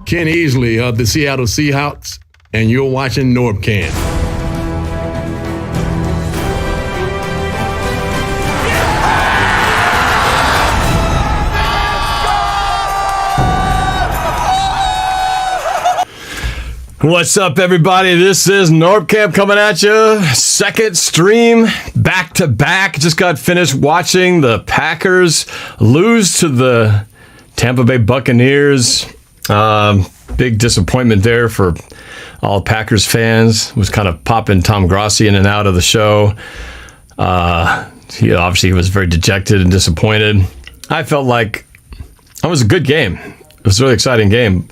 Ken Easley of the Seattle Seahawks, and you're watching NorbCam. What's up, everybody? This is NorbCam coming at you. Second stream, back-to-back. Just got finished watching the Packers lose to the Tampa Bay Buccaneers. Big disappointment there for all Packers fans. Was kind of popping Tom Grossi in and out of the show. He was very dejected and disappointed. I felt like it was a good game. It was a really exciting game.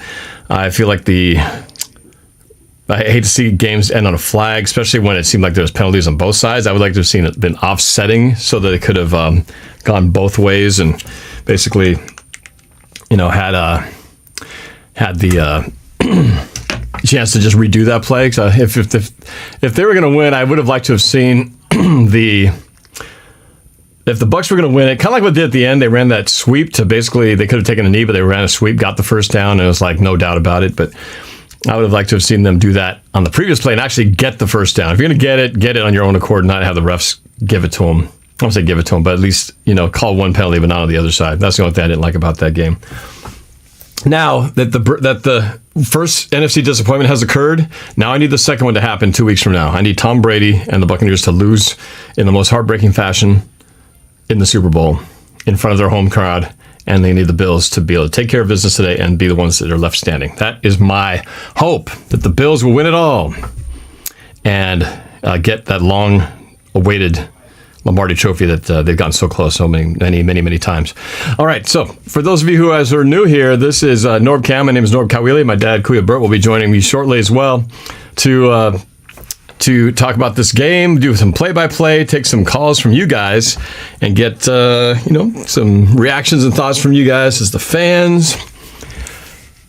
I feel like I hate to see games end on a flag, especially when it seemed like there was penalties on both sides. I would like to have seen it been offsetting so that it could have gone both ways and basically, had the chance to just redo that play. So if they were going to win, I would have liked to have seen if the Bucs were going to win it, kind of like what they did at the end. They ran that sweep to basically, they could have taken a knee, but they ran a sweep, got the first down, and it was like no doubt about it. But I would have liked to have seen them do that on the previous play and actually get the first down. If you're going to get it on your own accord, not have the refs give it to them. I won't say give it to them, but at least, call one penalty, but not on the other side. That's the only thing I didn't like about that game. Now that the first NFC disappointment has occurred, now I need the second one to happen 2 weeks from now. I need Tom Brady and the Buccaneers to lose in the most heartbreaking fashion in the Super Bowl in front of their home crowd. And they need the Bills to be able to take care of business today and be the ones that are left standing. That is my hope, that the Bills will win it all and get that long-awaited Lombardi trophy that they've gotten so close so many times. All right, so for those of you who are new here, this is NorbCam. My name is norbert-caoili. My dad, Kuya Burt, will be joining me shortly as well to talk about this game, do some play-by-play, take some calls from you guys, and get some reactions and thoughts from you guys as the fans.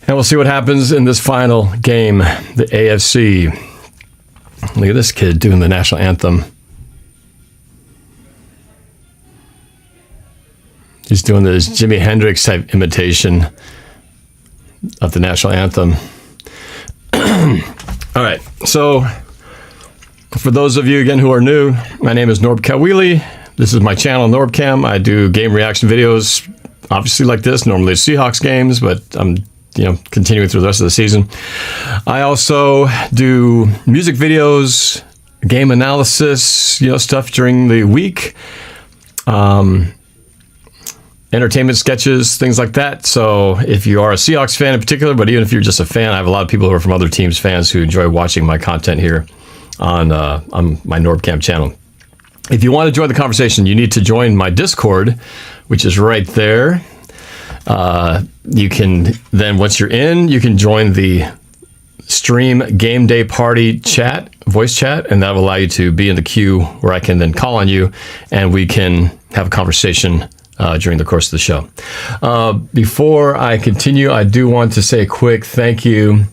And we'll see what happens in this final game, the AFC. Look at this kid doing the national anthem. He's doing this Jimi Hendrix type imitation of the national anthem. All right, so for those of you, again, who are new, my name is norbert-caoili. This is my channel, NorbCam. I do game reaction videos, obviously like this, normally Seahawks games, but I'm continuing through the rest of the season. I also do music videos, game analysis, stuff during the week, entertainment sketches, things like that. So if you are a Seahawks fan in particular, but even if you're just a fan, I have a lot of people who are from other teams, fans who enjoy watching my content here on my NorbCam channel. If you want to join the conversation, you need to join my Discord, which is right there. You can then, once you're in, you can join the stream game day party chat, voice chat, and that will allow you to be in the queue where I can then call on you and we can have a conversation during the course of the show. Before I continue, I do want to say a quick thank you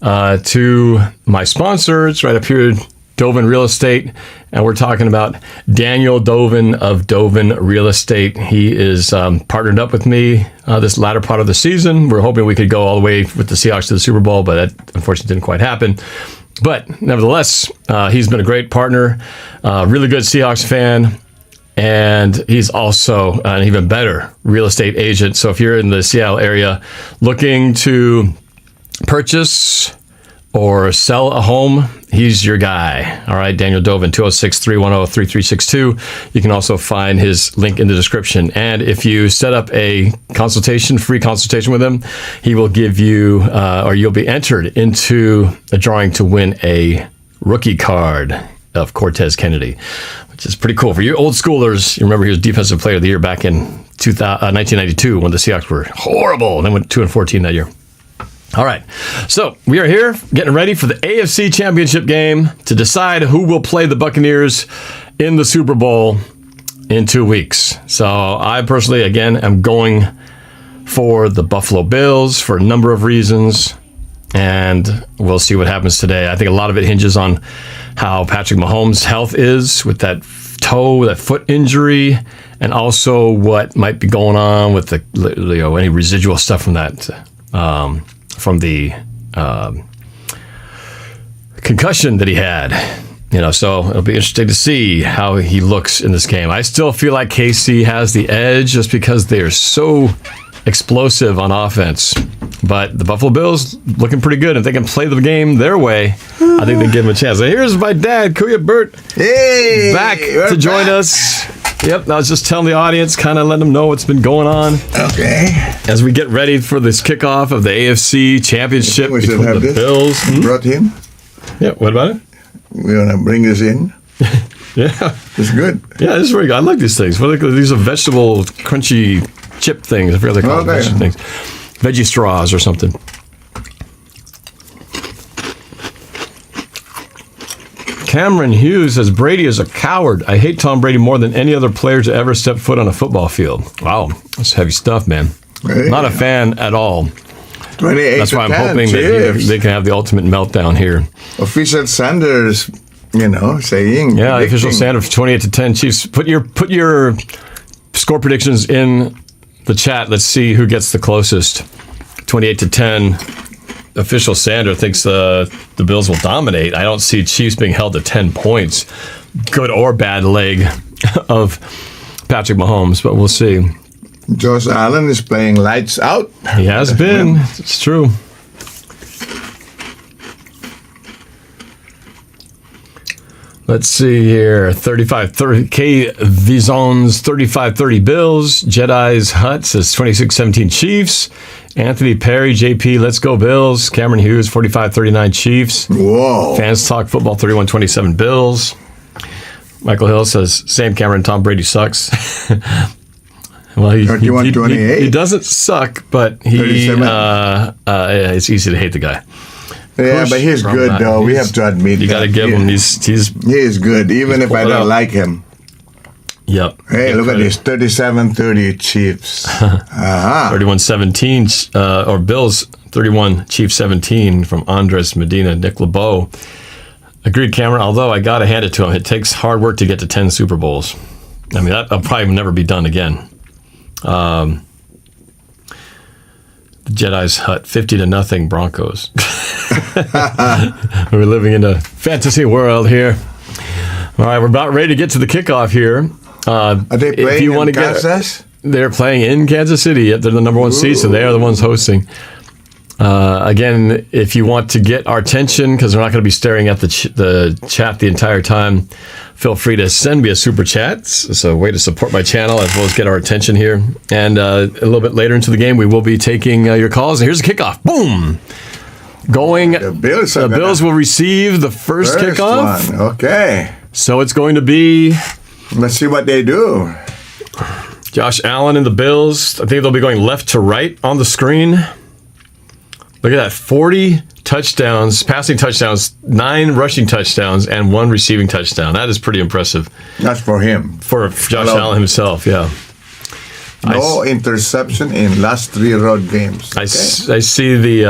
to my sponsors right up here, Dovin Real Estate, and we're talking about Daniel Dovin of Dovin Real Estate. He is partnered up with me this latter part of the season. We're hoping we could go all the way with the Seahawks to the Super Bowl, but that unfortunately didn't quite happen. But nevertheless, he's been a great partner, really good Seahawks fan, and he's also an even better real estate agent. So if you're in the Seattle area looking to purchase or sell a home, he's your guy. All right, Daniel Dovin, 206-310-3362. You can also find his link in the description. And if you set up a free consultation with him, he will give you, or you'll be entered into a drawing to win a rookie card of Cortez Kennedy, which is pretty cool. For you old schoolers, you remember he was Defensive Player of the Year back in 1992 when the Seahawks were horrible and then went 2-14 that year. All right, so we are here getting ready for the AFC Championship game to decide who will play the Buccaneers in the Super Bowl in 2 weeks. So I personally, again, am going for the Buffalo Bills for a number of reasons, and we'll see what happens today. I think a lot of it hinges on how Patrick Mahomes' health is with that foot injury, and also what might be going on with the any residual stuff from that from the concussion that he had. So it'll be interesting to see how he looks in this game. I still feel like KC has the edge just because they're so explosive on offense. But the Buffalo Bills looking pretty good. If they can play the game their way, I think they give them a chance. So here's my dad, Kuya Bert, back to join us. Yep, I was just telling the audience, kind of letting them know what's been going on. Okay. As we get ready for this kickoff of the AFC Championship between the Bills. Brought him? Yeah, what about it? We're going to bring this in. Yeah. It's good. Yeah, it's very good. I like these things. These are vegetable, crunchy chip things. I forget what they call them. Vegetable things. Veggie straws or something. Cameron Hughes says, Brady is a coward. I hate Tom Brady more than any other player to ever step foot on a football field. Wow, that's heavy stuff, man. Hey. Not a fan at all. 28 That's why I'm hoping that they can have the ultimate meltdown here. Official Sanders, saying. Yeah, official Sanders, 28-10 Chiefs. Put your score predictions in the chat. Let's see who gets the closest. 28-10. Official Sander thinks the Bills will dominate. I don't see Chiefs being held to 10 points, good or bad leg of Patrick Mahomes, but we'll see. Josh Allen is playing lights out. He has been. It's true. Let's see here. 35-30. K. Vizon's 35-30 Bills. Jedi's Hut says 26-17 Chiefs. Anthony Perry, JP, let's go Bills. Cameron Hughes, 45-39 Chiefs. Whoa. Fans Talk Football, 31-27 Bills. Michael Hill says, same Cameron, Tom Brady sucks. Well, he doesn't suck, but it's easy to hate the guy. Yeah, but he's good, though. We have to admit you got to give him. He is good, even if I don't like him. Yep. Hey, look at this, 37-30 Chiefs. 31-17, or Bills, 31, Chiefs 17 from Andres Medina, Nick LeBeau. Agreed, Cameron, although I got to hand it to him. It takes hard work to get to 10 Super Bowls. I mean, that'll probably never be done again. The Jedi's Hut, 50-0 Broncos. We're living in a fantasy world here. All right, we're about ready to get to the kickoff here. Are they playing in Kansas? They're playing in Kansas City. Yep, they're the number one seed, so they are the ones hosting. Again, if you want to get our attention, because we're not going to be staring at the chat the entire time, feel free to send me a super chat. It's a way to support my channel as well as get our attention here. And a little bit later into the game, we will be taking your calls. And here's the kickoff. Boom! The Bills will receive the first kickoff. One. Okay. So it's going to be... Let's see what they do. Josh Allen and the Bills. I think they'll be going left to right on the screen. Look at that. 40 touchdowns, passing touchdowns, 9 rushing touchdowns, and 1 receiving touchdown. That is pretty impressive. That's for him. For Josh Allen himself, yeah. No interception in last 3 road games. Okay. I see the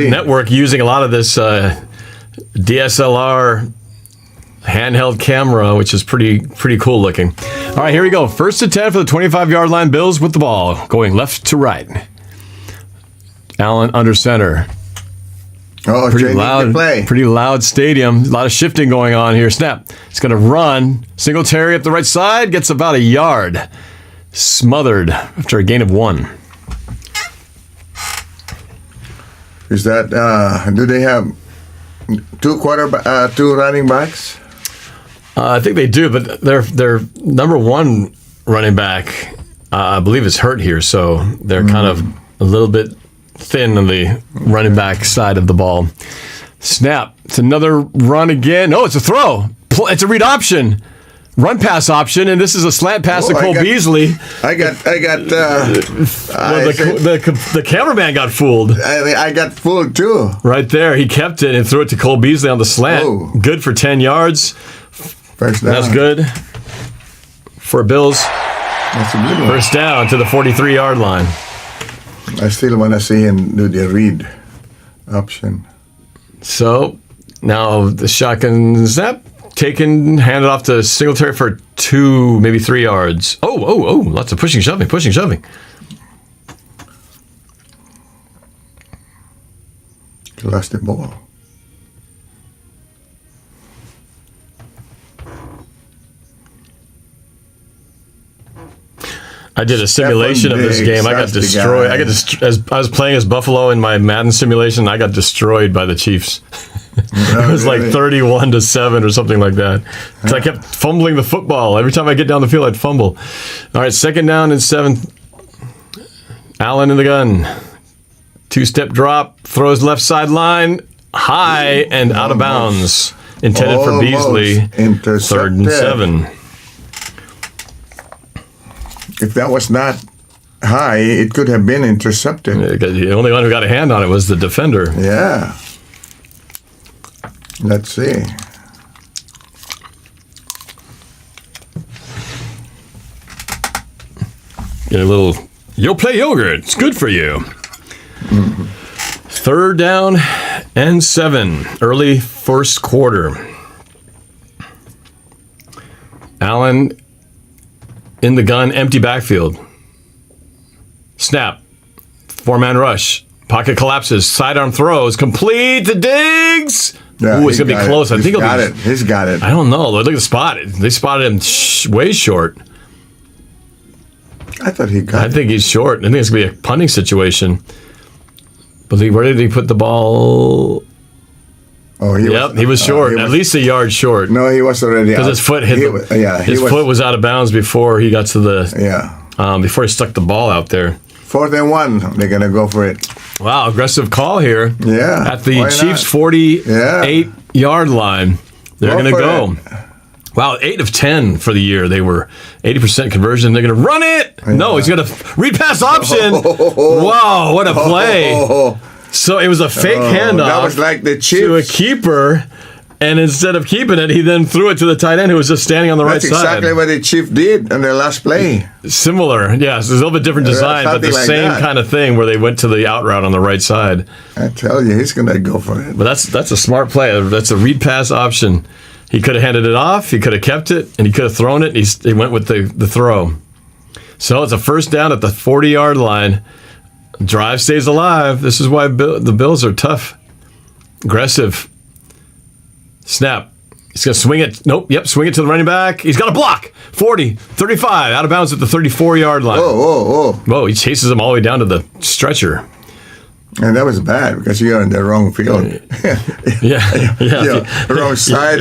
network using a lot of this DSLR handheld camera, which is pretty cool looking. All right, here we go. 1st and 10 for the 25-yard line. Bills with the ball, going left to right. Allen under center. Oh, pretty loud stadium. A lot of shifting going on here. Snap. It's going to run. Singletary up the right side. Gets about a yard. Smothered after a gain of 1. Is that, do they have 2 running backs? I think they do, but their number 1 running back, I believe, is hurt here, so they're kind of a little bit thin on the running back side of the ball. Snap. It's another run again. Oh, it's a throw. It's a read option. Run pass option, and this is a slant pass to Cole Beasley. The cameraman got fooled. I got fooled too. Right there, he kept it and threw it to Cole Beasley on the slant. Oh. Good for 10 yards. First down. That's good for Bills. That's a good one. First down to the 43-yard line. I still want to see him do the read option. So now the shotgun snap. Taken, handed off to Singletary for 2, maybe 3 yards. Oh, lots of pushing, shoving. He lost the ball. I did a simulation of this game. I got destroyed. As I was playing as Buffalo in my Madden simulation, I got destroyed by the Chiefs. It was like 31-7 or something like that. Because I kept fumbling the football. Every time I get down the field, I'd fumble. All right, 2nd down and 7. Allen in the gun. 2-step drop. Throws left sideline. High and out of bounds. Intended for Beasley. 3rd and 7. If that was not high, it could have been intercepted. The only one who got a hand on it was the defender. Yeah. Let's see. Get a little, you'll play yogurt. It's good for you. 3rd down and 7. Early 1st quarter. Allen in the gun, empty backfield. Snap. 4-man rush. Pocket collapses. Sidearm throws. Complete to Diggs. Yeah, ooh, it's going to be close. I think He's got it. I don't know. Look at the spot. They spotted him way short. I thought he got it. I think he's short. I think it's going to be a punting situation. But where did he put the ball? Oh, he was short. At least a yard short. No, he was already out. Because his foot hit his foot was out of bounds before he got to the before he stuck the ball out there. 4th and 1. They're gonna go for it. Wow, aggressive call here. Yeah. At the Chiefs' 48-yard line. They're gonna go. Wow, 8 of 10 for the year. They were 80% conversion. They're gonna run it. Yeah. No, he's gonna read pass option. Wow, what a play. So it was a fake handoff. That was like the Chiefs. To a keeper, and instead of keeping it, he then threw it to the tight end who was just standing on the right side. That's exactly what the Chiefs did on their last play. Similar, yes. It's a little bit different design, but the same kind of thing where they went to the out route on the right side. I tell you, he's going to go for it. But that's a smart play. That's a read pass option. He could have handed it off, he could have kept it, and he could have thrown it. He went with the throw. So it's a 1st down at the 40-yard line. Drive stays alive. This is why the Bills are tough. Aggressive. Snap. He's going to swing it. Nope. Yep. Swing it to the running back. He's got a block. 40, 35. Out of bounds at the 34-yard line. Whoa. He chases him all the way down to the stretcher. And that was bad because you're in the wrong field. Wrong side.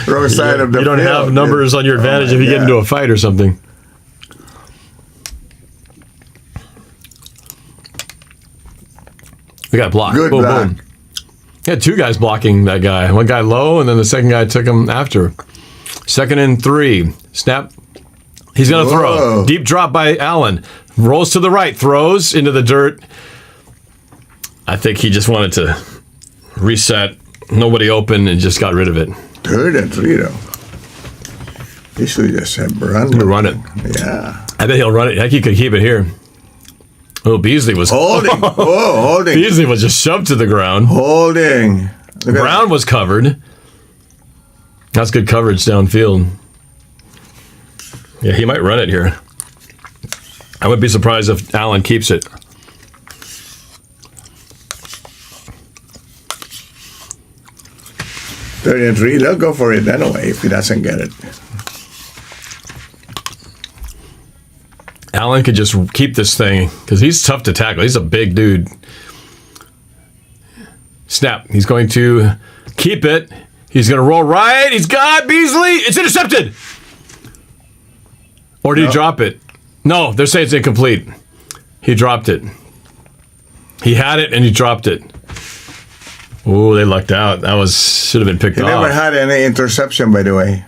Wrong side of the field. You don't have numbers on your advantage if you get into a fight or something. We got blocked. Good block. Boom. He had 2 guys blocking that guy. One guy low, and then the second guy took him after. 2nd and 3. Snap. He's going to throw. Deep drop by Allen. Rolls to the right. Throws into the dirt. I think he just wanted to reset. Nobody open and just got rid of it. 3rd and 3, though. He should just have run it. Yeah. I bet he'll run it. I think he could keep it here. Oh, Beasley was holding. Beasley was just shoved to the ground. Holding. Brown was covered. That's good coverage downfield. Yeah, he might run it here. I wouldn't be surprised if Allen keeps it. Third and 3, they'll go for it anyway if he doesn't get it. Allen could just keep this thing because he's tough to tackle. He's a big dude. Snap. He's going to keep it. He's going to roll right. He's got Beasley. It's intercepted. Or did he drop it? No, they're saying it's incomplete. He dropped it. He had it and he dropped it. Oh, they lucked out. That should have been picked off. He never had any interception, by the way.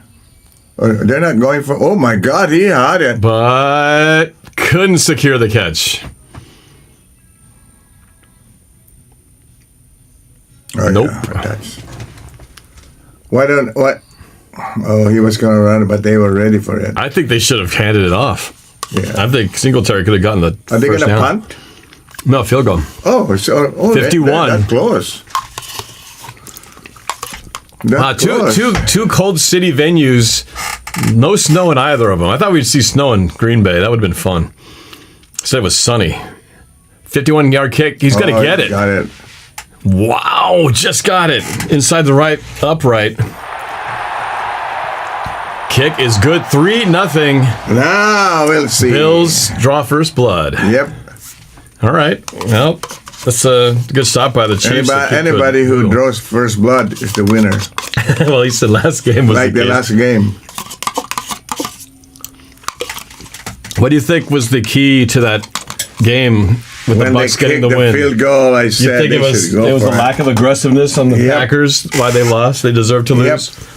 They're not going for. Oh my God, he had it, but couldn't secure the catch. Nope. Yeah, what? Oh, he was going to run it, but they were ready for it. I think they should have handed it off. Yeah. I think Singletary could have gotten the Are they going to punt? No, field goal. Oh, 51. That's close. Two cold city venues, no snow in either of them. I thought we'd see snow in Green Bay. That would have been fun. Instead it was sunny. 51-yard kick. He's got to get it. Got it. Wow, just got it. Inside the right upright. Kick is good. 3-0. Now we'll see. Bills draw first blood. Yep. All right. Well, that's a good stop by the Chiefs. Anybody who draws first blood is the winner. Well, he said last game was like the last game. What do you think was the key to that game with the Bucs getting the win? Field goal, I said you think it was a lack of aggressiveness on the Packers? Why they lost? They deserve to lose? Yep.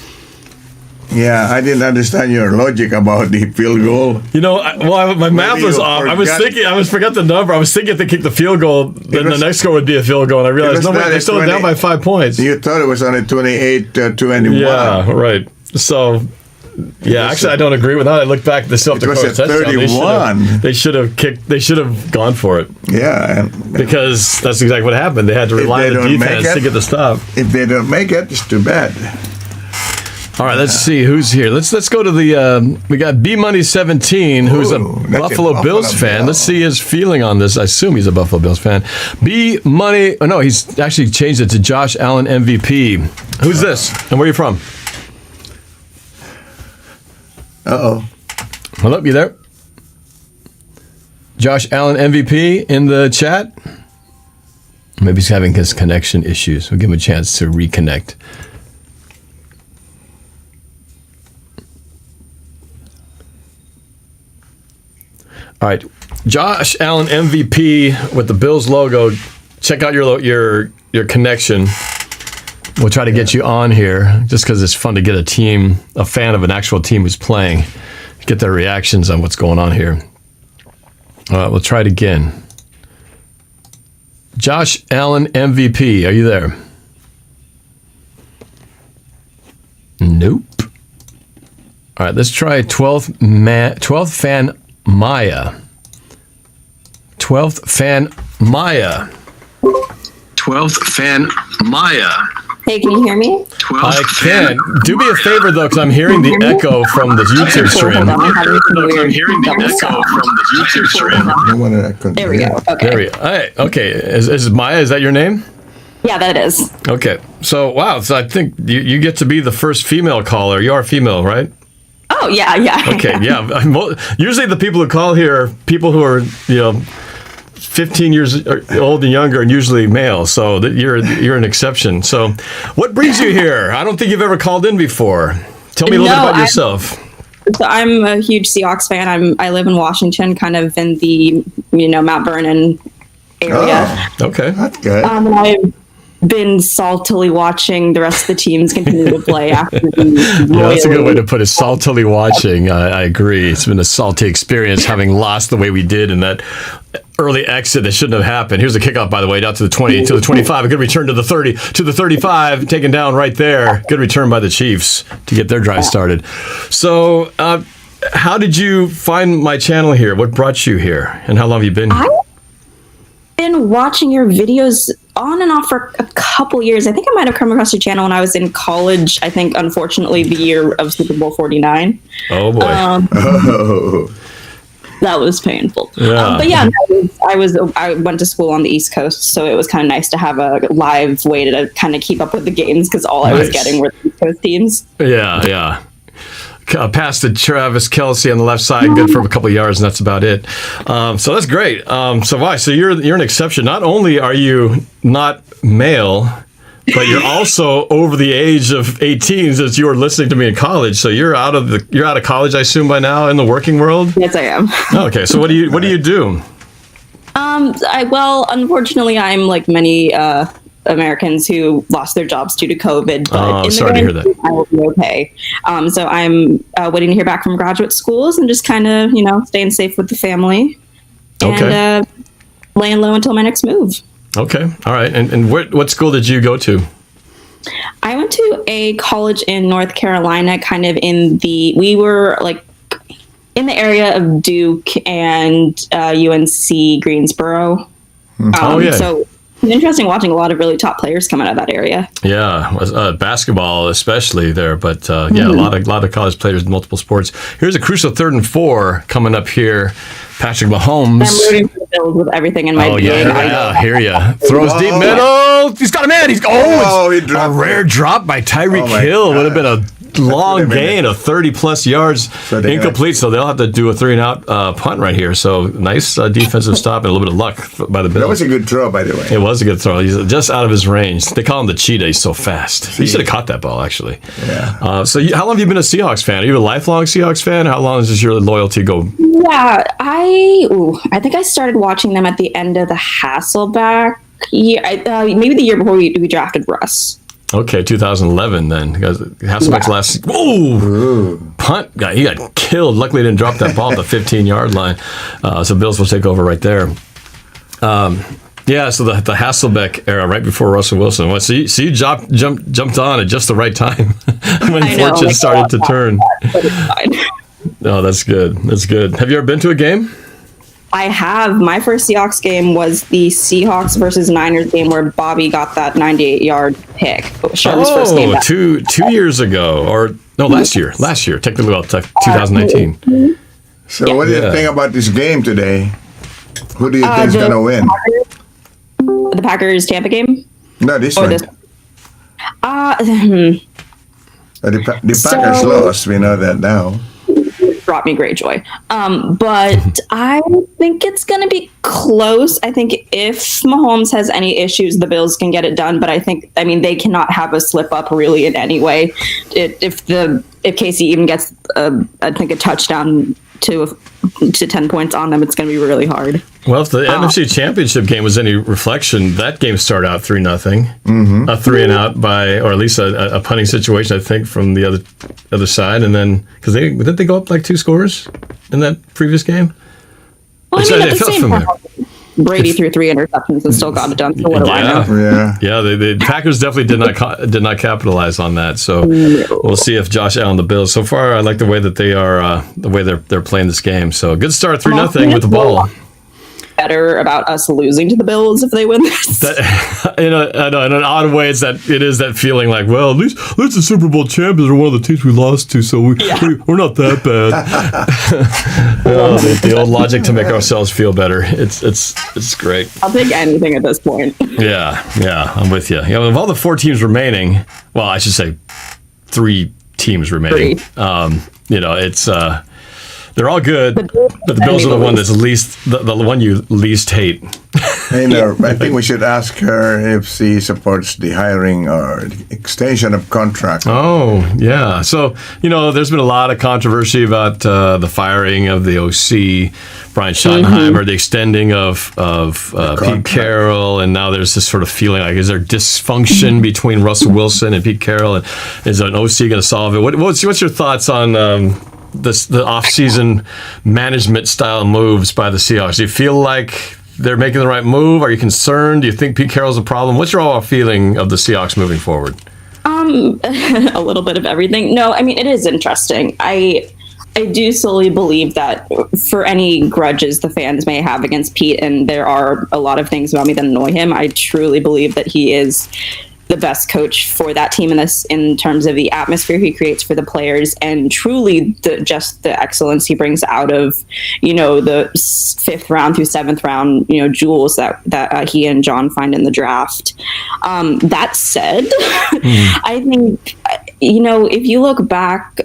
Yeah, I didn't understand your logic about the field goal. You know, my math was off. I forgot the number. I was thinking if they kicked the field goal, then the next score would be a field goal, and I realized, no, wait, they're still down by 5 points. You thought it was only 28-21. Yeah, right. So, yeah, actually, I don't agree with that. I looked back, they still have to score a touchdown. 31. They should have kicked. They should have gone for it. Yeah. Because that's exactly what happened. They had to rely on the defense to get the stop. If they don't make it, it's too bad. All right, let's see who's here. Let's go to the. We got B-Money17, who's a Buffalo Bills fan. Let's see his feeling on this. I assume he's a Buffalo Bills fan. B-Money. Oh no, he's actually changed it to Josh Allen MVP. Who's this? And where are you from? Uh-oh. Hello, you there? Josh Allen MVP in the chat. Maybe he's having his connection issues. We'll give him a chance to reconnect. All right, Josh Allen MVP with the Bills logo. Check out your connection. We'll try to get you on here just because it's fun to get a fan of an actual team who's playing, get their reactions on what's going on here. All right, we'll try it again. Josh Allen MVP, are you there? Nope. All right, let's try 12th fan Maya. 12th fan Maya. 12th fan Maya. Hey, can you hear me? I can. Do me a favor, though, because I'm hearing the echo from the YouTube stream. I'm hearing the echo from the YouTube stream. There we go. Okay. There we go. All right. Okay. Is Maya, is that your name? Yeah, that is. Okay. So, wow. So I think you get to be the first female caller. You are female, right? Oh, yeah. Okay, yeah. Usually the people who call here are people who are, 15 years old and younger, and usually male. So you're an exception. So what brings you here? I don't think you've ever called in before. Tell me a little bit about yourself. So I'm a huge Seahawks fan. I live in Washington, kind of in the, Mount Vernon area. Oh, okay. That's good. And I've been saltily watching the rest of the teams continue to play after the Yeah, that's a good way to put it. Saltily watching. I agree. It's been a salty experience having lost the way we did in that early exit that shouldn't have happened. Here's the kickoff, by the way, down to the 20, to the 25. A good return to the 30, to the 35, taken down right there. Good return by the Chiefs to get their drive started. So, how did you find my channel here? What brought you here? And how long have you been here? I've been watching your videos on and off for a couple years. I think I might have come across your channel when I was in college. I think, unfortunately, the year of Super Bowl 49. Oh, boy. That was painful. Yeah. But yeah, I went to school on the East Coast, so it was kind of nice to have a live way to kind of keep up with the games because all I was getting were the East Coast teams. Yeah. Pass to Travis Kelce on the left side, good for a couple of yards, and that's about it. So that's great. So you're an exception. Not only are you not male, but you're also over the age of 18 as you were listening to me in college. So you're out of college, I assume, by now in the working world? Yes, I am. Okay, so what do you do? Unfortunately, I'm like many Americans who lost their jobs due to COVID. But sorry to hear that. I will be okay. So I'm waiting to hear back from graduate schools and just kind of, staying safe with the family and laying low until my next move. Okay. All right. And what school did you go to? I went to a college in North Carolina, kind of we were like in the area of Duke and UNC Greensboro. So it's interesting watching a lot of really top players come out of that area. Yeah, basketball especially there, but a lot of college players in multiple sports. Here's a crucial 3rd and 4 coming up here. Patrick Mahomes. I'm rooting for the Bills with everything in my being. Yeah, hear ya. Throws deep middle. He's got a man. It's a rare drop by Tyreek Hill. Would have been a long gain of 30-plus yards, incomplete, so they'll have to do a 3-and-out punt right here. So nice defensive stop and a little bit of luck by the Bills. That was a good throw, by the way. It was a good throw. He's just out of his range. They call him the cheetah. He's so fast. He should have caught that ball, actually. Yeah. So how long have you been a Seahawks fan? Are you a lifelong Seahawks fan? How long does your loyalty go? Yeah, I think I started watching them at the end of the Hasselbeck year. Maybe the year before we drafted Russ. Okay, 2011 then. Because Hasselbeck's last punt guy, he got killed. Luckily, he didn't drop that ball at the 15-yard line. So Bills will take over right there. So the Hasselbeck era, right before Russell Wilson. Well, so you jumped on at just the right time when fortune started to turn. Oh, that's good. That's good. Have you ever been to a game? I have. My first Seahawks game was the Seahawks versus Niners game where Bobby got that 98-yard pick. Sherman's first game back. two years ago, or no, last year. Technically, 2019. So, what do you think about this game today? Who do you think is going to win? The Packers Tampa game? No, this one. The Packers lost. We know that now. Brought me great joy. But I think it's going to be close. I think if Mahomes has any issues, the Bills can get it done. But I mean, they cannot have a slip up really in any way. If Casey even gets, I think, a touchdown to 10 points on them, it's going to be really hard. Well, if the NFC Championship game was any reflection, that game started out 3-0, a 3-and-out or at least a punting situation, I think, from the other side, and then because didn't they go up like 2 scores in that previous game? Well, I mean, at the same time, Brady threw 3 interceptions and still got it done. So what do I know? Yeah. The Packers definitely did not capitalize on that. So we'll see if Josh Allen, the Bills. So far, I like the way that they are, the way they're playing this game. So good start, 3-0 with the ball. Better about us losing to the Bills if they win this. In an odd way, it is that feeling like, well, at least the Super Bowl champions are one of the teams we lost to, so we're not that bad. The old logic to make ourselves feel better. It's great. I'll take anything at this point. Yeah, I'm with you. Of all the 4 teams remaining, well, I should say 3 teams remaining. It's. They're all good, but the Bills are the one that's the one you least hate. I think we should ask her if she supports the hiring or the extension of contract. Oh, yeah. So, there's been a lot of controversy about the firing of the OC, Brian Schottenheimer, the extending of Pete Carroll, and now there's this sort of feeling like, is there dysfunction between Russell Wilson and Pete Carroll, and is an OC going to solve it? What's your thoughts on the off-season management style moves by the Seahawks? Do you feel like they're making the right move? Are you concerned? Do you think Pete Carroll's a problem? What's your overall feeling of the Seahawks moving forward? A little bit of everything. No, I mean, it is interesting. I do solely believe that for any grudges the fans may have against Pete, and there are a lot of things about me that annoy him, I truly believe that he is the best coach for that team in terms of the atmosphere he creates for the players, and truly just the excellence he brings out of the 5th round through 7th round jewels that he and John find in the draft. That said, I think if you look back,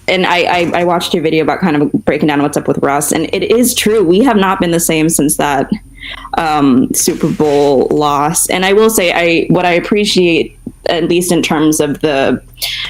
and I watched your video about kind of breaking down what's up with Russ, and it is true, we have not been the same since that Super Bowl loss. And I will say, what I appreciate, at least in terms of the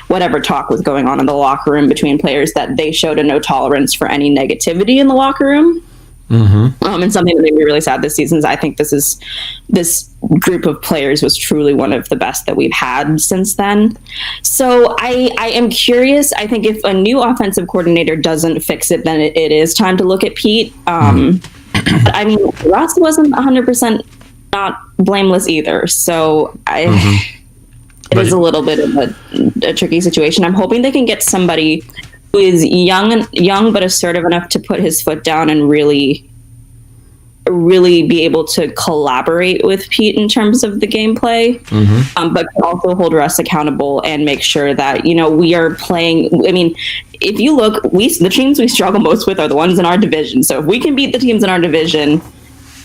whatever talk was going on in the locker room between players, that they showed a no tolerance for any negativity in the locker room. And something that made me really sad this season is I think this group of players was truly one of the best that we've had since then. So I am curious. I think if a new offensive coordinator doesn't fix it, then it is time to look at Pete. I mean, Russ wasn't 100% not blameless either. So it is a little bit of a tricky situation. I'm hoping they can get somebody who is young but assertive enough to put his foot down and really really be able to collaborate with Pete in terms of the gameplay, but can also hold Russ accountable and make sure that, you know, we are playing. I mean, if you look, the teams we struggle most with are the ones in our division. So if we can beat the teams in our division,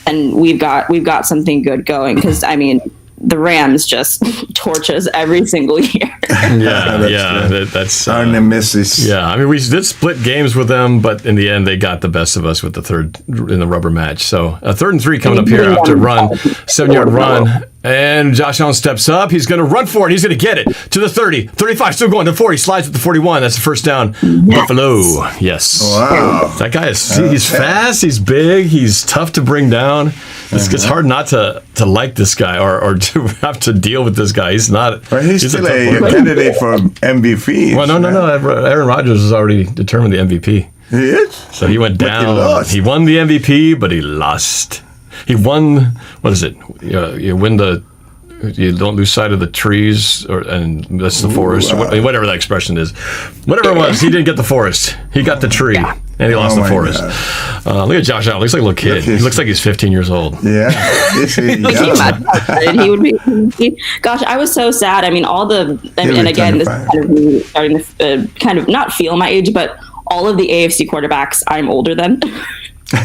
then we've got something good going. Because I mean, the Rams just torch us every single year. That's our nemesis. Yeah, I mean, we did split games with them, but in the end, they got the best of us with the third in the rubber match. So a 3rd and 3 coming up here after a run, 7-yard run. And Josh Allen steps up. He's going to run for it. He's going to get it to the 30, 35, still going to 40. Slides at the 41. That's the first down. Buffalo. Yes. Wow. That guy is, he's fast. He's big. He's tough to bring down. It's hard not to like this guy or to have to deal with this guy. He's not. Well, he's still a candidate for MVP. Well, no. Aaron Rodgers has already determined the MVP. He is? So he went down. He won the MVP, but he lost. He won. What is it? You win the. You don't lose sight of the trees, and that's the forest, or whatever that expression is. Whatever it was, he didn't get the forest. He got the tree, and he lost the forest. Look at Josh Allen. Looks like a little kid. He looks like he's 15 years old. Yeah. He would be. Gosh, I was so sad. I mean, and again, this is kind of me starting to kind of not feel my age, but all of the AFC quarterbacks I'm older than. And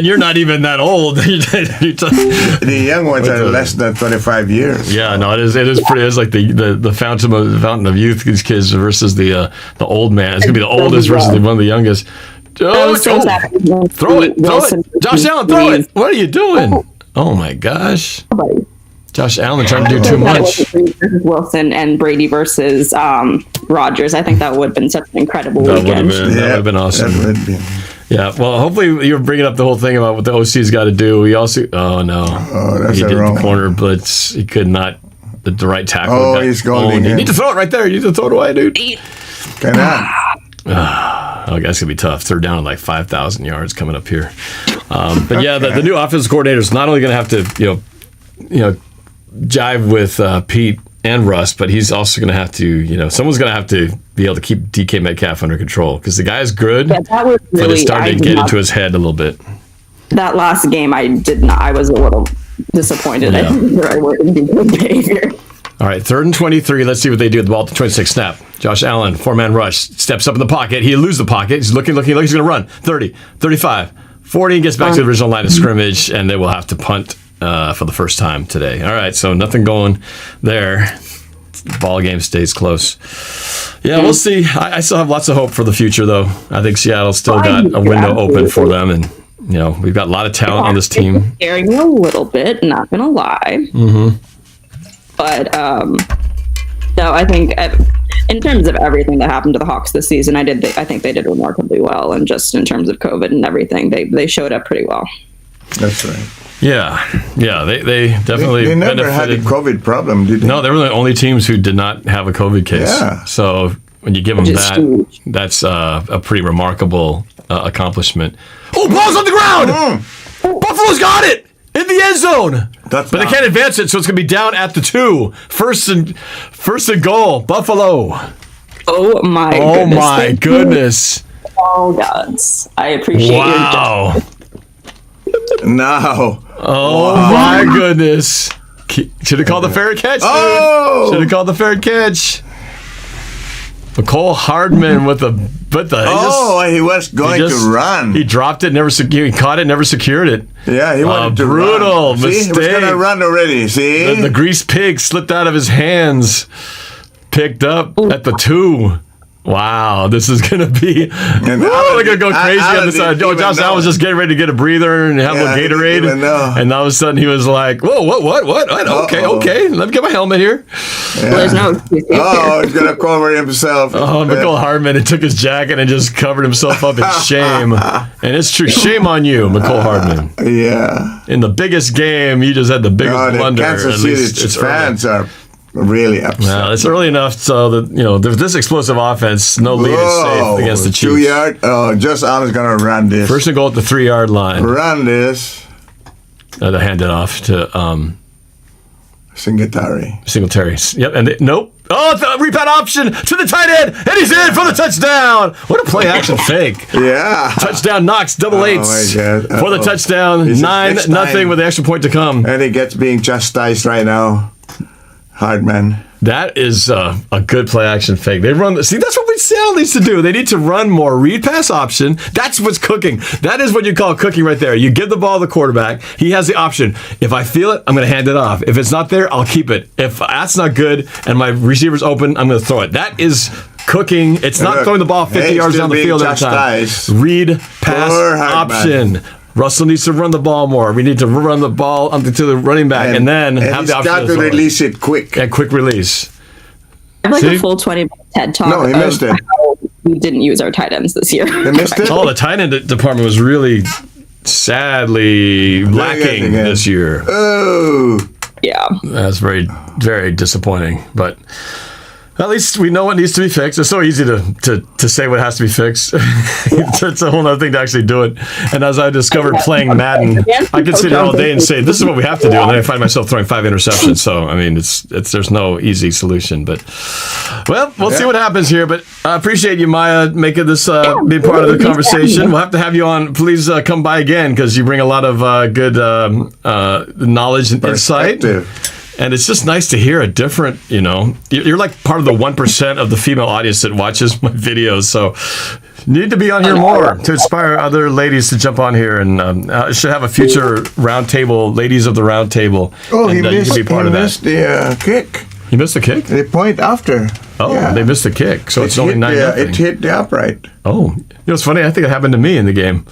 you're not even that old. The young ones are less than 25 years. Yeah, no, it is pretty. It's like the fountain of youth. These kids versus the old man. It's gonna be the oldest versus one of the youngest. Throw it, Josh Allen, throw it. What are you doing? Oh my gosh. Josh Allen trying to do too much. Wilson and Brady versus Rodgers. I think that would have been such an incredible weekend. That would have been awesome. Yeah, well, hopefully you're bringing up the whole thing about what the OC's got to do. He also, that's he did wrong. the corner blitz. He could not, the right tackle. Oh, he's going. You need to throw it right there. You need to throw it away, dude. Cannot. Oh, that's gonna be tough. 3rd down, like 5,000 yards coming up here. But yeah, the new offensive coordinator is not only gonna have to, jive with Pete and Russ, but he's also going to have to, someone's going to have to be able to keep DK Metcalf under control because the guy is good, that was really, but it's starting to get into his head a little bit. That last game, I was a little disappointed at DK behavior. All right, 3rd and 23. Let's see what they do with the ball at the 26 snap. Josh Allen, 4-man rush, steps up in the pocket. He loses the pocket. He's looking. He's going to run. 30, 35, 40, gets back to the original line of scrimmage, and they will have to punt for the first time today. All right, so nothing going there. Ball game stays close. Yeah, we'll see. I still have lots of hope for the future, though. I think Seattle's still got a window open for them, and we've got a lot of talent on this team. Scaring me a little bit, not gonna lie. But no, I think in terms of everything that happened to the Hawks this season, I think they did remarkably well, and just in terms of COVID and everything, they showed up pretty well. That's right. Yeah, they definitely They never had a COVID problem, did they? No, they were the only teams who did not have a COVID case. Yeah. So when you give them that, that's a pretty remarkable accomplishment. Oh, ball's on the ground! Buffalo's got it! In the end zone! But they can't advance it, so it's going to be down at the 2. First and goal, Buffalo. Oh, my goodness. Oh, gods. I appreciate your judgment. No. Oh, my goodness. Should have called the fair catch, dude. Oh! Should have called the fair catch. McCole Hardman with the... he was going to run. He dropped it, he caught it, never secured it. Yeah, he wanted to run. Brutal mistake. See, he was going to run already, see? The greased pig slipped out of his hands. Picked up at the 2. Wow, this is going to be... they're going to go crazy on the side. Josh Allen was just getting ready to get a breather and have a little Gatorade. And all of a sudden he was like, whoa, what? Okay. Let me get my helmet here. Yeah. There's no excuse. He's going to cover himself. McCole Hardman, he took his jacket and just covered himself up in shame. And it's true. Shame on you, McCole Hardman. Yeah. In the biggest game, you just had the biggest blunder. Kansas City fans are really upset. Well, it's early enough so that, there's this explosive offense, no lead is safe against the Chiefs. 2 yard. Just Allen's going to run this. First and goal at the 3-yard line. Run this. They hand it off to Singletary. Yep, and nope. Oh, the repat option to the tight end, and he's in for the touchdown. What a play action fake. Yeah. Touchdown Knox, double eights my God. for the touchdown. 9-0 with the extra point to come. And he gets being chastised right now. Hardman. That is a good play action fake. They run. See, that's what Seattle needs to do. They need to run more read pass option. That's what's cooking. That is what you call cooking right there. You give the ball to the quarterback. He has the option. If I feel it, I'm going to hand it off. If it's not there, I'll keep it. If that's not good and my receiver's open, I'm going to throw it. That is cooking. It's not throwing the ball 50 yards down the field every time. Read pass option. Russell needs to run the ball more. We need to run the ball to the running back and then have the option got to release it quick. And quick release. I have a full 20-minute TED talk. No, he missed it. We didn't use our tight ends this year. He missed it? Oh, the tight end department was really sadly lacking this year. Oh. Yeah. That's very, very disappointing. But at least we know what needs to be fixed. It's so easy to say what has to be fixed. It's a whole other thing to actually do it. And as I discovered playing Madden, I could sit here all day and say, this is what we have to do. And then I find myself throwing 5 interceptions. So, I mean, there's no easy solution. But, well, we'll see what happens here. But I appreciate you, Maya, making this be part of the conversation. We'll have to have you on. Please come by again because you bring a lot of good knowledge and insight. And it's just nice to hear a different, you're like part of the 1% of the female audience that watches my videos. So you need to be on here more to inspire other ladies to jump on here. And should have a future roundtable, ladies of the round table. Oh, and, he missed the kick. You missed the kick? The point after. Oh, yeah. They missed the kick. So it's only 9-0. It hit the upright. Oh, it's funny. I think it happened to me in the game.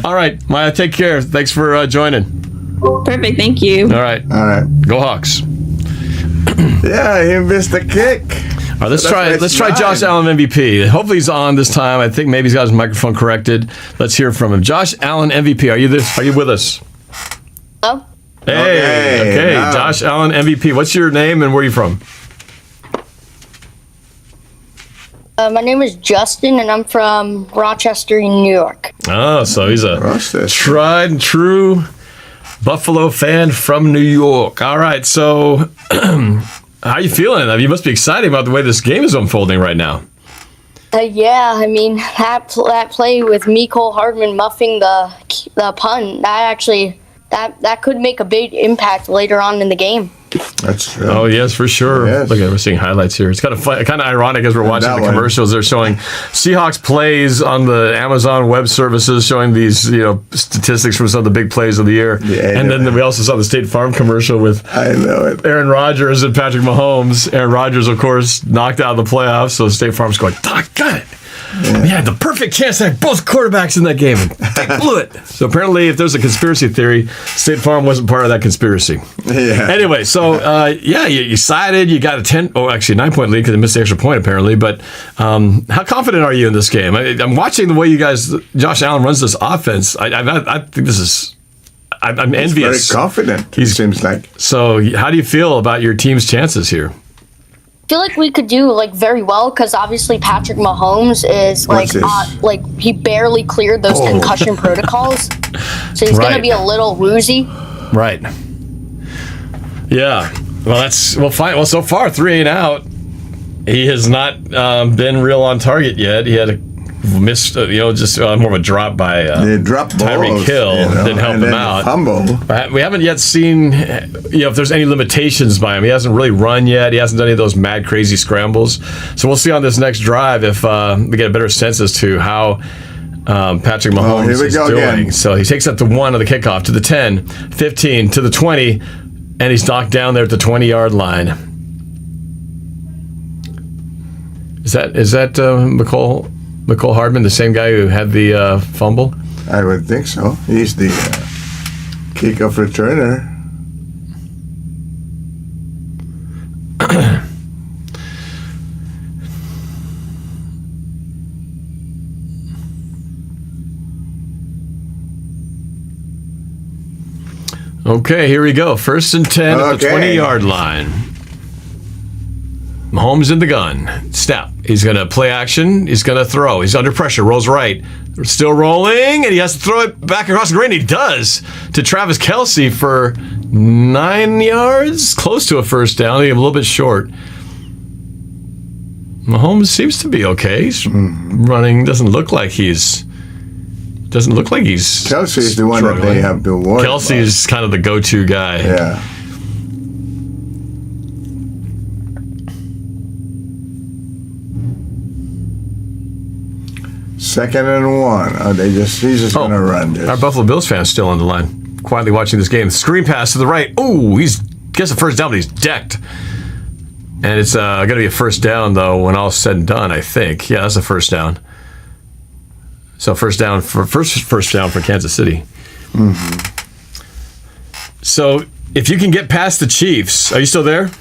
All right, Maya, take care. Thanks for joining. Perfect. Thank you. All right. Go Hawks. Yeah, he missed the kick. All right, let's try Josh Allen MVP. Hopefully he's on this time. I think maybe he's got his microphone corrected. Let's hear from him. Josh Allen MVP. Are you with us? Hello? Hey. Okay. Wow. Josh Allen MVP. What's your name and where are you from? My name is Justin, and I'm from Rochester, New York. Oh, so he's a tried and true Buffalo fan from New York. All right, so how are you feeling? I mean, you must be excited about the way this game is unfolding right now. Yeah, I mean, that play with Mecole Hardman muffing the punt, that could make a big impact later on in the game. That's true. Oh, yes, for sure. Yes. Look at we're seeing highlights here. It's kind of ironic as we're watching the commercials. They're showing Seahawks plays on the Amazon Web Services, showing these statistics from some of the big plays of the year. Yeah, and then we also saw the State Farm commercial with Aaron Rodgers and Patrick Mahomes. Aaron Rodgers, of course, knocked out of the playoffs, so State Farm's going, doggone it. Yeah. We had the perfect chance to have both quarterbacks in that game, and they blew it. So apparently, if there's a conspiracy theory, State Farm wasn't part of that conspiracy. Yeah. Anyway, so you excited. You got a 9-point lead because they missed the extra point apparently. But how confident are you in this game? I'm watching the way you guys, Josh Allen runs this offense. I think this is. I'm envious. He's very confident. He seems like. So how do you feel about your team's chances here? I feel like we could do very well because obviously Patrick Mahomes is he barely cleared those concussion protocols, so he's going to be a little woozy. Right. Yeah. Well, fine. Well, so far 3 ain't out. He has not been real on target yet. He had a missed, just more of a drop by Tyreek Hill. Didn't help him out. Fumble. We haven't yet seen, if there's any limitations by him. He hasn't really run yet. He hasn't done any of those mad, crazy scrambles. So we'll see on this next drive if we get a better sense as to how Patrick Mahomes is doing. Again. So he takes that to 1 on the kickoff, to the 10, 15, to the 20, and he's knocked down there at the 20-yard line. Is that Mecole Hardman, the same guy who had the fumble? I would think so. He's the kickoff returner. Okay, here we go. 1st and 10 at the 20-yard line. Mahomes in the gun. Snap. He's going to play action. He's going to throw. He's under pressure. Rolls right. Still rolling, and he has to throw it back across the green. He does to Travis Kelce for 9 yards. Close to a first down. A little bit short. Mahomes seems to be okay. He's running. Doesn't look like he's. Kelsey is the one struggling. that they have to worry Kelsey is kind of the go-to guy. Yeah. Second and 1. Oh, he's just gonna run this. Our Buffalo Bills fan's still on the line, quietly watching this game. Screen pass to the right. Oh, he gets a first down, but he's decked. And it's going to be a first down, though, when all's said and done, I think. Yeah, that's a first down. So first down for Kansas City. So if you can get past the Chiefs, are you still there?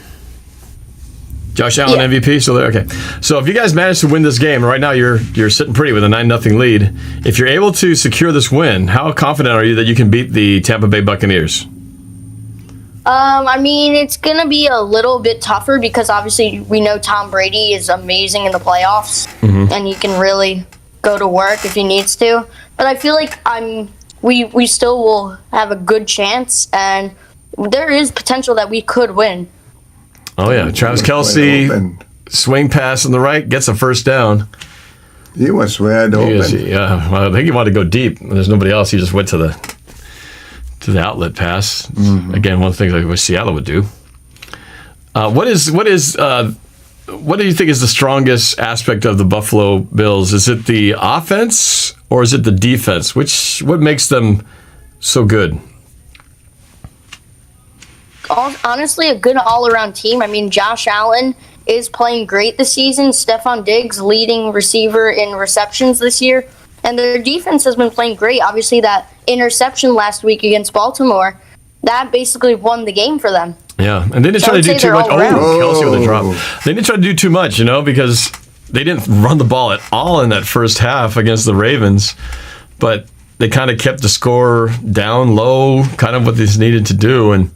Josh Allen MVP, still there? Okay. So if you guys manage to win this game, right now you're sitting pretty with a 9-0 lead. If you're able to secure this win, how confident are you that you can beat the Tampa Bay Buccaneers? I mean, it's going to be a little bit tougher because obviously we know Tom Brady is amazing in the playoffs and he can really go to work if he needs to. But I feel like we still will have a good chance, and there is potential that we could win. Oh, yeah. Travis Kelce, swing pass on the right, gets a first down. He was wide open. Yeah, well, I think he wanted to go deep. There's nobody else. He just went to the outlet pass. Again, one of the things I wish Seattle would do. What do you think is the strongest aspect of the Buffalo Bills? Is it the offense or is it the defense? What makes them so good? Honestly, a good all-around team. I mean, Josh Allen is playing great this season. Stephon Diggs, leading receiver in receptions this year. And their defense has been playing great. Obviously, that interception last week against Baltimore, that basically won the game for them. Yeah, and they didn't try to do too much. Kelce with a drop. They didn't try to do too much, because they didn't run the ball at all in that first half against the Ravens. But they kind of kept the score down low, kind of what they needed to do. And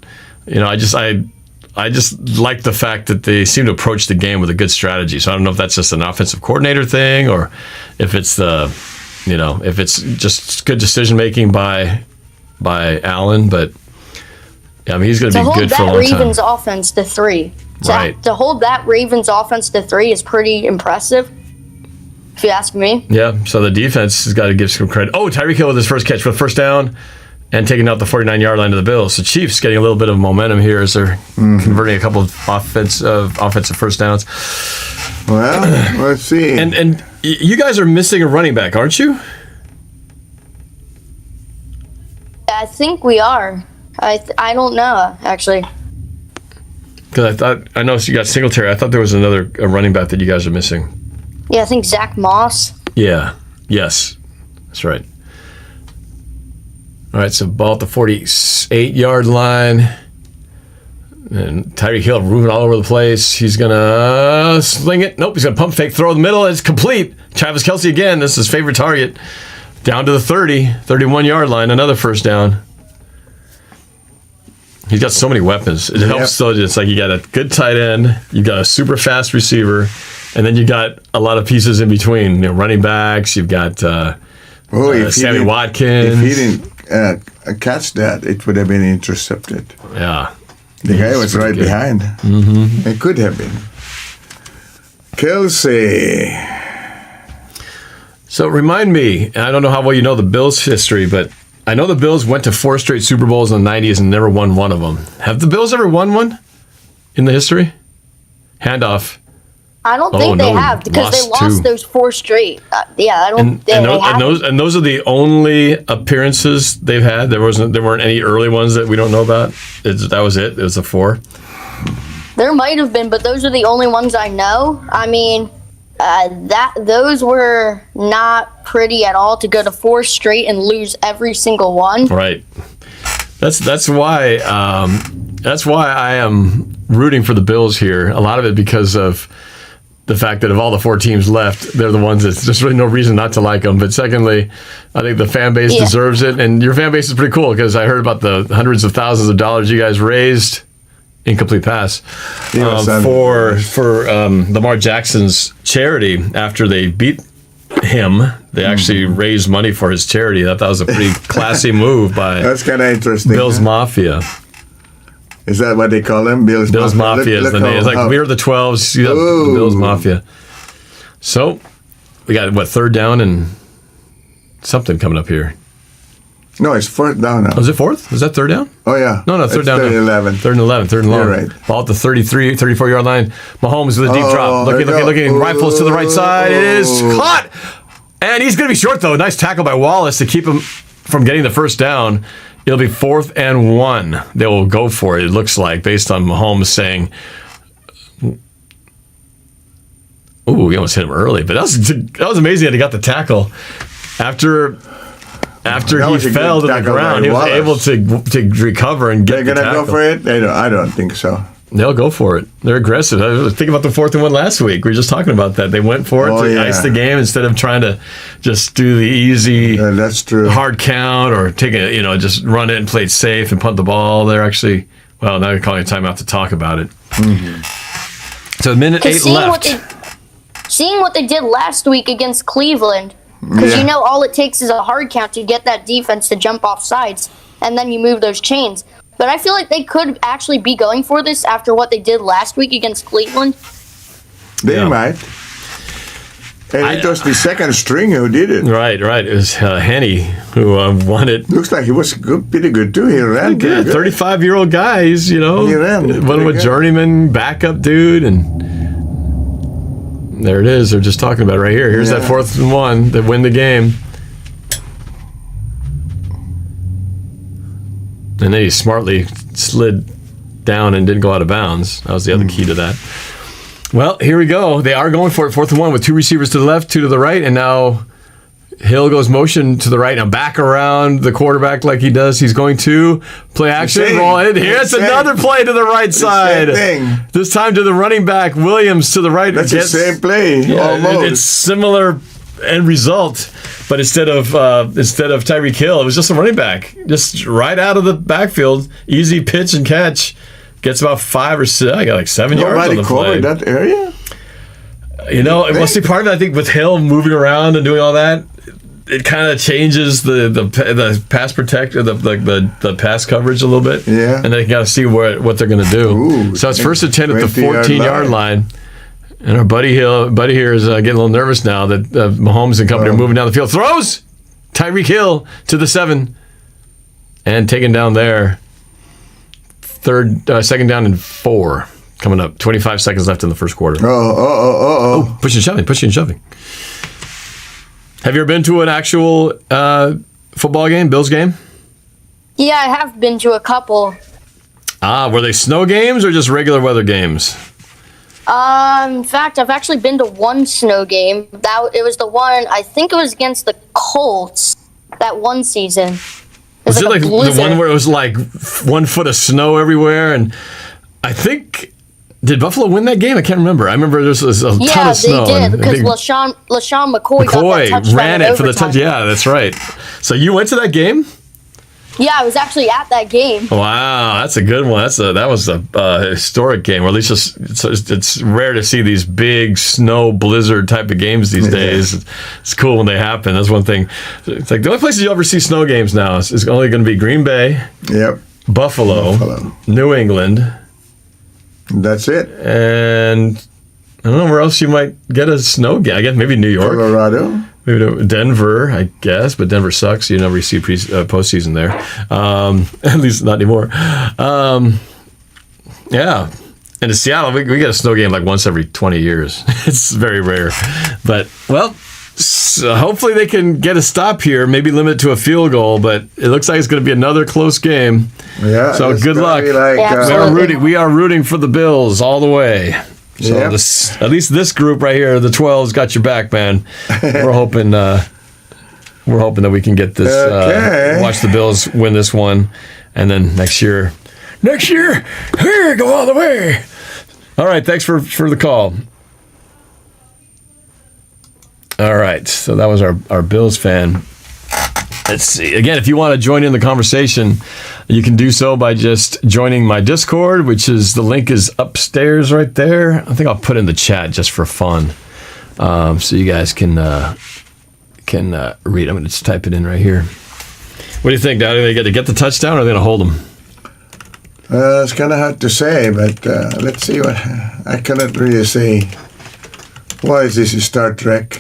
I just like the fact that they seem to approach the game with a good strategy. So I don't know if that's just an offensive coordinator thing or if it's if it's just good decision making by Allen, but I mean he's going to be good for a long time. To hold that Ravens offense to 3, right? To hold that Ravens offense to 3 is pretty impressive, if you ask me. Yeah. So the defense has got to give some credit. Oh, Tyreek Hill with his first catch for the first down and taking out the 49-yard line of the Bills. So Chiefs getting a little bit of momentum here as they're converting a couple of offensive first downs. Well, let's see. And you guys are missing a running back, aren't you? I think we are. I don't know, actually. Because I noticed you got Singletary. I thought there was a running back that you guys are missing. Yeah, I think Zach Moss. Yeah. Yes. That's right. All right, so ball at the 48-yard line. And Tyreek Hill moving all over the place. He's going to sling it. Nope, he's going to pump fake, throw in the middle. It's complete. Travis Kelce again. This is his favorite target. Down to the 31-yard line. Another first down. He's got so many weapons. It helps, though. It's like you got a good tight end. You got a super fast receiver. And then you got a lot of pieces in between. Running backs. You've got Sammy Watkins. If he didn't catch that, it would have been intercepted. Yeah. The guy was right behind. It could have been. Kelce. So remind me, I don't know how well you know the Bills' history, but I know the Bills went to 4 straight Super Bowls in the 90s and never won one of them. Have the Bills ever won one in the history? Handoff. I don't think they have because they lost those 4 straight. I don't think they have. And those are the only appearances they've had. There weren't any early ones that we don't know about. That was it. It was the 4. There might have been, but those are the only ones I know. I mean, those were not pretty at all to go to 4 straight and lose every single one. Right. That's why I am rooting for the Bills here. A lot of it because of the fact that of all the 4 teams left, they're the ones that's just really no reason not to like them. But secondly, I think the fan base deserves it. And your fan base is pretty cool because I heard about the hundreds of thousands of dollars you guys raised, incomplete pass, for Lamar Jackson's charity after they beat him. They actually raised money for his charity. I thought that was a pretty classy move by That's kind of interesting. Bills Mafia. Is that what they call them? Bills Mafia is the name. It's like we're the 12s. The Bills Mafia. So we got, what, third down and something coming up here. No, it's fourth down now. Was it fourth? Was that third down? Oh, yeah. No, third it's down. Third and 11. Third and 11, third and long. You're right. Ball at the 34-yard line. Mahomes with a deep drop. Looking. Rifles to the right side. It is caught. And he's going to be short, though. Nice tackle by Wallace to keep him from getting the first down. It'll be 4th and 1. They will go for it, it looks like, based on Mahomes saying, ooh, he almost hit him early. But that was amazing that he got the tackle. After he fell to the ground, he was able to recover and get the tackle. They're going to go for it? I don't think so. They'll go for it. They're aggressive. I was thinking about the 4th and 1 last week. We were just talking about that. They went for it to ice the game instead of trying to just do the easy that's true. hard count or take just run it and play it safe and punt the ball. They're actually, now they're calling a timeout to talk about it. Mm-hmm. So a minute 8 left. Seeing what they did last week against Cleveland, because all it takes is a hard count to get that defense to jump off sides, and then you move those chains. But I feel like they could actually be going for this after what they did last week against Cleveland. They might. And it was the second string who did it. Right. It was Henny who won it. Looks like he was pretty good, too. He ran good. 35-year-old guy. He's, he ran one of a journeyman backup dude. And there it is. They're just talking about it right here. Here's that 4th and 1 that win the game. And then he smartly slid down and didn't go out of bounds. That was the other key to that. Well, here we go. They are going for it, 4th and 1 with 2 receivers to the left, 2 to the right, and now Hill goes motion to the right and back around the quarterback like he does. He's going to play action, roll in. Here's another play to the right side. This time to the running back, Williams to the right. That's the same play, almost. It's similar end result, but instead of Tyreek Hill, it was just a running back, just right out of the backfield, easy pitch and catch, gets about 5 or 6. I got like 7 yards on the play. Nobody covered that area. It must be part of it. I think with Hill moving around and doing all that, it kind of changes the pass the pass coverage a little bit. Yeah, and they got to see what they're going to do. Ooh, so it's 1st and 10 at the 14-yard line. And our buddy here is getting a little nervous now that Mahomes and company are moving down the field. Throws Tyreek Hill to the 7 and taken down there. 2nd down and 4 coming up. 25 seconds left in the first quarter. Oh. Pushing and shoving. Have you ever been to an actual football game, Bills game? Yeah, I have been to a couple. Were they snow games or just regular weather games? In fact, I've actually been to one snow game. It was the one, I think it was against the Colts that one season. Was it like the one where it was like 1 foot of snow everywhere? And I think, did Buffalo win that game? I can't remember. I remember there was a ton of snow. Yeah, they did, because LaShawn McCoy got that touchdown ran it for the touch. Yeah, that's right. So you went to that game? Yeah, I was actually at that game. Wow, that's a good one. That was a historic game, or at least it's rare to see these big snow blizzard type of games these days. It's cool when they happen. That's one thing. It's like the only places you ever see snow games now is only going to be Green Bay, Buffalo, New England. That's it. And I don't know where else you might get a snow game. I guess maybe New York, Colorado. Maybe Denver, I guess, but Denver sucks. You never see postseason there. At least not anymore. Yeah. And in Seattle, we get a snow game like once every 20 years. It's very rare. But, so hopefully they can get a stop here, maybe limit it to a field goal, but it looks like it's going to be another close game. Yeah. So good luck. We are rooting for the Bills all the way. So at least this group right here, the 12's got your back, man. We're hoping that we can get this. Watch the Bills win this one, and then next year, here, go all the way. All right, thanks for the call. All right, so that was our Bills fan. Let's see. Again, if you want to join in the conversation, you can do so by just joining my Discord, which is the link is upstairs right there. I think I'll put in the chat just for fun, so you guys can read. I'm going to just type it in right here. What do you think, Dad? Are they going to get the touchdown, or are they going to hold them? It's kind of hard to say, but let's see. I cannot really say Why is this Star Trek?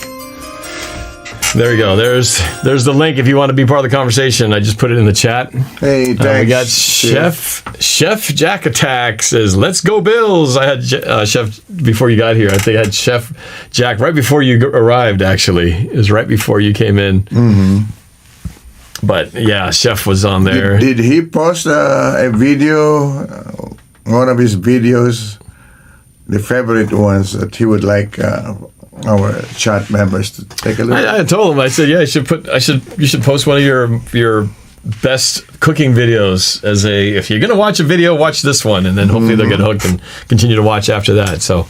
There you go. There's the link if you want to be part of the conversation. I just put it in the chat. Hey, thanks. We got Chef Jack Attack says, "Let's go Bills." I had Chef before you got here. I think I had Chef Jack right before you arrived. Actually, it was right before you came in. Mm-hmm. But yeah, Chef was on there. Did he post a video? One of his videos, the favorite ones that he would like. Our chat members to take a look. I told him. I said, "Yeah, you should post one of your best cooking videos as if you're gonna watch a video, watch this one, and then hopefully they'll get hooked and continue to watch after that." So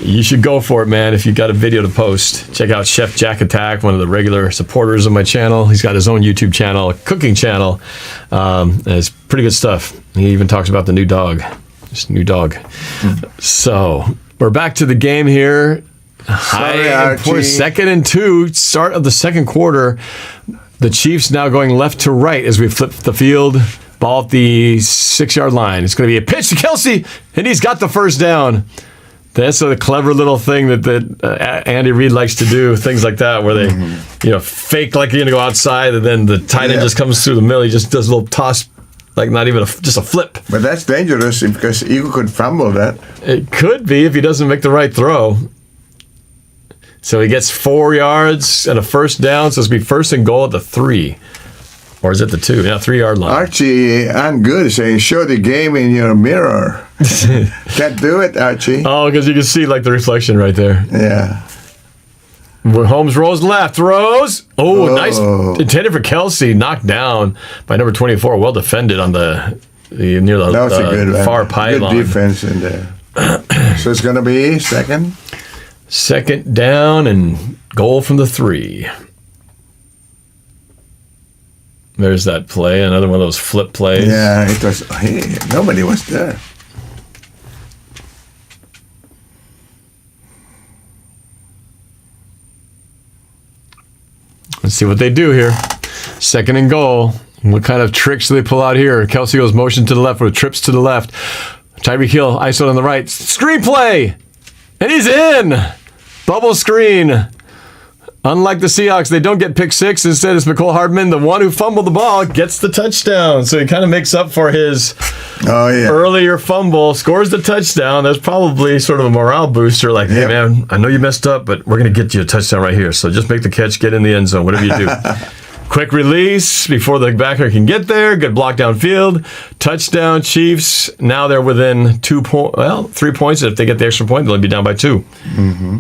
you should go for it, man. If you've got a video to post, check out Chef Jack Attack, one of the regular supporters of my channel. He's got his own YouTube channel, a cooking channel, and it's pretty good stuff. He even talks about the new dog, this new dog. So we're back to the game here. Sorry, for 2nd and 2, start of the second quarter. The Chiefs now going left to right as we flip the field. Ball at the 6-yard line. It's going to be a pitch to Kelsey, and he's got the first down. That's a clever little thing that Andy Reid likes to do, things like that, where they fake like you're going to go outside, and then the tight end just comes through the middle. He just does a little toss, like not even just a flip. But that's dangerous because you could fumble that. It could be if he doesn't make the right throw. So he gets 4 yards and a first down. So it's going to be 1st and goal at the 3. Or is it the 2? Yeah, 3-yard line. Archie, I'm good saying, show the game in your mirror. Can't do it, Archie. Oh, because you can see like the reflection right there. Yeah. Holmes rolls left, throws. Oh, nice. Intended for Kelsey, knocked down by number 24. Well defended on the near the that was a good, far pylon. Good defense in there. So it's going to be 2nd. 2nd down and goal from the 3. There's that play, another one of those flip plays. Yeah, it was. Hey, nobody was there. Let's see what they do here. 2nd and goal. What kind of tricks do they pull out here? Kelsey goes motion to the left with trips to the left. Tyreek Hill, ISO on the right. Screen play! And he's in! Bubble screen. Unlike the Seahawks, they don't get pick 6. Instead, it's McCole Hardman, the one who fumbled the ball, gets the touchdown. So he kind of makes up for his earlier fumble, scores the touchdown. That's probably sort of a morale booster. Like, hey, man, I know you messed up, but we're going to get you a touchdown right here. So just make the catch, get in the end zone, whatever you do. Quick release before the backer can get there. Good block downfield. Touchdown, Chiefs. Now they're within 3 points. If they get the extra point, they'll be down by 2. Mm-hmm.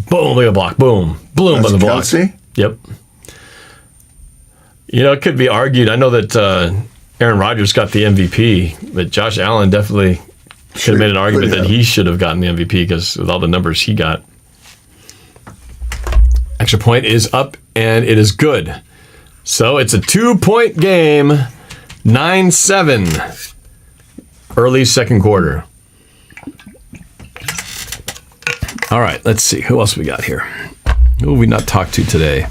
Boom, look at the block. Boom. Bloom on the block. Kelsey? Yep. It could be argued. I know that Aaron Rodgers got the MVP, but Josh Allen definitely should have made an argument that he should have gotten the MVP because with all the numbers he got. Extra point is up, and it is good. So it's a 2-point game, 9-7, early second quarter. All right, let's see. Who else we got here? Who have we not talked to today?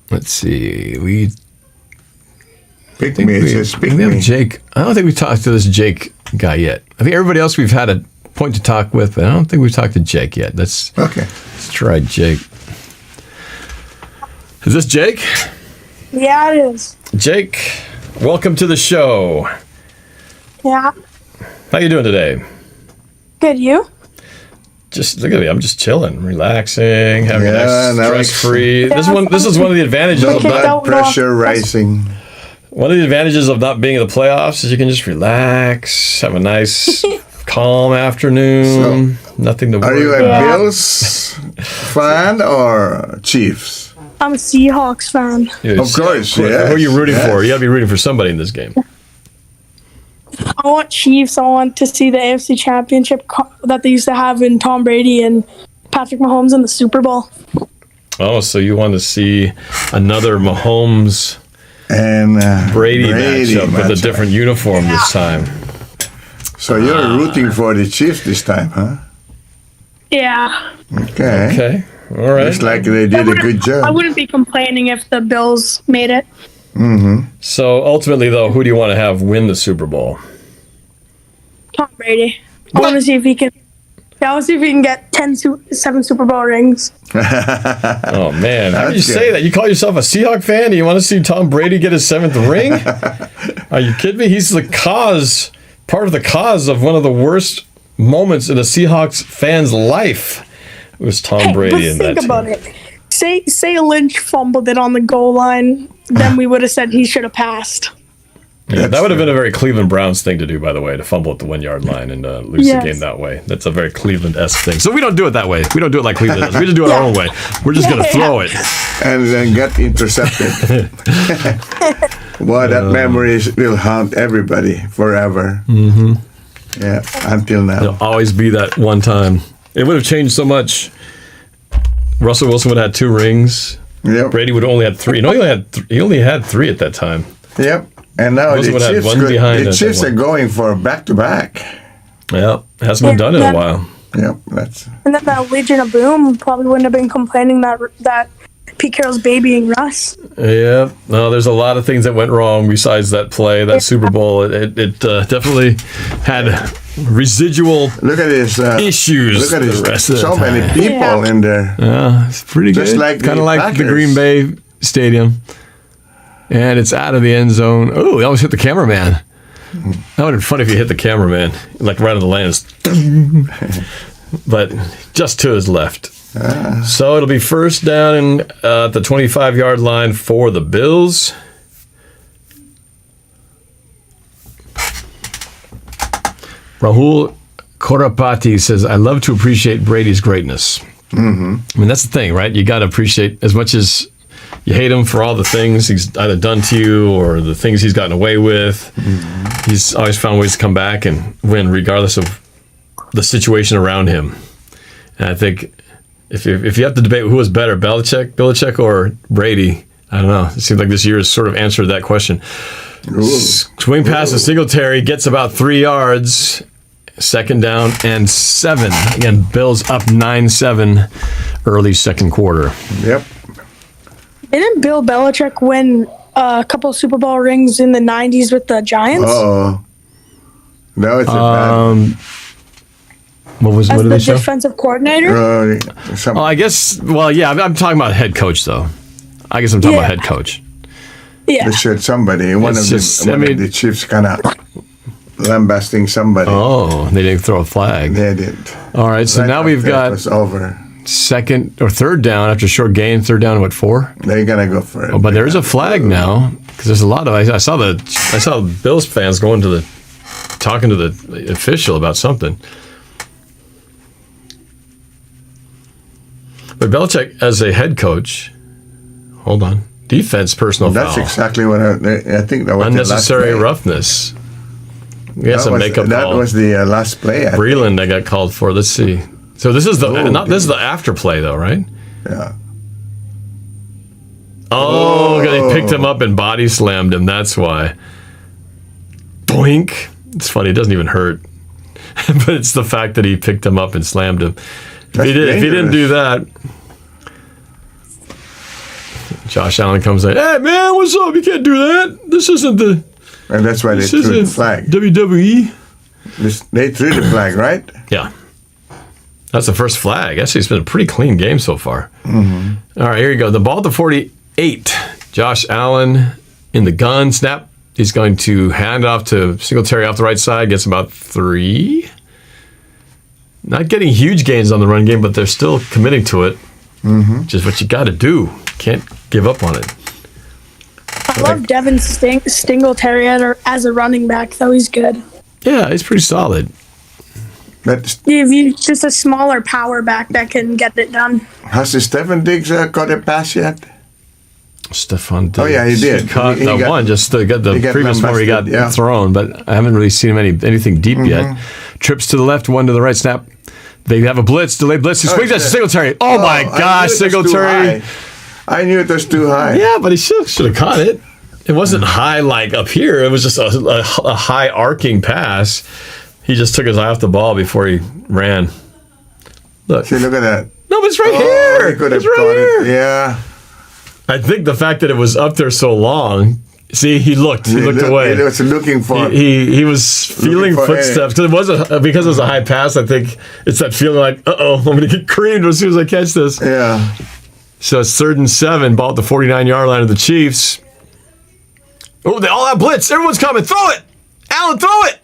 Let's see. We have Jake. I don't think we've talked to this Jake guy yet. I think everybody else we've had a point to talk with, but I don't think we've talked to Jake yet. Let's try Jake. Is this Jake? Yeah, it is. Jake, welcome to the show. Yeah. How you doing today? Good, you? Just look at me. I'm just chilling, relaxing, having a nice stress-free. This is one of the advantages of blood pressure rising. One of the advantages of not being in the playoffs is you can just relax, have a nice, calm afternoon. Nothing to worry about. Are you a Bills fan or Chiefs? I'm a Seahawks fan. Of course, Who are you rooting for? You got to be rooting for somebody in this game. I want Chiefs. I want to see the AFC Championship that they used to have in Tom Brady and Patrick Mahomes in the Super Bowl. Oh, so you want to see another Mahomes and Brady matchup with a different uniform this time. So you're rooting for the Chiefs this time, huh? Yeah. Okay. All right. Looks like they did a good job. I wouldn't be complaining if the Bills made it. Mm-hmm. So ultimately, though, who do you want to have win the Super Bowl? Tom Brady. I want to see if he can. Yeah, I want to see if he can get 7 Super Bowl rings. Oh, man. How do you That's say good. that? You call yourself a Seahawks fan? Do you want to see Tom Brady get his 7th ring? Are you kidding me? He's part of the cause of one of the worst moments in a Seahawks fan's life. It was Tom Brady in that Think about team. it. Say Lynch fumbled it on the goal line, then we would have said he should have passed. Yeah, that would have been a very Cleveland Browns thing to do, by the way, to fumble at the 1-yard line and lose Yes. the game that way. That's a very Cleveland-esque thing. So we don't do it that way. We don't do it like Cleveland does. We just do it our own way. We're just going to throw it. And then get intercepted. Boy, that memory will haunt everybody forever. Mm-hmm. Yeah, until now. It'll always be that one time. It would have changed so much. Russell Wilson would have had 2 rings. Yep. Brady would have only had 3. No, he only had 3 at that time. Yep. And now Wilson the would have Chiefs, one behind the at Chiefs that are one. going for back-to-back. Yeah, hasn't been done in a while. Yep, that's And then that Legion of Boom probably wouldn't have been complaining that Pete Carroll's babying Russ. Yeah, no, there's a lot of things that went wrong besides that play, that Super Bowl. It definitely had residual look at this. issues. Look at the this. rest of the So time. many people in there. Yeah, it's pretty Just good. like the Kind of like the Packers. Green Bay Stadium. And it's out of the end zone. Oh, he almost hit the cameraman. That would have been funny if you hit the cameraman, like right on the lens. But just to his left. So it'll be first down at the 25-yard line for the Bills. Rahul Korapati says, I love to appreciate Brady's greatness. Mm-hmm. I mean, that's the thing, right? You got to appreciate, as much as you hate him for all the things he's either done to you or the things he's gotten away with. Mm-hmm. He's always found ways to come back and win regardless of the situation around him. And I think if you have to debate who was better, Belichick or Brady, I don't know. It seems like this year has sort of answered that question. Ooh. Swing pass to Singletary, gets about 3 yards. Second down and 7. Again, Bills up 9-7 early second quarter. Yep. Didn't Bill Belichick win a couple Super Bowl rings in the 90s with the Giants? Oh. No, it's a bad. What As did the they show? defensive coordinator? Oh, I guess, well, yeah, I'm talking about head coach, though. I guess I'm talking about head coach. Yeah. They showed somebody. One It's of just, the I mean- the Chiefs kind of lambasting somebody. Oh, they didn't throw a flag. They didn't. All right, so Right now we've after it got was over. second or third down after a short gain. Third down, what, 4? They're gonna go for it. Oh, but there is a flag now because there's a lot of. I saw Bills fans talking to the official about something. But Belichick, as a head coach, hold on, defense personal That's foul, exactly what I think that was unnecessary the last play. roughness. We had That some was, makeup that call. was the last play. I think. Breland that got called for. Let's see. So this is the this is the after play though, right? Yeah. Oh, they picked him up and body slammed him. That's why. Boink. It's funny. It doesn't even hurt. But it's the fact that he picked him up and slammed him. If he didn't do that, Josh Allen comes in. Hey, man, what's up? You can't do that. This isn't the... And that's why they This threw the isn't flag. WWE. They threw the flag, right? Yeah. That's the first flag. Actually, it's been a pretty clean game so far. Mm-hmm. All right, here you go. The ball at the 48. Josh Allen in the gun. Snap. He's going to hand off to Singletary off the right side. Gets about 3. Not getting huge gains on the run game, but they're still committing to it. Mm-hmm. Which is what you got to do. Can't give up on it. I love Devin Singletary as a running back, though. He's good. Yeah, he's pretty solid. But You just a smaller power back that can get it done. has Stephen Diggs caught a pass yet? Stephon Diggs. Oh, yeah, he did. Caught He that got- one, just to get the he got previous one where he got lambasted, yeah. thrown, but I haven't really seen him anything deep yet. Trips to the left, one to the right, snap. They have a blitz, delayed blitz. He swings at Singletary. Oh, my gosh, Singletary. I knew it was too high. Yeah, but he should have caught it. It wasn't high like up here. It was just a high arcing pass. He just took his eye off the ball before he ran. Look. See, look at that. No, but it's right He here. could have It's right caught here. it. Yeah. I think the fact that it was up there so long See, he looked away. He was looking for. He was feeling for footsteps because it was a high pass. I think it's that feeling like, I'm going to get creamed as soon as I catch this. Yeah. So it's 3rd and 7, ball at the 49-yard line of the Chiefs. Oh, they all have blitz. Everyone's coming. Throw it, Allen. Throw it,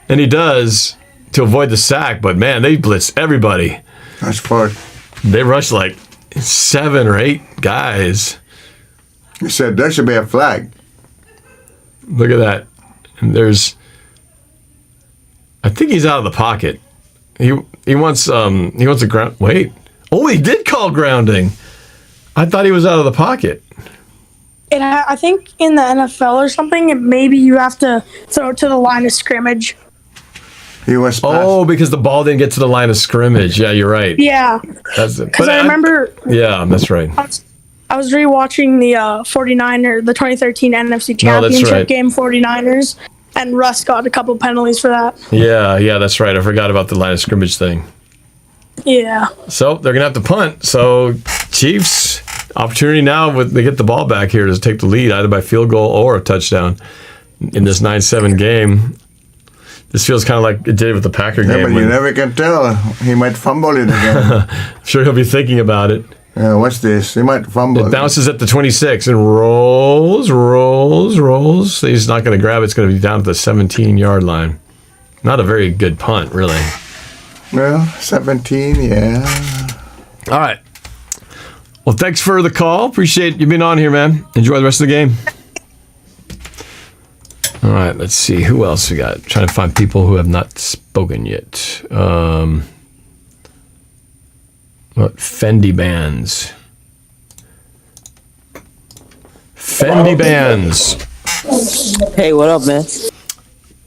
and he does to avoid the sack. But man, they blitz everybody. That's far. They rushed like 7 or 8 guys. He said there should be a flag. Look at that. And I think he's out of the pocket. He wants a ground. Wait. Oh, he did call grounding. I thought he was out of the pocket. And I think in the NFL or something, maybe you have to throw it to the line of scrimmage. He was. Oh, because the ball didn't get to the line of scrimmage. Yeah, you're right. Yeah. Because I remember. Yeah, that's right. I was rewatching the 2013 NFC Championship game, 49ers, and Russ got a couple penalties for that. Yeah, that's right. I forgot about the line of scrimmage thing. Yeah. So they're going to have to punt. So Chiefs, opportunity now, they get the ball back here to take the lead, either by field goal or a touchdown in this 9-7 game. This feels kind of like it did with the Packer game. But you never can tell. He might fumble it again. I'm sure he'll be thinking about it. What's this? He might fumble. It bounces at the 26 and rolls. He's not going to grab it. It's going to be down to the 17-yard line. Not a very good punt, really. Well, 17, yeah. All right. Well, thanks for the call. Appreciate you being on here, man. Enjoy the rest of the game. All right, let's see. Who else we got? Trying to find people who have not spoken yet. Fendi Bands. Hey, what up, man?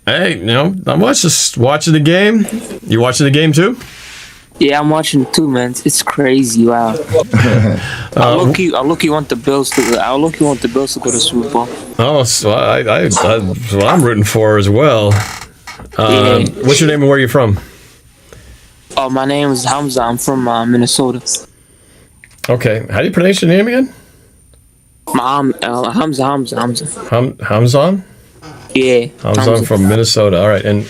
Hey, I'm just watching the game. You watching the game too? Yeah, I'm watching it too, man. It's crazy. Wow. I look-y want the Bills to go to Super Bowl. Oh, so that's what I'm rooting for as well. What's your name and where are you from? Oh, my name is Hamza. I'm from Minnesota. Okay. How do you pronounce your name again? Hamza. Hamzan? Yeah. Hamzan from Minnesota. All right. And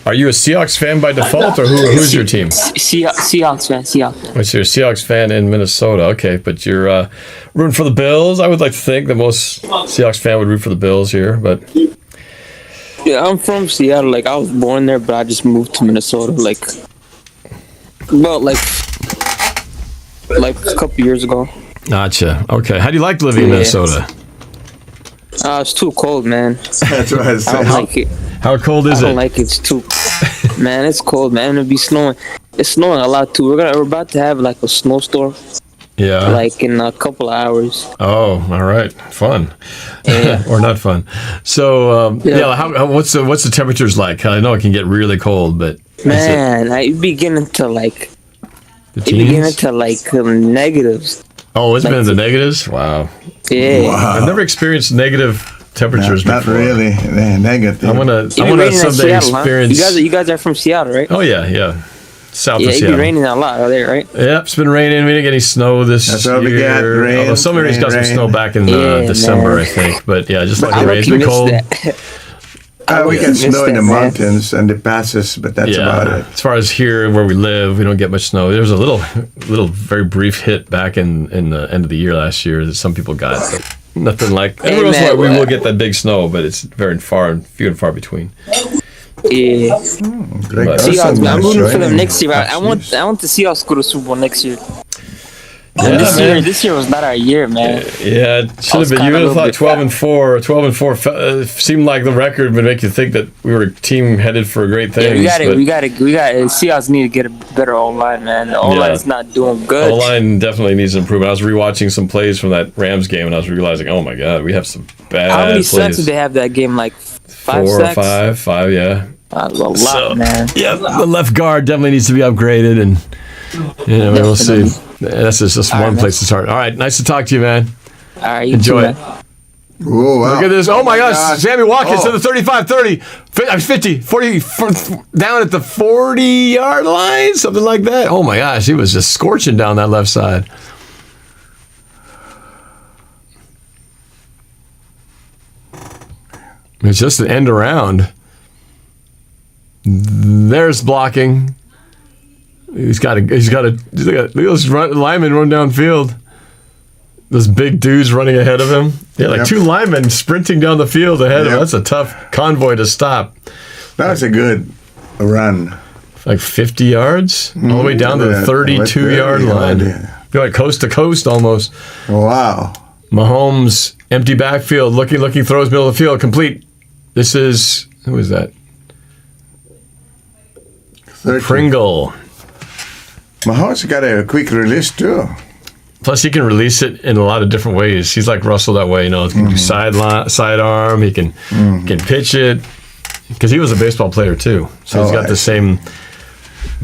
are you a Seahawks fan by default, or who's your team? Seahawks fan. So you're a Seahawks fan in Minnesota. Okay, but you're rooting for the Bills. I would like to think that most Seahawks fan would root for the Bills here, but... Yeah, I'm from Seattle. Like, I was born there, but I just moved to Minnesota, like a couple years ago. Gotcha. Okay. How do you like living in Minnesota? It's too cold, man. That's what I said. I don't like it. How cold is it? I don't like it. It's too... Man, it's cold, man. It'll be snowing. It's snowing a lot, too. We're about to have, like, a snowstorm. Yeah. Like, in a couple of hours. Oh, all right. Fun. Yeah. Or not fun. So, what's the temperatures like? I know it can get really cold, but... Man, I'd be getting into, like... The teens? Negatives. Oh, it's been in the negatives? Wow. Yeah. Wow. I've never experienced negative temperatures not before. really negative. I want to someday experience... Huh? You guys are from Seattle, right? Oh, yeah. South of Seattle. Seattle. It's raining a lot out there, right? Yep, it's been raining. We didn't get any snow this year. We got rain. Although some areas got some snow back in December, I think. But yeah, just like the rain. It's been cold. We get snow in the mountains and the passes, but that's about it. As far as here where we live, we don't get much snow. There was a little very brief hit back in the end of the year last year that some people got. But nothing like... Every once in a while we will get that big snow, but it's few and far between. Yeah. Seahawks, I'm rooting for them next year. I want the Seahawks to go to Super Bowl next year. Yeah, this year was not our year, man. Yeah, it should have been. You would have thought 12-4. 12-4 seemed like the record would make you think that we were a team headed for great things. Yeah, we got. Seahawks need to get a better O-line, man. The O-line is not doing good. O-line definitely needs improvement. I was rewatching some plays from that Rams game, and I was realizing, oh my God, we have some bad. How many sacks did they have that game? Like 5 sacks? 4 or 5, yeah. A lot, man. Yeah, the left guard definitely needs to be upgraded, and we'll see. That's just one place to start. All right, nice to talk to you, man. All right, enjoy it. Oh, wow. Look at this. Oh my gosh, Sammy Watkins to the 35-30, 50, 40, down at the 40-yard line, something like that. Oh my gosh, he was just scorching down that left side. It's just an end around. There's blocking. He's got a look at those linemen run downfield. Those big dudes running ahead of him. Yeah, like two linemen sprinting down the field ahead of him. That's a tough convoy to stop. That was a good run. Like 50 yards? All the way down to the 32-yard line. You're like coast to coast almost. Wow. Mahomes, empty backfield, looking, throws middle of the field, complete. This is, who is that? 13. Pringle. Mahomes got a quick release too. Plus, he can release it in a lot of different ways. He's like Russell that way, He can do sidearm. He can pitch it. Because he was a baseball player too, so he's got the same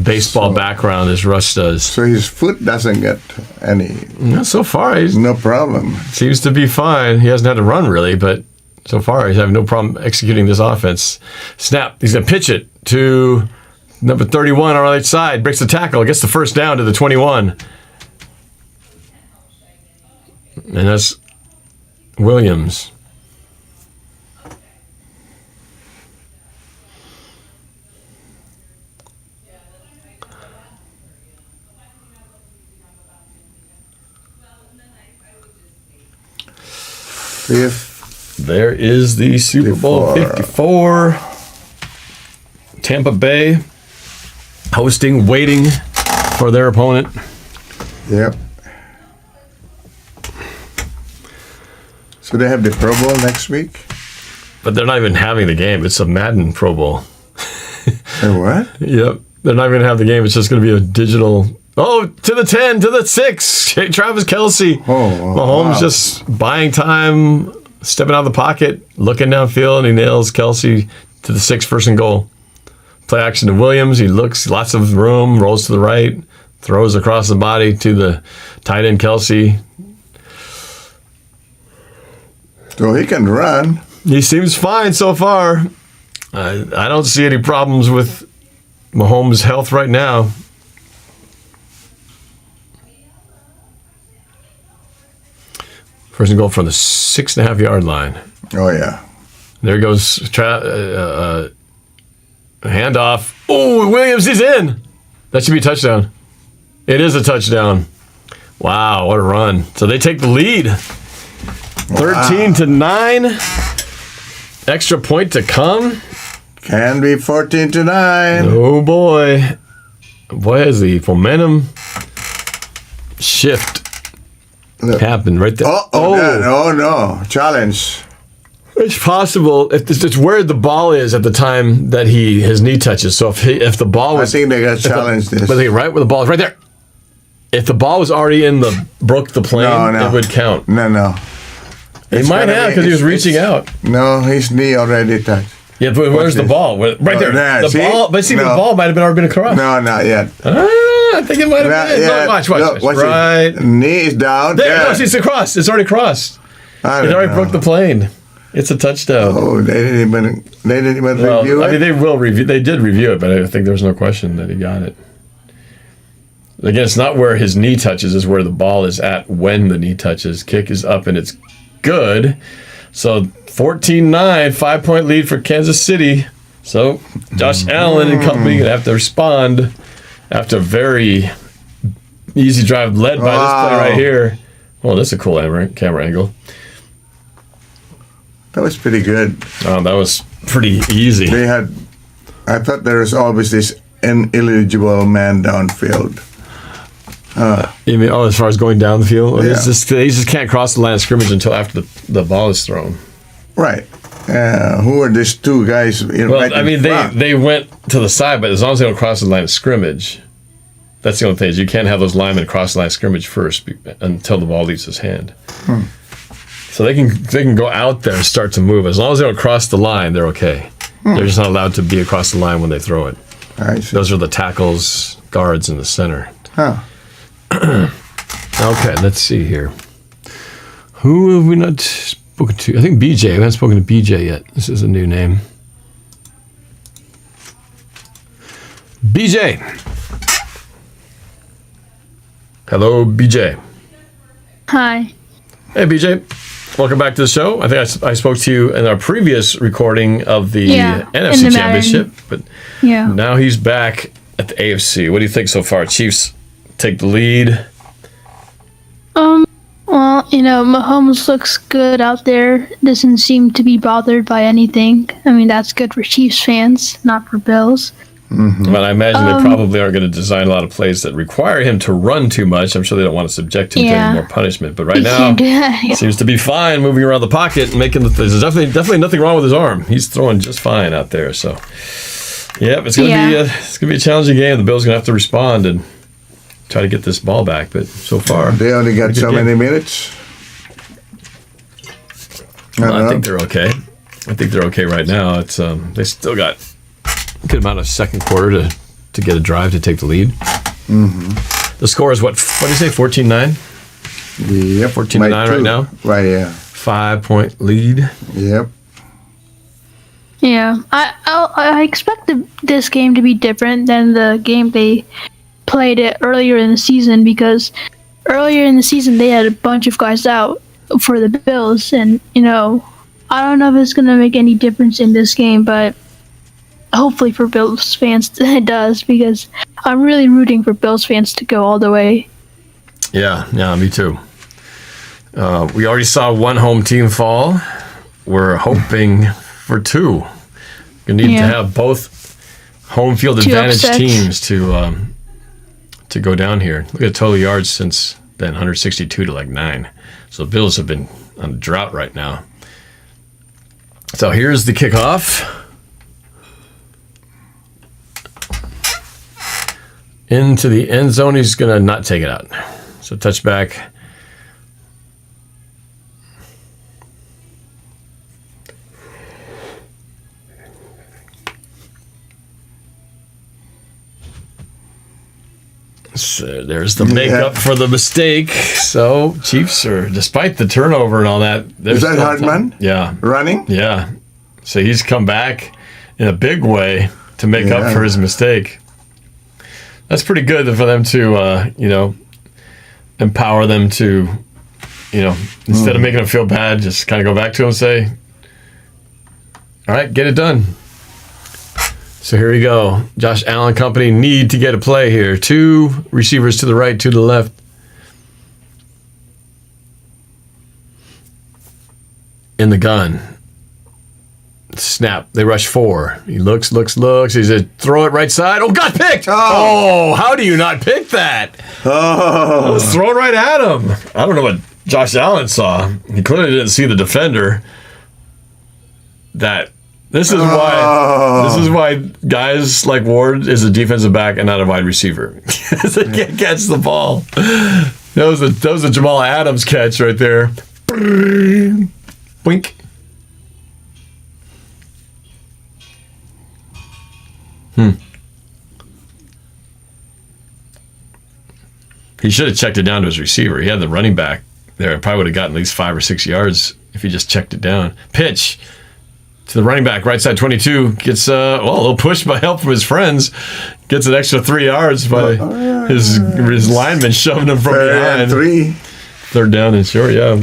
baseball background as Russ does. So his foot doesn't get any. Not so far. He's no problem. Seems to be fine. He hasn't had to run really, but so far he's having no problem executing this offense. Snap. He's gonna pitch it to number 31 on our right side. Breaks the tackle. Gets the first down to the 21. And that's Williams. There is the Super Bowl 54. Tampa Bay hosting, waiting for their opponent. Yep. So they have the Pro Bowl next week? But they're not even having the game. It's a Madden Pro Bowl. What? Yep. They're not even going to have the game. It's just going to be a digital. Oh, to the 10, to the 6. Travis Kelce. Mahomes just buying time, stepping out of the pocket, looking downfield, and he nails Kelce to the 6th, first and goal. Play action to Williams. He looks, lots of room, rolls to the right, throws across the body to the tight end Kelce. So he can run. He seems fine so far. I don't see any problems with Mahomes' health right now. First and goal from the 6.5 yard line. Oh, yeah. There goes handoff. Oh, Williams is in. That should be a touchdown. It is a touchdown. Wow, what a run. So they take the lead. 13-9. Extra point to come. Can be 14-9. Oh, boy. Boy, has the momentum shift happened right there. Oh, no. Challenge. It's possible. It's where the ball is at the time that his knee touches. So if the ball was... I think they got challenged this. But right where the ball is, right there. If the ball was already broke the plane, it would count. No. He might have because he was reaching out. No, his knee already touched. Yeah, but where's the ball? Right there. Ball, but the ball might have already been across. No, not yet. I think it might have been. Yeah. No, watch. Right. Knee is down. There. No, it's across. It's already crossed. It already broke the plane. It's a touchdown. Oh, they didn't even review it? I mean, they will review. They did review it, but I think there was no question that he got it. Again, it's not where his knee touches. It's where the ball is at when the knee touches. Kick is up, and it's good. So 14-9, 5-point lead for Kansas City. So Josh Allen and company going to have to respond after a very easy drive led by this play right here. Well, that's a cool camera angle. That was pretty good. That was pretty easy. I thought there was always this ineligible man downfield. You mean, as far as going down the field? Yeah. They just can't cross the line of scrimmage until after the ball is thrown. Right. Who are these two guys? They went to the side, but as long as they don't cross the line of scrimmage, that's the only thing. Is you can't have those linemen cross the line of scrimmage first until the ball leaves his hand. So they can go out there and start to move. As long as they don't cross the line, they're okay. They're just not allowed to be across the line when they throw it. Those are the tackles, guards in the center. Okay, let's see here. Who have we not spoken to? I think BJ. We haven't spoken to BJ yet. This is a new name. BJ. Hello, BJ. Hi. Hey, BJ. welcome back to the show. I think I spoke to you in our previous recording of the NFC in the Championship, but Yeah. now he's back at the AFC. What do you think so far? Chiefs take the lead. Well, Mahomes looks good out there. Doesn't seem to be bothered by anything. I mean, that's good for Chiefs fans, not for Bills. But I imagine they probably are going to design a lot of plays that require him to run too much. I'm sure they don't want to subject him to any more punishment. But right now, can't do that. seems to be fine moving around the pocket and making there's definitely nothing wrong with his arm. He's throwing just fine out there. So, it's gonna be a challenging game. The Bills are gonna have to respond and try to get this ball back. But so far, They only got so many minutes. I think they're okay. I think they're okay right now. It's they still got a good amount of second quarter to get a drive to take the lead. Mm-hmm. The score is what do you say? 14-9. Yep. 14-9 right now. Right. Yeah. 5-point lead. Yep. Yeah, I expect this game to be different than the game they played it earlier in the season, because earlier in the season they had a bunch of guys out for the Bills, and I don't know if it's going to make any difference in this game, but hopefully for Bills fans it does, because I'm really rooting for Bills fans to go all the way. Yeah, me too. We already saw one home team fall. We're hoping for two. We need to have both home field advantage teams to go down here. Look at total yards since then, 162 to 9. So the Bills have been on a drought right now. So here's the kickoff. Into the end zone. He's going to not take it out. So touchback. So there's the makeup for the mistake. So Chiefs are, despite the turnover and all that. Is that Hartman? Yeah. Running? Yeah. So he's come back in a big way to make up for his mistake. That's pretty good for them to, empower them to, instead of making them feel bad, just kind of go back to him and say, all right, get it done. So here we go. Josh Allen company need to get a play here. 2 receivers to the right, 2 to the left. In the gun. Snap. They rush 4. He looks. He said, throw it right side. Oh, got picked. Oh, how do you not pick that? Oh. Let's throw it right at him. I don't know what Josh Allen saw. He clearly didn't see the defender. This is why guys like Ward is a defensive back and not a wide receiver. They can't catch the ball. That was a Jamal Adams catch right there. Boink. He should have checked it down to his receiver. He had the running back there. Probably would have gotten at least 5 or 6 yards if he just checked it down. Pitch to the running back, right side 22. Gets a little push by help from his friends. Gets an extra 3 yards by his lineman shoving him from behind. 3. Third down and short, yeah.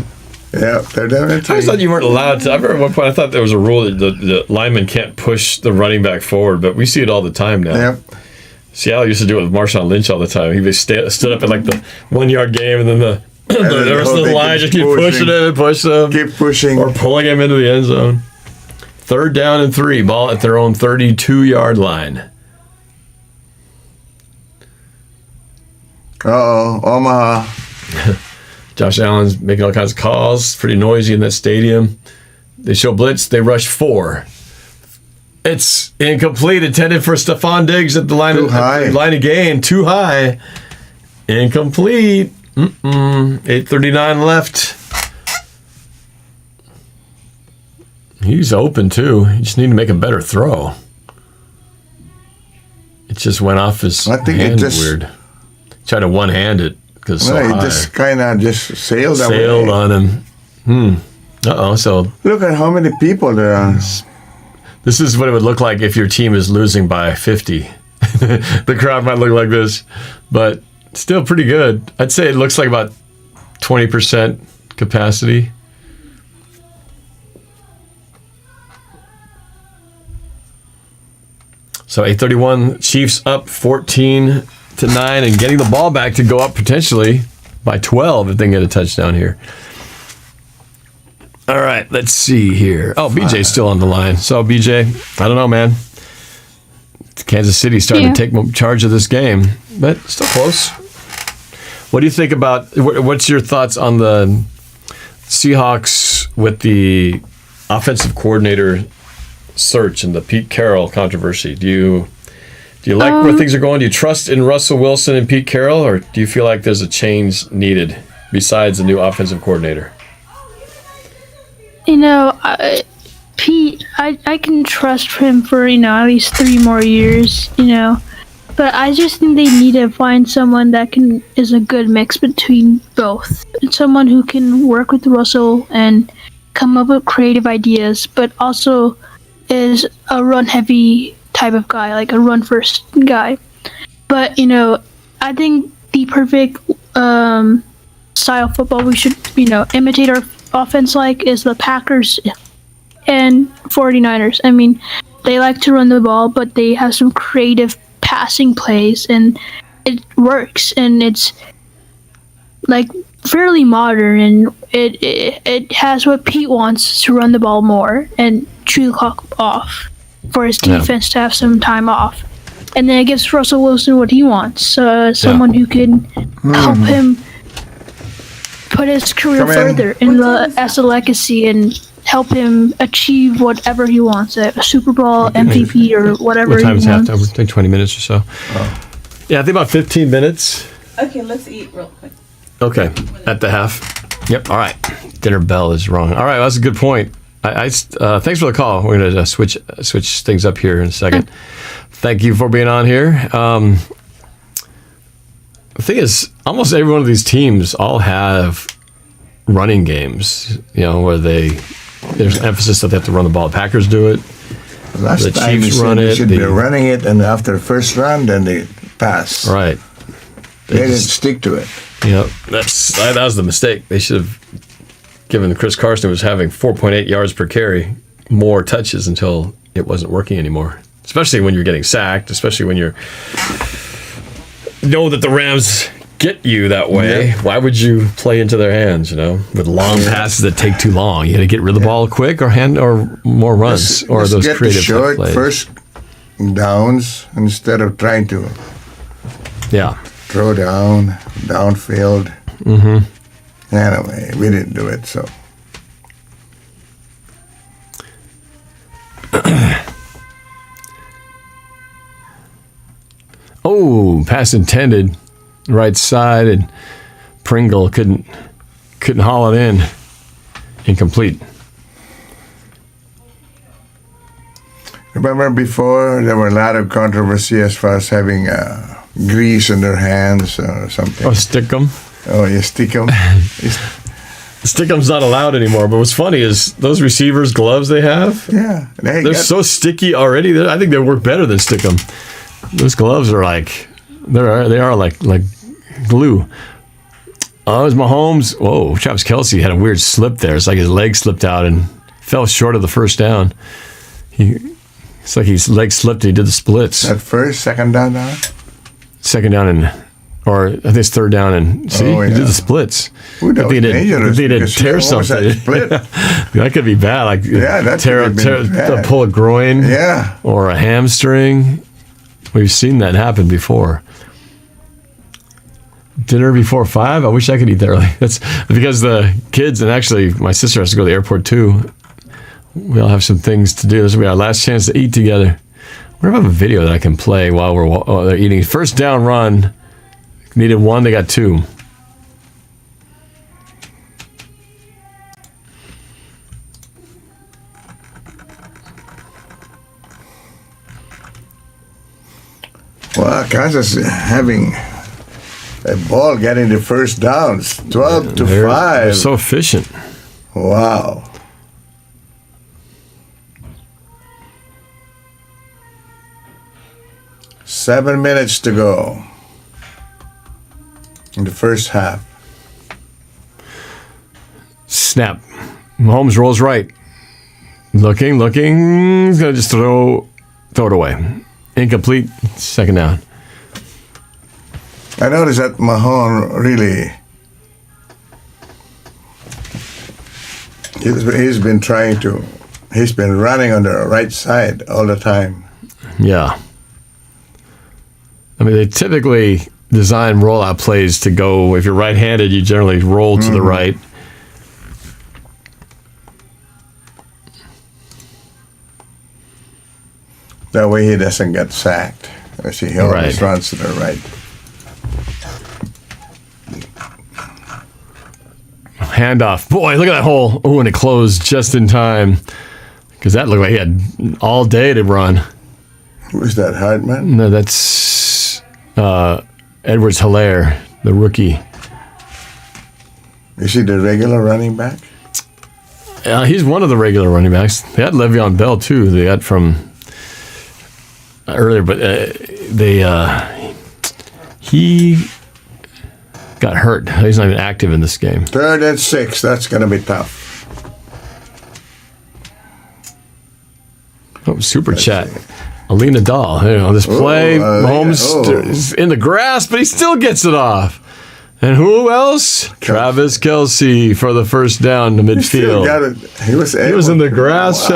Yeah, third down and 3. I thought you weren't allowed to. I remember at one point I thought there was a rule that the lineman can't push the running back forward, but we see it all the time now. Yep. Seattle used to do it with Marshawn Lynch all the time. He stood up at the 1 yard game, and then the rest of the line just keep pushing him and push them. Keep pushing. Or pulling him into the end zone. 3rd down and 3. Ball at their own 32-yard line. Omaha. Josh Allen's making all kinds of calls. Pretty noisy in that stadium. They show blitz. They rush 4. It's incomplete. Intended for Stephon Diggs at the line of gain. Too high. Incomplete. 8:39 left. He's open too. You just need to make a better throw. It just went off his hand weird. Tried to one-hand it because so high. He just kind of sailed on him. So look at how many people there are. This is what it would look like if your team is losing by 50. The crowd might look like this, but still pretty good. I'd say it looks like about 20% capacity. So 8:31, Chiefs up 14-9 and getting the ball back to go up potentially by 12 if they can get a touchdown here. All right, let's see here. Oh, BJ's still on the line. So, BJ, I don't know, man. Kansas City starting to take charge of this game, but still close. What do you think about, what's your thoughts on the Seahawks with the offensive coordinator search and the Pete Carroll controversy? Do you like where things are going? Do you trust in Russell Wilson and Pete Carroll, or do you feel like there's a change needed besides a new offensive coordinator? You know, Pete, I can trust him for, at least 3 more years, But I just think they need to find someone that is a good mix between both. Someone who can work with Russell and come up with creative ideas, but also is a run-heavy type of guy, like a run-first guy. But, I think the perfect style of football we should, imitate our offense like is the Packers and 49ers. I mean, they like to run the ball, but they have some creative passing plays, and it works, and it's like fairly modern, and it has what Pete wants to run the ball more and chew the clock off for his defense to have some time off. And then it gives Russell Wilson what he wants, someone who can help him put his career further as a legacy and help him achieve whatever he wants, a Super Bowl, MVP, or whatever he wants. What time is it? Take 20 minutes or so. Yeah, I think about 15 minutes. Okay, let's eat real quick. Okay, at the half. Yep, all right. Dinner bell is wrong. All right, well, that's a good point. Thanks for the call. We're going to switch things up here in a second. Thank you for being on here. The thing is, almost every one of these teams all have running games, where there's an emphasis that they have to run the ball. The Packers do it. Last the time Chiefs you run it. They should be running it, and after the first run, then they pass. Right. They didn't stick to it. That was the mistake. They should have given Chris Carson, who was having 4.8 yards per carry, more touches until it wasn't working anymore. Especially when you're getting sacked, especially when you know that the Rams get you that way. Why would you play into their hands, with long passes that take too long? You got to get rid of the ball quick, or more runs, or those get creative the short plays. First downs instead of trying to throw downfield. Mm-hmm. Anyway, we didn't do it, so. Oh, pass intended, right side, and Pringle couldn't haul it in. Incomplete. Remember before, there were a lot of controversy as far as having grease in their hands or something. Oh, stick 'em. Oh, you stick 'em. Stick 'em's not allowed anymore. But what's funny is those receivers' gloves they have. Yeah, they're so sticky already. I think they work better than stick 'em. Those gloves are they are like glue. Oh, it was Mahomes. Whoa, Travis Kelce had a weird slip there. It's like his leg slipped out and fell short of the first down. It's like his leg slipped and he did the splits. At first, second down now? Second down or I think it's third down and he did the splits. Ooh, that was dangerous. They didn't tear something. That could be bad. Like pull a groin or a hamstring. We've seen that happen before. Dinner before 5? I wish I could eat that early. That's because the kids, and actually my sister has to go to the airport too. We all have some things to do. This will be our last chance to eat together. I wonder if I have a video that I can play while they're eating. First down run. Needed 1, they got 2. Well, Kansas having a ball getting the first downs, 12 to 5. They're so efficient. Wow. Seven minutes to go in the first half. Snap. Mahomes rolls right. Looking. He's going to just throw it away. incomplete, second down. I noticed that Mahone really, he's been running on the right side all the time. Yeah. I mean, they typically design rollout plays to go, if you're right-handed, you generally roll to the right. That way he doesn't get sacked. See, he always runs to the right. Handoff. Boy, look at that hole. Oh, and it closed just in time. Because that looked like he had all day to run. Who's that, Hartman? No, that's Edwards-Helaire, the rookie. Is he the regular running back? He's one of the regular running backs. They had Le'Veon Bell, too. They got from earlier, but he got hurt. He's not even active in this game. 3rd and 6. That's going to be tough. Oh, super chat. Alina Dahl. This play, Mahomes is in the grass, but he still gets it off. And who else? Travis Kelce for the first down to midfield. He was in the grass,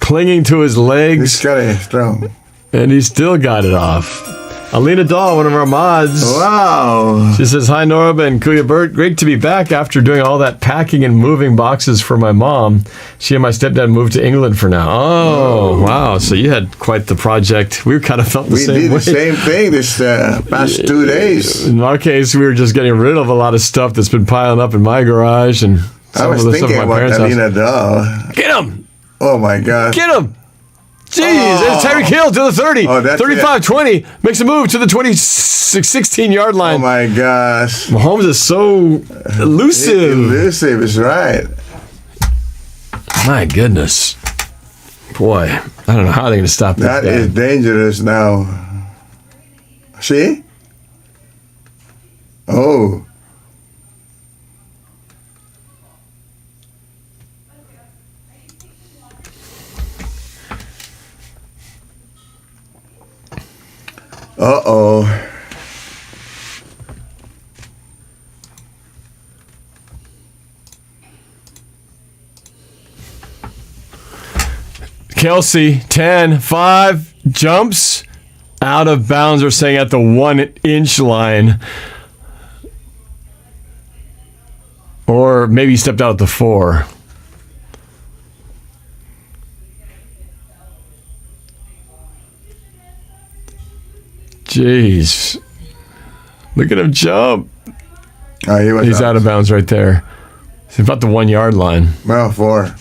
clinging to his legs. He's got it strong. And he still got it off. Alina Dahl, one of our mods. Wow. She says, hi, Norb and Kuya Bert. Great to be back after doing all that packing and moving boxes for my mom. She and my stepdad moved to England for now. Oh, wow. So you had quite the project. We kind of felt the same way. We did the same thing this past 2 days. In our case, we were just getting rid of a lot of stuff that's been piling up in my garage. And I was thinking about Alina Dahl. Get him! Oh, my God. Get him! Jeez, there's Tyreek Hill to the 30. 35-20. Makes a move to the 16-yard line. Oh, my gosh. Mahomes is so elusive. Elusive is right. My goodness. Boy, I don't know how they're going to stop this That is dangerous now. See? Oh. Uh-oh. Kelce, 10-5, jumps out of bounds. We're saying at the 1-inch line. Or maybe he stepped out at the 4. Jeez. Look at him jump. Oh, he's out of bounds right there. He's about the 1-yard line. Well, 4.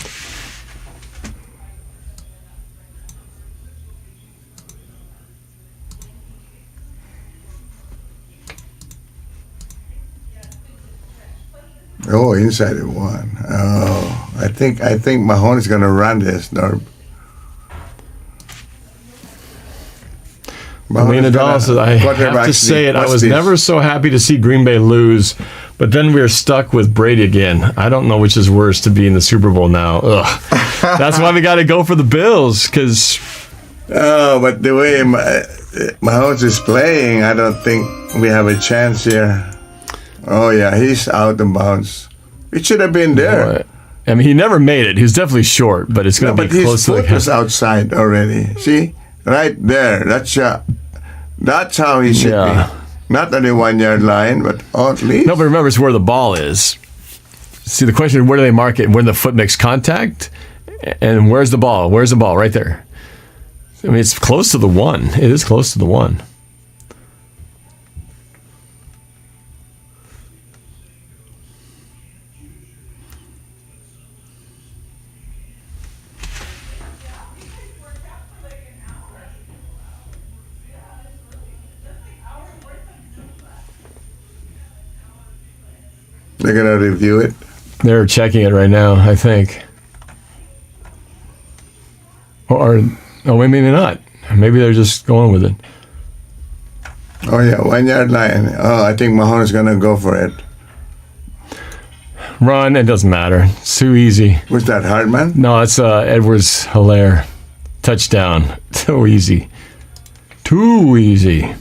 Oh, inside the 1. Oh, I think Mahone is going to run this, Norb. Alina Dahl says, I have to say it, I was never so happy to see Green Bay lose, but then we are stuck with Brady again. I don't know which is worse, to be in the Super Bowl now. Ugh. That's why we got to go for the Bills, because... Oh, but the way Mahomes is playing, I don't think we have a chance here. Oh, yeah, he's out of bounds. It should have been there. I mean, he never made it. He was definitely short, but it's going to be close to the... But his foot was outside already. See? Right there. That's how he should be. Not on the 1-yard line, but at least. No, but remember, it's where the ball is. See, the question is, where do they mark it? When the foot makes contact? And where's the ball? Where's the ball? Right there. I mean, it's close to the 1. It is close to the 1. They're going to review it? They're checking it right now, I think. Or maybe not. Maybe they're just going with it. Oh, yeah, 1-yard line. Oh, I think Mahomes is going to go for it. Run, it doesn't matter. It's too easy. Was that Hartman? No, it's Edwards-Helaire. touchdown. So easy. Too easy.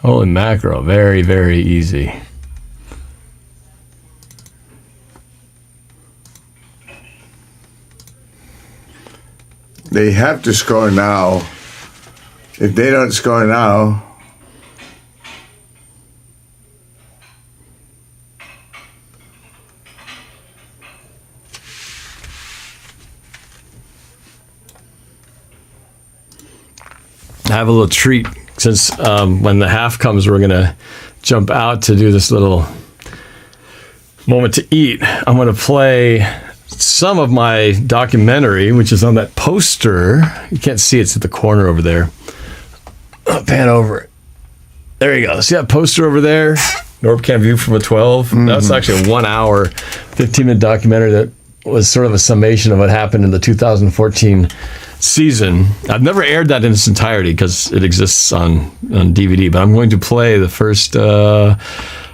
Holy mackerel. Very, very easy. They have to score now. If they don't score now, I have a little treat since when the half comes, we're going to jump out to do this little moment to eat. I'm going to play some of my documentary, which is on that poster. You can't see it. It's at the corner over there. I'll pan over it. There you go. See that poster over there? NorbCam View from a 12. Mm-hmm. That's actually a 1 hour, 15-minute documentary that was sort of a summation of what happened in the 2014 season. I've never aired that in its entirety because it exists on DVD, but I'm going to play the first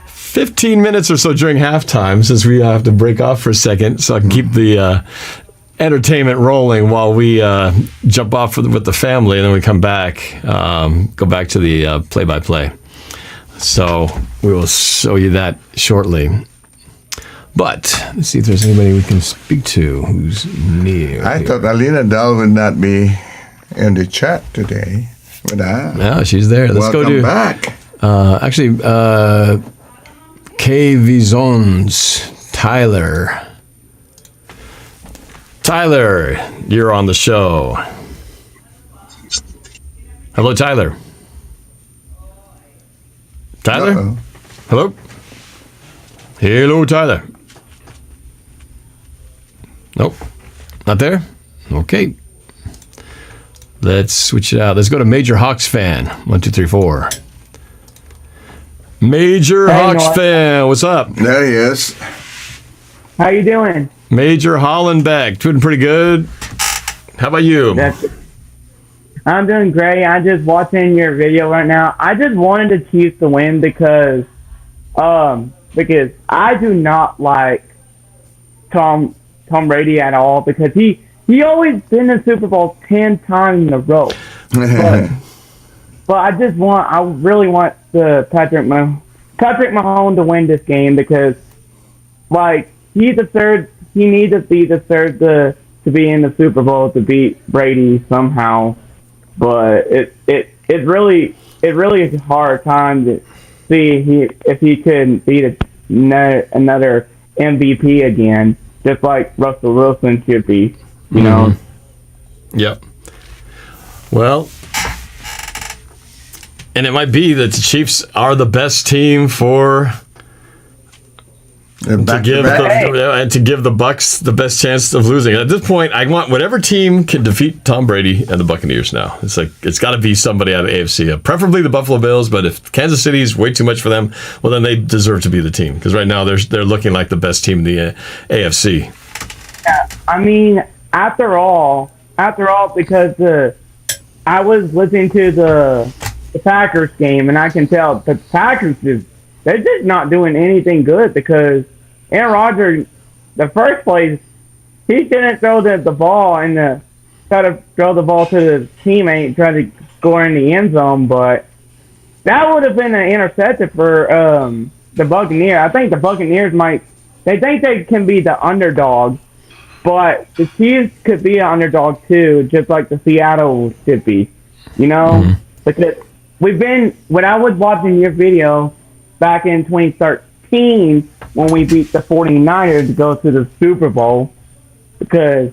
15 minutes or so during halftime, since we have to break off for a second, so I can keep the entertainment rolling while we jump off with the family, and then we come back, go back to the play-by-play. So we will show you that shortly. But let's see if there's anybody we can speak to who's near. I thought Alina Dahl would not be in the chat today. But no, she's there. Let's go to back. Actually, KV Zones, Tyler. Tyler, you're on the show. Hello, Tyler. Tyler? Uh-oh. Hello? Hello, Tyler. Nope. Not there? Okay. Let's switch it out. Let's go to Major Hawks fan. 1, 2, 3, 4. Major Hawks fan. What's up? There he is. How you doing? Major Hollenbeck. Doing pretty good. How about you? I'm doing great. I'm just watching your video right now. I just wanted the Chiefs to win because I do not like Tom Brady at all, because he always been in the Super Bowl 10 times in a row. But I really want the Patrick Mahomes to win this game, because he needs to be the third to be in the Super Bowl to beat Brady somehow. But it really is a hard time to see if he could beat another MVP again, just like Russell Wilson should be, you know. Yep. Well, and it might be that the Chiefs are the best team to give the Bucs the best chance of losing. At this point, I want whatever team can defeat Tom Brady and the Buccaneers now. It's got to be somebody out of AFC, preferably the Buffalo Bills. But if Kansas City is way too much for them, well, then they deserve to be the team, because right now they're looking like the best team in the AFC. Yeah, I mean, after all, because I was listening to the Packers game, and I can tell the Packers they're just not doing anything good, because Aaron Rodgers, the first place, he didn't throw the ball and try to throw the ball to the teammate and try to score in the end zone, but that would have been an interception for the Buccaneers. I think the Buccaneers they think they can be the underdog, but the Chiefs could be an underdog too, just like the Seattle should be, you know? Because when I was watching your video back in 2013 when we beat the 49ers to go to the Super Bowl, because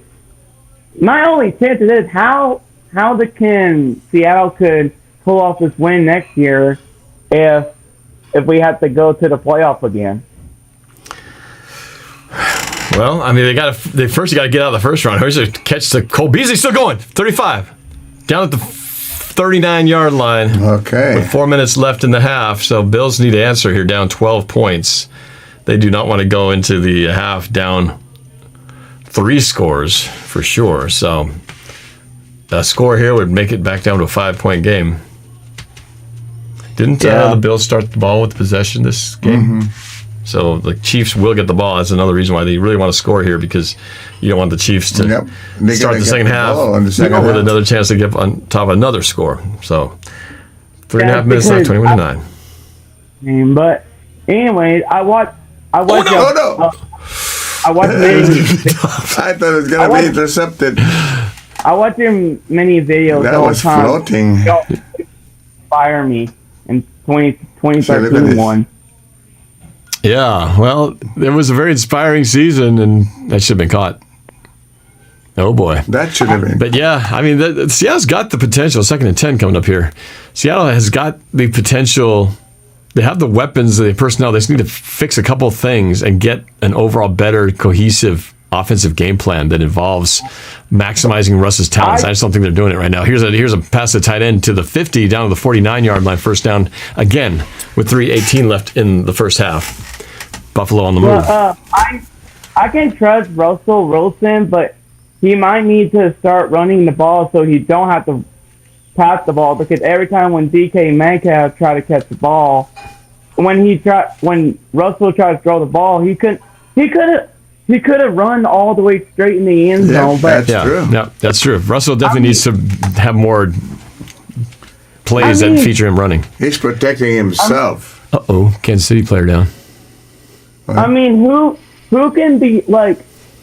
my only chance is how Seattle could pull off this win next year if we have to go to the playoff again. Well, I mean, they first got to get out of the first round. Here's a catch to Cole Beasley, still going, 35, down at the 39-yard line. Okay. With 4 minutes left in the half, so Bills need to answer here, down 12 points. They do not want to go into the half down 3 scores for sure. So a score here would make it back down to a 5-point game. Didn't the Bills start the ball with possession this game? So the Chiefs will get the ball. That's another reason why they really want to score here, because You don't want the Chiefs to They're start gonna the get second the half ball on the second with half. another chance to get on top of another score. So 3.5 Yeah, minutes left, because 21-9. But anyways, I watched. Oh no! I watched many. I thought it was gonna be intercepted. I watched him many videos That all was the time. floating. Fire me in 2013 So look at this. one. Yeah, well, it was a very inspiring season, and that should have been caught. Oh, boy. That should have been. But, yeah, I mean, Seattle's got the potential. 2nd and 10 coming up here. Seattle has got the potential. They have the weapons, the personnel. They just need to fix a couple of things and get an overall better, cohesive offensive game plan that involves maximizing Russ's talents. I just don't think they're doing it right now. Here's a pass to tight end to the 50, down to the 49-yard line, first down, again, with 3:18 left in the first half. Buffalo on the move. I can trust Russell Wilson, but he might need to start running the ball so he don't have to pass the ball, because every time when DK Metcalf tried to catch the ball, when Russell tried to throw the ball, he could have run all the way straight in the end zone. But That's true. Yeah, that's true. Russell definitely needs to have more plays that feature him running. He's protecting himself. Uh-oh, Kansas City player down. I mean, who can be like,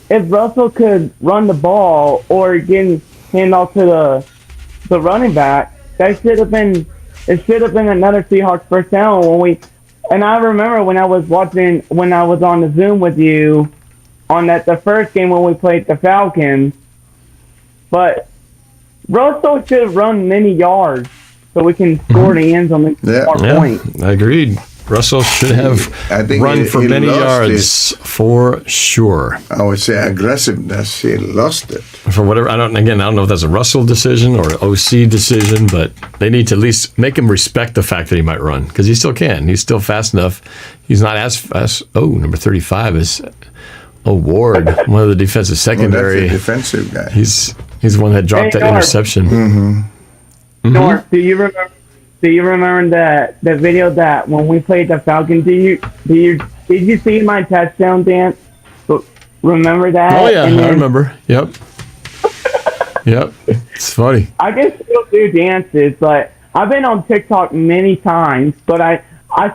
if Russell could run the ball or get hand off to the running back, it should have been another Seahawks first down and I remember when I was on the Zoom with you on the first game when we played the Falcons, but Russell should have run many yards so we can score the end zone point. I agreed. Russell should have run for many yards for sure. I would say aggressiveness. He lost it. For whatever, I don't know if that's a Russell decision or an OC decision, but they need to at least make him respect the fact that he might run, because he still can. He's still fast enough. He's not as fast. Oh, number 35 is Ward, one of the defensive secondary. That's the defensive guy. He's the one that dropped that interception. Norb, do you remember the video that when we played the Falcons? Did you see my touchdown dance? Remember that? Oh yeah, I remember. Yep. Yep. It's funny. I can still do dances, but I've been on TikTok many times. But I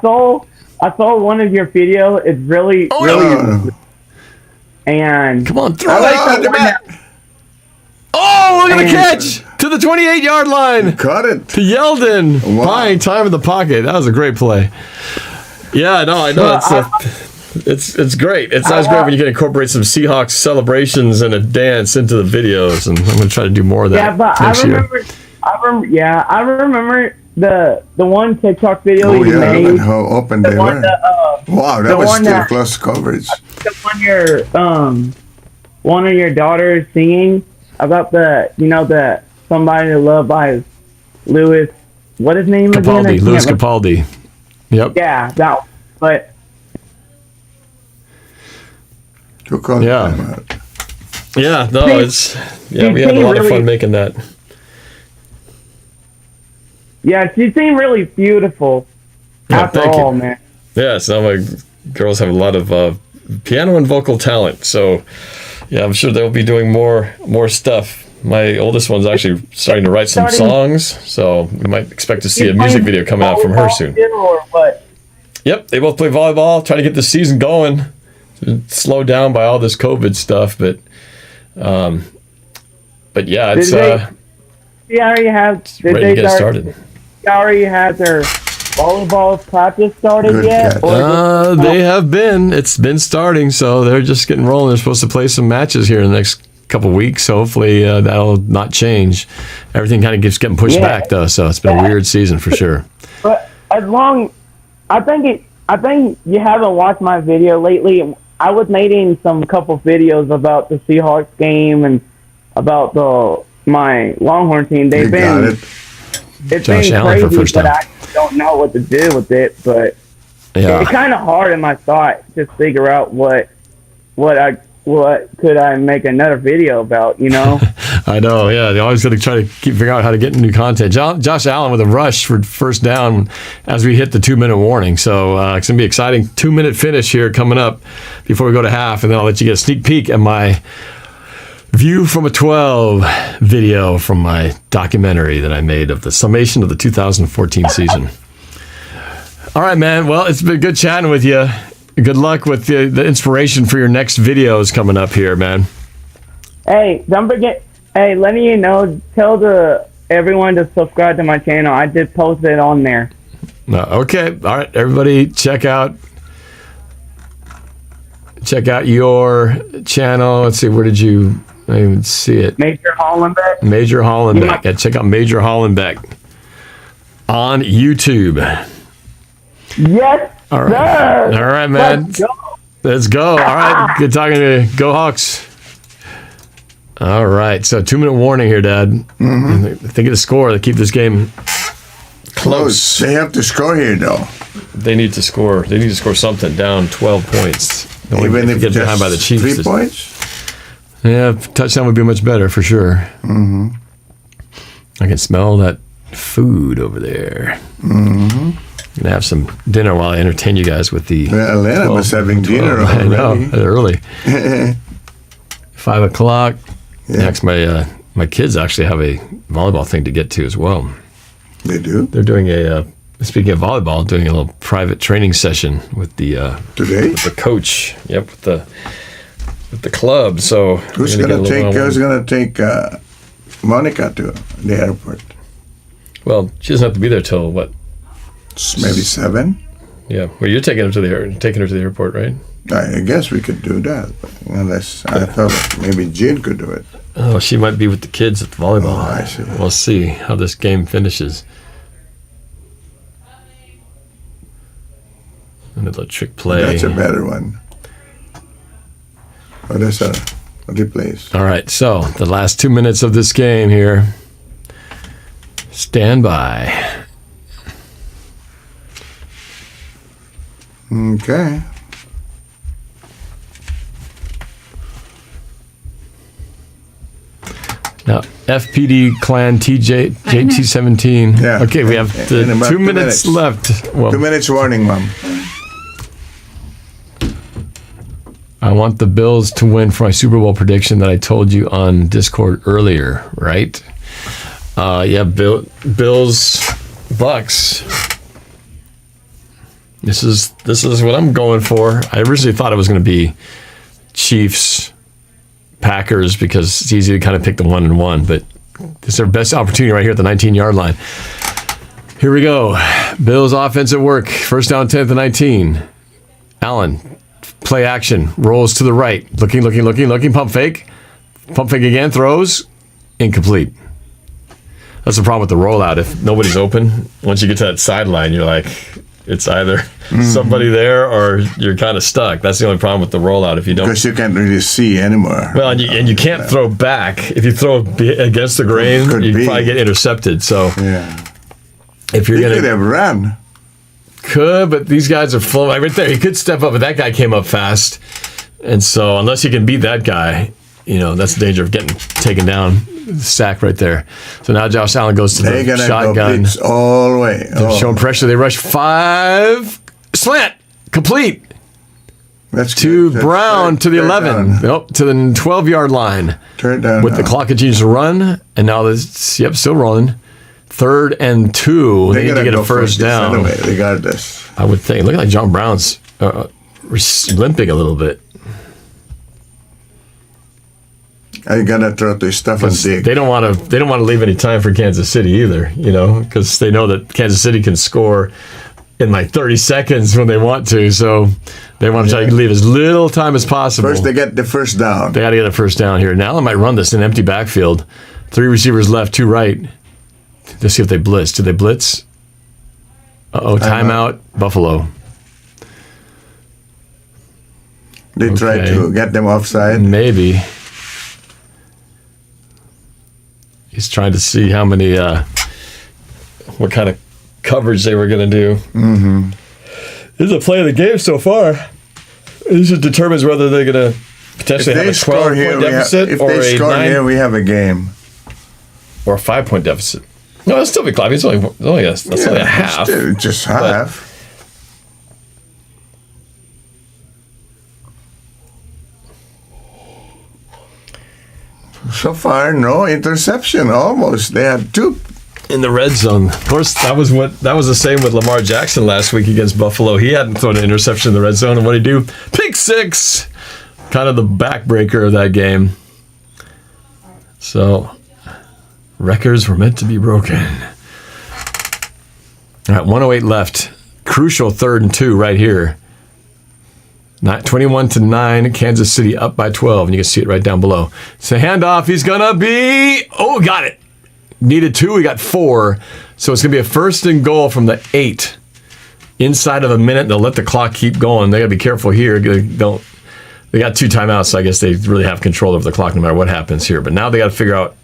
saw one of your videos. It's really and come on, throw it. Oh, look at the catch to the 28-yard line. Caught it to Yeldon. Buying time in the pocket. That was a great play. Yeah, no, I know. It's great. It's always great when you can incorporate some Seahawks celebrations and a dance into the videos, and I'm going to try to do more of that. Yeah, but I remember the one TikTok video you made. And how open they were. Wow, that was still close coverage. The one of your daughters singing about the Somebody to Love by Louis. What his name Capaldi, again? Louis Capaldi. Yep. Yeah, that. But yeah, no, we had a lot of fun making that. Yeah, she seemed really beautiful. After all, man. Yeah, so my girls have a lot of piano and vocal talent. So, yeah, I'm sure they'll be doing more stuff. My oldest one's actually starting to write some songs, so we might expect to see a music video coming out from her soon. Or what? Yep, they both play volleyball, trying to get the season going. It's slowed down by all this COVID stuff, but yeah, it's They already have. ready to get started. They already have their volleyball practice started yet? They have been. It's been starting, so they're just getting rolling. They're supposed to play some matches here in the next couple weeks, so hopefully that'll not change. Everything kind of keeps getting pushed back, though, so it's been a weird season for sure. But I think you haven't watched my video lately. I was making some couple videos about the Seahawks game and about my Longhorn team. It's Josh been Allen for crazy, first but down. I don't know what to do with it. But it's kind of hard in my thought to figure out what could I make another video about, you know? I know, yeah. They always got to try to figure out how to get new content. Josh Allen with a rush for first down as we hit the 2-minute warning. So it's going to be exciting 2-minute finish here coming up before we go to half, and then I'll let you get a sneak peek at my View from a 12 video from my documentary that I made of the summation of the 2014 season. All right, man. Well, it's been good chatting with you. Good luck with the inspiration for your next videos coming up here, man. Hey, don't forget. Hey, letting you know, tell everyone to subscribe to my channel. I did post it on there. Okay. All right, everybody, check out your channel. Let's see. Where did you? I didn't even see it. Major Hollenbeck. Major Hollenbeck. Yeah, check out Major Hollenbeck on YouTube. Yes, All right. sir. All right, man. Let's go. All right. Good talking to you. Go Hawks. All right. So 2-minute warning here, Dad. Think of the score to keep this game close. They have to score here, though. They need to score. They need to score something. Down 12 points. Even if get behind by the Chiefs. 3 points? Yeah, touchdown would be much better for sure. I can smell that food over there. Gonna have some dinner while I entertain you guys with the. Well, Atlanta was having dinner I already. know, early. 5 o'clock. Yeah. Next, my kids actually have a volleyball thing to get to as well. They do? They're doing speaking of volleyball, doing a little private training session with the Today? with the coach. Yep, with the club. So Who's gonna take Monica to the airport? Well, she doesn't have to be there till what? Maybe 7? Yeah. Well, you're taking her to the airport, right? I guess we could do that, unless I thought maybe Jean could do it. Oh, she might be with the kids at the volleyball. Oh, I see. We'll see how this game finishes. Another trick play. That's a better one. Oh, that's a replace. All right, so the last 2 minutes of this game here. Stand by. Okay. Now, FPD Clan JT17. Yeah. Okay, we have In about 2 minutes left. Well, 2 minutes warning, Mom. I want the Bills to win for my Super Bowl prediction that I told you on Discord earlier, right? Yeah, Bills, Bucks. This is what I'm going for. I originally thought it was going to be Chiefs, Packers, because it's easy to kind of pick the 1-1, but it's their best opportunity right here at the 19-yard line. Here we go. Bills offense at work. First down, 10th and 19. Allen, play action, rolls to the right. Looking, pump fake. Pump fake again, throws. Incomplete. That's the problem with the rollout. If nobody's open, once you get to that sideline, you're like, it's either somebody there or you're kind of stuck. That's the only problem with the rollout. If you don't, Because you can't really see anymore. well, and you can't throw back. If you throw against the grain, Could you be. probably get intercepted. So Yeah. if you're He gonna could have run. but these guys are flowing right there. He could step up, but that guy came up fast, and so unless you can beat that guy, that's the danger of getting taken down. Sack right there. So now Josh Allen goes to They're the going to go shotgun. blitz all the way. They're showing pressure. They rush 5. Slant. Complete. That's To good. Brown to the Third 11. down. Nope, to the 12-yard line. Third down. With the now. clock continues to run, and now still rolling. 3rd and 2. They need to gotta get a go for first this down. Anyway, regardless. I would think. Look like John Brown's limping a little bit. I gotta throw to stuff and dig. They don't want to leave any time for Kansas City either, because they know that Kansas City can score in like 30 seconds when they want to. So they want to try to leave as little time as possible. First, they get the first down. They got to get a first down here. Now they might run this in an empty backfield. 3 receivers left, 2 right. Let's see if they blitz. Do they blitz? Timeout. Buffalo. They try to get them offside. Maybe. He's trying to see how many, what kind of coverage they were going to do. Mm-hmm. This is a play of the game so far. This just determines whether they're going to potentially have a 12-point deficit if or they a score 9 here, we have a game. or a 5-point deficit. No, that's still be close. It's only a half. Still just half. So far, no interception. Almost. They had 2. In the red zone. Of course, that was the same with Lamar Jackson last week against Buffalo. He hadn't thrown an interception in the red zone, and what did he do? Pick 6! Kind of the backbreaker of that game. So, records were meant to be broken. All right, 1:08 left. Crucial 3rd and 2 right here. 21-9, Kansas City up by 12, and you can see it right down below. So handoff, he's gonna be, got it. Needed 2, we got 4. So it's gonna be a 1st and goal from the 8. Inside of a minute, they'll let the clock keep going. They gotta be careful here. They got 2 timeouts, so I guess they really have control over the clock no matter what happens here. But now they gotta figure out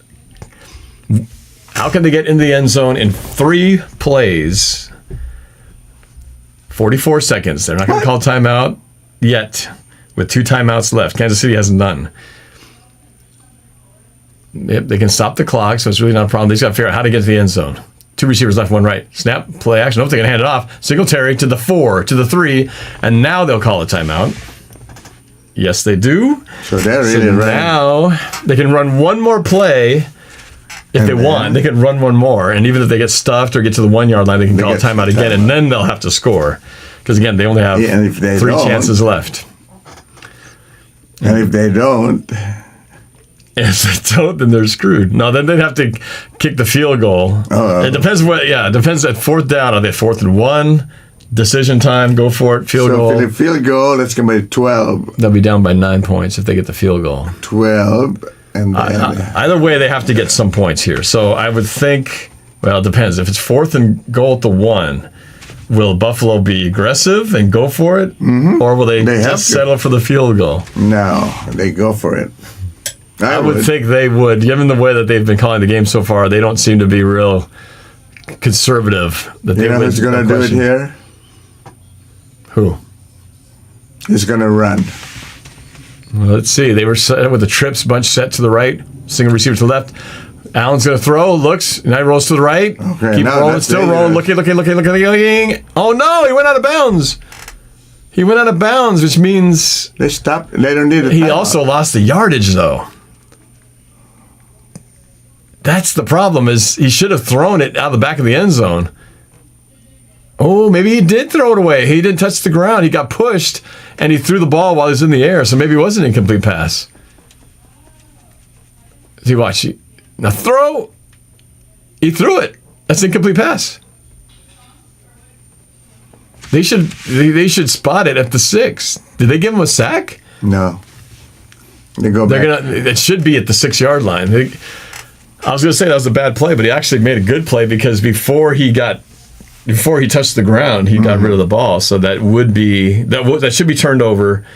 how can they get into the end zone in 3 plays. 44 seconds. They're not gonna call timeout yet, with 2 timeouts left. Kansas City has none. Yep, they can stop the clock, so it's really not a problem. They just got to figure out how to get to the end zone. 2 receivers left, 1 right. Snap, play action. Nope, they can hand it off. Singletary to the 4, to the 3, and now they'll call a timeout. Yes, they do. So they're really right. Now they can run one more play. If they want, they can run one more, and even if they get stuffed or get to the 1 yard line, they can call a timeout again, and then they'll have to score. Because again, they only have 3 chances left. And if they don't, then they're screwed. No, then they'd have to kick the field goal. It depends it depends at 4th down. Are they 4th and 1? Decision time, go for it, field goal. So for the field goal, that's going to be 12. They'll be down by 9 points if they get the field goal. 12. And either way, they have to get some points here. So I would think, well, it depends. If it's 4th and goal at the 1, will Buffalo be aggressive and go for it? Mm-hmm. Or will they just settle for the field goal? No, they go for it. I would think they would. Given the way that they've been calling the game so far, they don't seem to be real conservative. You know who's going to do it here? Who? He's going to run. Well, let's see. They were set with the trips bunch set to the right, single receiver to the left. Allen's going to throw, looks, now he rolls to the right. Okay, keep rolling, still rolling, looking. Oh no, he went out of bounds. He went out of bounds, which means they stopped. They don't need it. He also lost the yardage, though. That's the problem, is he should have thrown it out of the back of the end zone. Oh, maybe he did throw it away. He didn't touch the ground. He got pushed, and he threw the ball while he was in the air, so maybe it was an incomplete pass. See, watch. Now throw. He threw it. That's an incomplete pass. They should spot it at the 6. Did they give him a sack? No. They go back. It should be at the 6 yard line. I was going to say that was a bad play, but he actually made a good play because before he touched the ground, he got rid of the ball. So that should be turned over,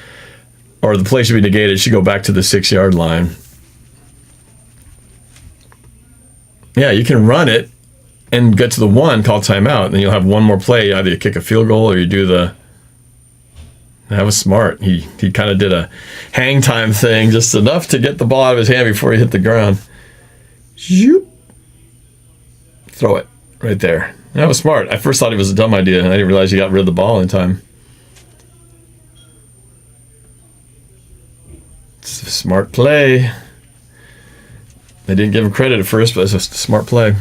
or the play should be negated. It should go back to the 6 yard line. Yeah, you can run it and get to the 1, call timeout, and then you'll have one more play. Either you kick a field goal or you do the. That was smart. He kind of did a hang time thing, just enough to get the ball out of his hand before he hit the ground. Zoop. Throw it right there. That was smart. I first thought it was a dumb idea, and I didn't realize he got rid of the ball in time. It's a smart play. They didn't give him credit at first, but it's a smart play.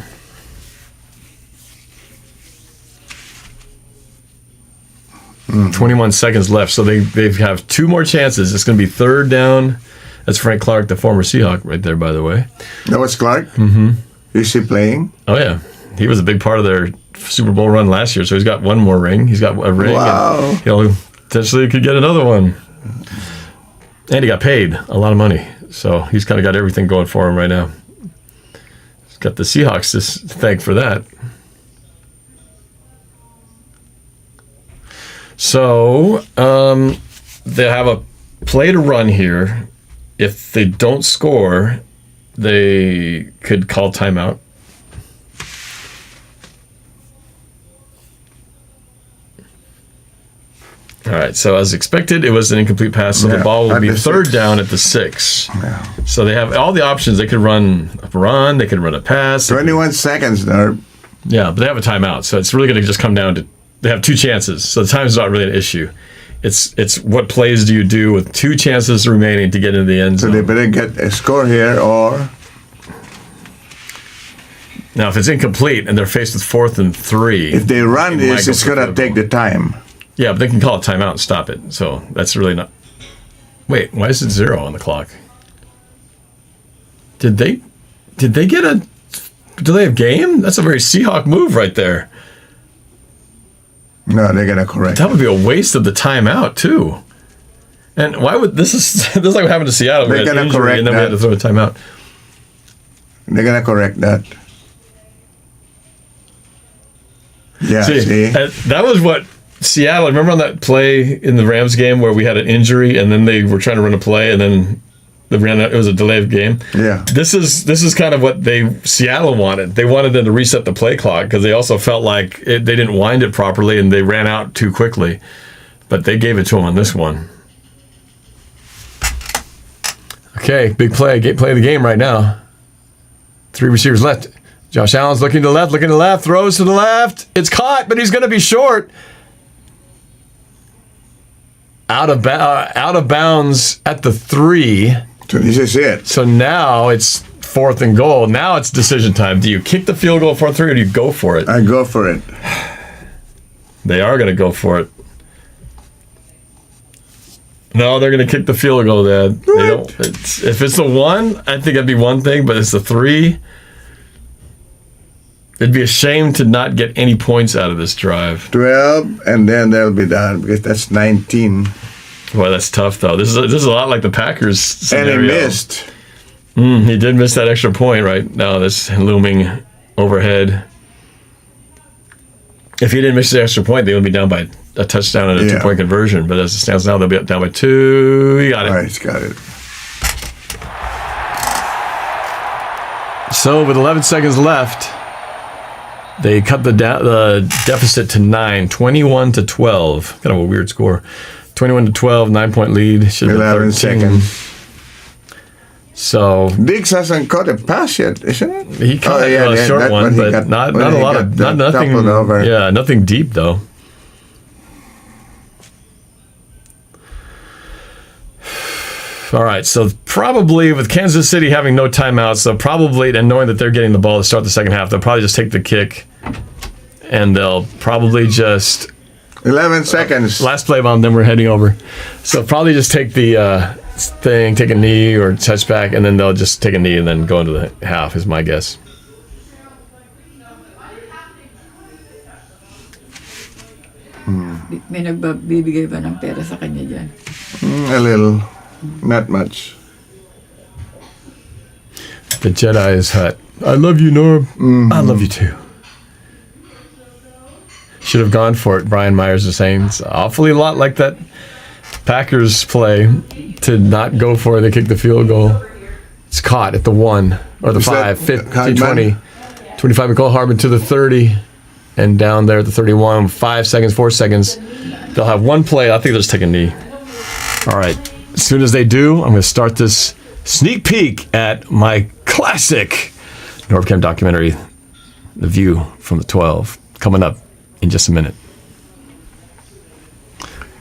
Mm-hmm. 21 seconds left, so they have 2 more chances. It's going to be 3rd down. That's Frank Clark, the former Seahawk, right there, by the way. That was Clark? Mm-hmm. Is he playing? Oh, yeah. He was a big part of their Super Bowl run last year, so he's got one more ring. He's got a ring. Wow. And, potentially could get another one. And he got paid a lot of money, so he's kind of got everything going for him right now. He's got the Seahawks to thank for that. So they have a play to run here. If they don't score, they could call timeout. All right, so as expected, it was an incomplete pass, so the ball will be 3rd down at the 6. Yeah. So they have all the options. They could run a run, they could run a pass. 21 seconds, Norb. Yeah, but they have a timeout, so it's really going to just come down to, they have 2 chances, so the time is not really an issue. It's what plays do you do with 2 chances remaining to get into the end zone. So they better get a score here, or Now, if it's incomplete and they're faced with 4th and 3, If they run this, it's going to take the time. Yeah, but they can call a timeout and stop it. So that's really not. Wait, why is it 0 on the clock? Did they get a delay of game? That's a very Seahawk move right there. No, they're going to correct. That would be a waste of the timeout too. And why would this is like what happened to Seattle? They're We had gonna injury correct and then we had to that. throw a timeout. They're going to correct that. Yeah, see? That was what Seattle. Remember on that play in the Rams game where we had an injury and then they were trying to run a play and then it was a delay of game. Yeah. This is kind of what Seattle wanted. They wanted them to reset the play clock because they also felt like they didn't wind it properly and they ran out too quickly. But they gave it to them on this one. Okay, big play of the game right now. 3 receivers left. Josh Allen's looking to the left, throws to the left. It's caught, but he's going to be short. Out of bounds at the 3. So this is it. So now it's 4th and goal. Now it's decision time. Do you kick the field goal 4-3 or do you go for it? I go for it. They are going to go for it. No, they're going to kick the field goal, Dad. They don't. If it's the 1, I think it'd be one thing, but it's the 3. It'd be a shame to not get any points out of this drive. 12, and then they'll be done because that's 19. Boy, that's tough, though. This is a lot like the Packers scenario. And he missed. He did miss that extra point right now. That's looming overhead. If he didn't miss the extra point, they would be down by a touchdown and a 2-point conversion. But as it stands now, they'll be down by 2. He got it. All right, he's got it. So with 11 seconds left, they cut the deficit to 9, 21-12. Kind of a weird score. 21-12, 9-point lead. Should have been 11 13. seconds. So Diggs hasn't caught a pass yet, isn't it? he caught a short one, but not a lot of nothing. Over. Yeah, nothing deep though. All right, so probably with Kansas City having no timeouts, they'll probably, and knowing that they're getting the ball to start the second half, they'll probably just take the kick, and they'll probably just 11 seconds. Last play bomb, then we're heading over. So probably just take the take a knee or touchback, and then they'll just take a knee and then go into the half, is my guess. May nagbibigay ba ng pera sa kanya dyan? A little. Not much. The Jedi is hot. I love you, Norb. Mm-hmm. I love you too. Should have gone for it, Brian Myers is saying. It's awfully a lot like that Packers play to not go for it. They kick the field goal. It's caught at the 1 or the 5, 50, 20. 25 McCall Harbin to the 30 and down there at the 31. 5 seconds, 4 seconds. They'll have one play. I think they'll just take a knee. All right. As soon as they do, I'm going to start this sneak peek at my classic NorbCam documentary, The View from the 12, coming up in just a minute.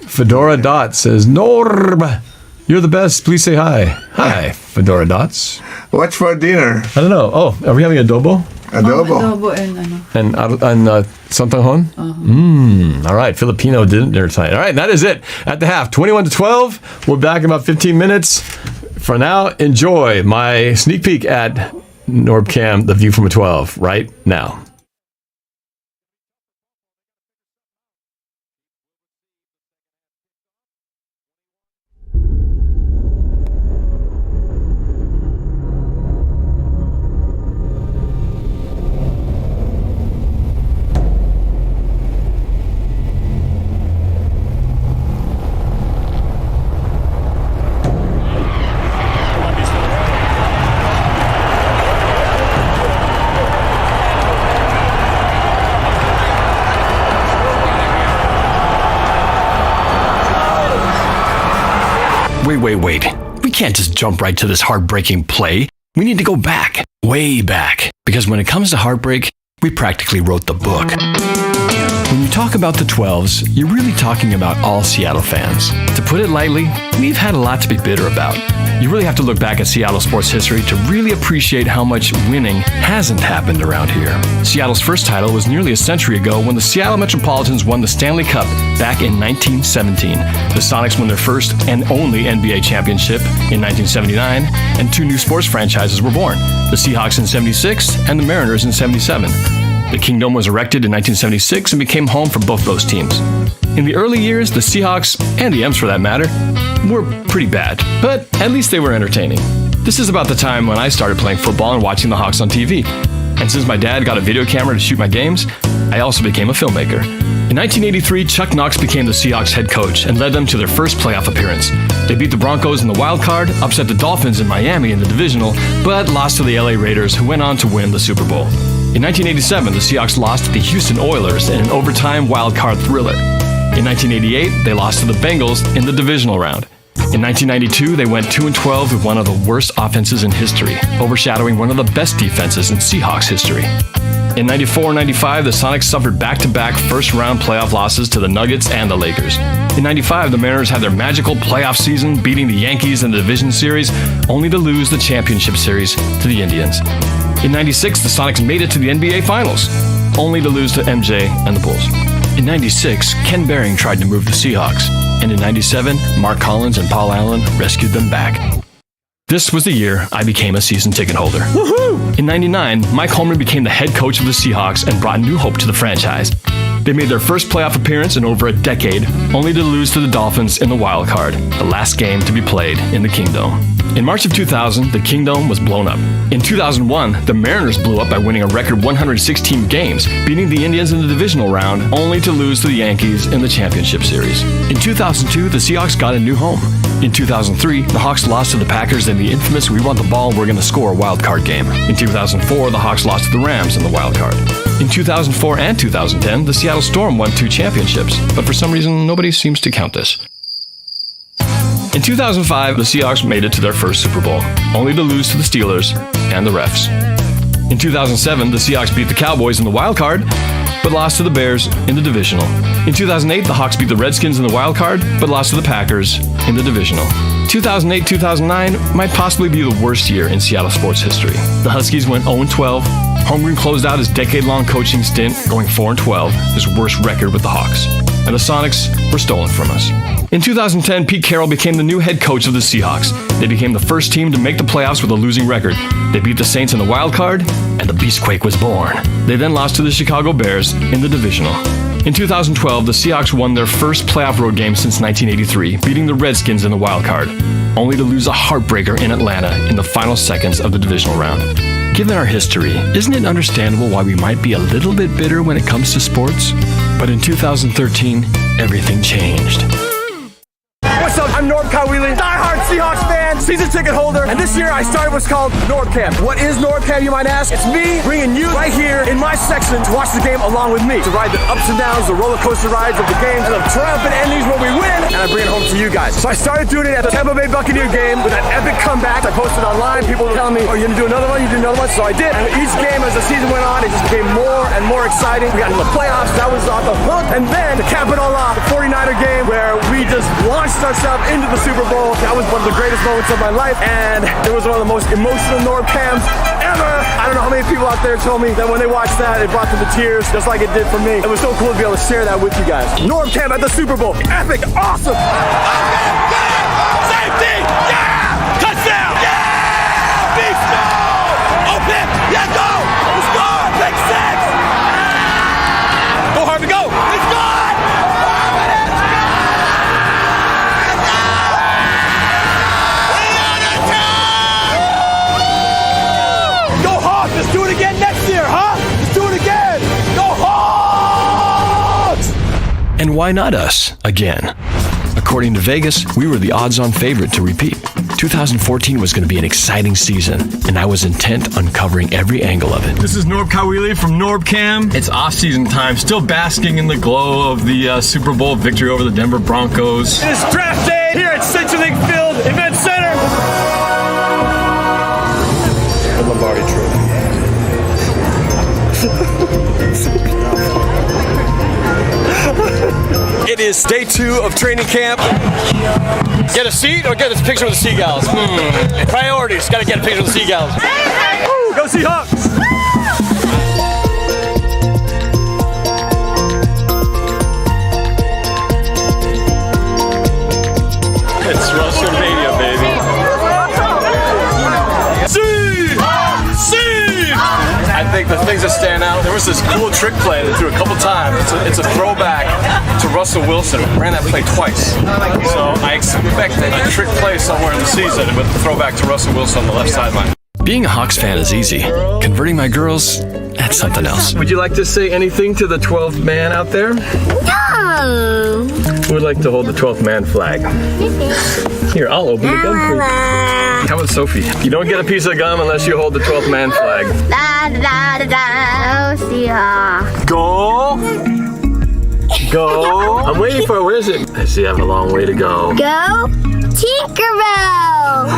Fedora Dot says, Norb, you're the best. Please say hi. Hi, Fedora Dots. What's for dinner? I don't know. Oh, are we having adobo? Adobo. And And santanghon? All right, Filipino dinner tonight. All right, that is it at the half. 21-12. We're back in about 15 minutes. For now, enjoy my sneak peek at NorbCam, The View from a 12, right now. Wait. We can't just jump right to this heartbreaking play. We need to go back, way back. Because when it comes to heartbreak, we practically wrote the book. When you talk about the 12s, you're really talking about all Seattle fans. To put it lightly, we've had a lot to be bitter about. You really have to look back at Seattle sports history to really appreciate how much winning hasn't happened around here. Seattle's first title was nearly a century ago when the Seattle Metropolitans won the Stanley Cup back in 1917. The Sonics won their first and only NBA championship in 1979, and 2 new sports franchises were born, the Seahawks in 76 and the Mariners in 77. The Kingdome was erected in 1976 and became home for both those teams. In the early years, the Seahawks, and the M's for that matter, were pretty bad, but at least they were entertaining. This is about the time when I started playing football and watching the Hawks on TV. And since my dad got a video camera to shoot my games, I also became a filmmaker. In 1983, Chuck Knox became the Seahawks head coach and led them to their first playoff appearance. They beat the Broncos in the wild card, upset the Dolphins in Miami in the divisional, but lost to the LA Raiders, who went on to win the Super Bowl. In 1987, the Seahawks lost to the Houston Oilers in an overtime wild card thriller. In 1988, they lost to the Bengals in the divisional round. In 1992, they went 2-12 with one of the worst offenses in history, overshadowing one of the best defenses in Seahawks history. In 94-95, the Sonics suffered back-to-back first-round playoff losses to the Nuggets and the Lakers. In 95, the Mariners had their magical playoff season, beating the Yankees in the division series, only to lose the championship series to the Indians. In 96, the Sonics made it to the NBA Finals, only to lose to MJ and the Bulls. In 96, Ken Behring tried to move the Seahawks, and in 97, Mark Collins and Paul Allen rescued them back. This was the year I became a season ticket holder. Woohoo! In 99, Mike Holmgren became the head coach of the Seahawks and brought new hope to the franchise. They made their first playoff appearance in over a decade, only to lose to the Dolphins in the wild card, the last game to be played in the Kingdome. In March of 2000, the Kingdome was blown up. In 2001, the Mariners blew up by winning a record 116 games, beating the Indians in the divisional round, only to lose to the Yankees in the championship series. In 2002, the Seahawks got a new home. In 2003, the Hawks lost to the Packers in the infamous "we want the ball, we're going to score" wild card game. In 2004, the Hawks lost to the Rams in the wild card. In 2004 and 2010, the Seattle Storm won 2 championships, but for some reason, nobody seems to count this. In 2005, the Seahawks made it to their first Super Bowl, only to lose to the Steelers and the refs. In 2007, the Seahawks beat the Cowboys in the wild card, but lost to the Bears in the divisional. In 2008, the Hawks beat the Redskins in the wild card, but lost to the Packers in the divisional. 2008-2009 might possibly be the worst year in Seattle sports history. The Huskies went 0-12. Holmgren closed out his decade-long coaching stint, going 4-12, his worst record with the Hawks. And the Sonics were stolen from us. In 2010, Pete Carroll became the new head coach of the Seahawks. They became the first team to make the playoffs with a losing record. They beat the Saints in the wild card, and the Beastquake was born. They then lost to the Chicago Bears in the divisional. In 2012, the Seahawks won their first playoff road game since 1983, beating the Redskins in the wild card, only to lose a heartbreaker in Atlanta in the final seconds of the divisional round. Given our history, isn't it understandable why we might be a little bit bitter when it comes to sports? But in 2013, everything changed. What's up? I'm Norb-Cam, diehard Seahawks fan, season ticket holder, and this year I started what's called NorbCam. What is NorbCam, you might ask? It's me bringing you right here in my section to watch the game along with me, to ride the ups and downs, the roller coaster rides of the game, and the triumphant endings when we win, and I bring it home to you guys. So I started doing it at the Tampa Bay Buccaneer game with that epic comeback. I posted online, people were telling me, "Oh, you're gonna do another one? You do another one?" So I did, and each game as the season went on, it just became more and more exciting. We got into the playoffs, that was off the hook, and then to cap it all off, the 49er game where we just launched ourselves into the Super Bowl. That was one of the greatest moments of my life, and it was one of the most emotional NorbCams ever. I don't know how many people out there told me that when they watched that, it brought them to tears, just like it did for me. It was so cool to be able to share that with you guys. NorbCam at the Super Bowl. Epic, awesome. Safety, yeah! Touchdown, yeah! Beast mode! Open, yeah, go! Score, pick 6! Go Harvey, go! It's gone! Let's do it again next year, huh? Let's do it again. Go Hawks! And why not us again? According to Vegas, we were the odds-on favorite to repeat. 2014 was going to be an exciting season, and I was intent on covering every angle of it. This is NorbCaoili from NorbCam. It's off-season time, still basking in the glow of the Super Bowl victory over the Denver Broncos. It is draft day here at CenturyLink Field Event Center. The Lombardi Trophy. It is day 2 of training camp. Get a seat or get a picture with the Seagulls? Priorities. Got to get a picture with the Seagulls. Go Seahawks! It's Rawson Mania, baby. I think the things that stand out, there was this cool trick play that threw a couple times. It's a throwback to Russell Wilson. Ran that play twice. So I expect a trick play somewhere in the season with the throwback to Russell Wilson on the left sideline. Being a Hawks fan is easy. Converting my girls, that's something else. Would you like to say anything to the 12th man out there? No. Who would like to hold the 12th man flag? Here, I'll open the gun for you. How about Sophie? You don't get a piece of gum unless you hold the 12th man flag. Da da da da. Oh, Seahawks. Go! Go! I'm waiting for it. Where is it? I see I have a long way to go. Go Tinkerbell.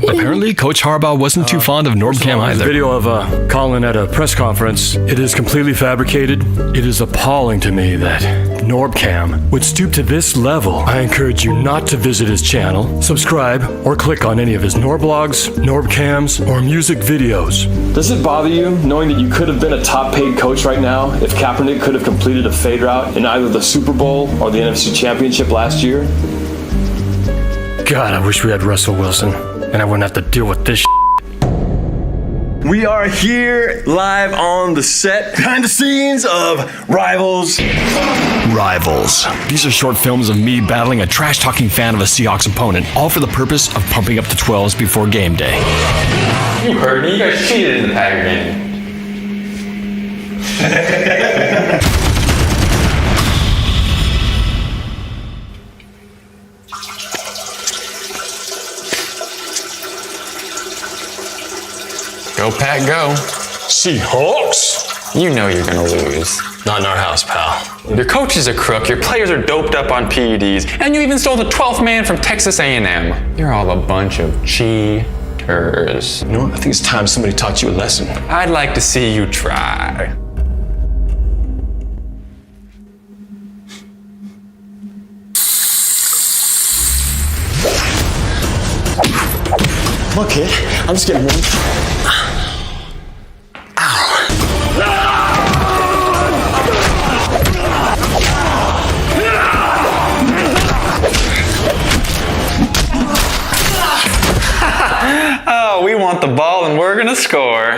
Apparently, Coach Harbaugh wasn't too fond of NorbCam either. Video of Colin at a press conference. It is completely fabricated. It is appalling to me that NorbCam would stoop to this level. I encourage you not to visit his channel, subscribe, or click on any of his NorbLogs, NorbCams, or music videos. Does it bother you knowing that you could have been a top paid coach right now if Kaepernick could have completed a fade route in either the Super Bowl or the NFC Championship last year? God, I wish we had Russell Wilson, and I wouldn't have to deal with this shit. We are here live on the set, behind the scenes of Rivals. Rivals. These are short films of me battling a trash-talking fan of a Seahawks opponent, all for the purpose of pumping up the 12s before game day. You heard me. You guys cheated in the Packer game. Go, Pack, go. Seahawks? You know you're gonna lose. Not in our house, pal. Your coach is a crook, your players are doped up on PEDs, and you even stole the 12th man from Texas A&M. You're all a bunch of cheaters. You know what? I think it's time somebody taught you a lesson. I'd like to see you try. Come on, kid. I'm just getting one. Oh, we want the ball and we're gonna score.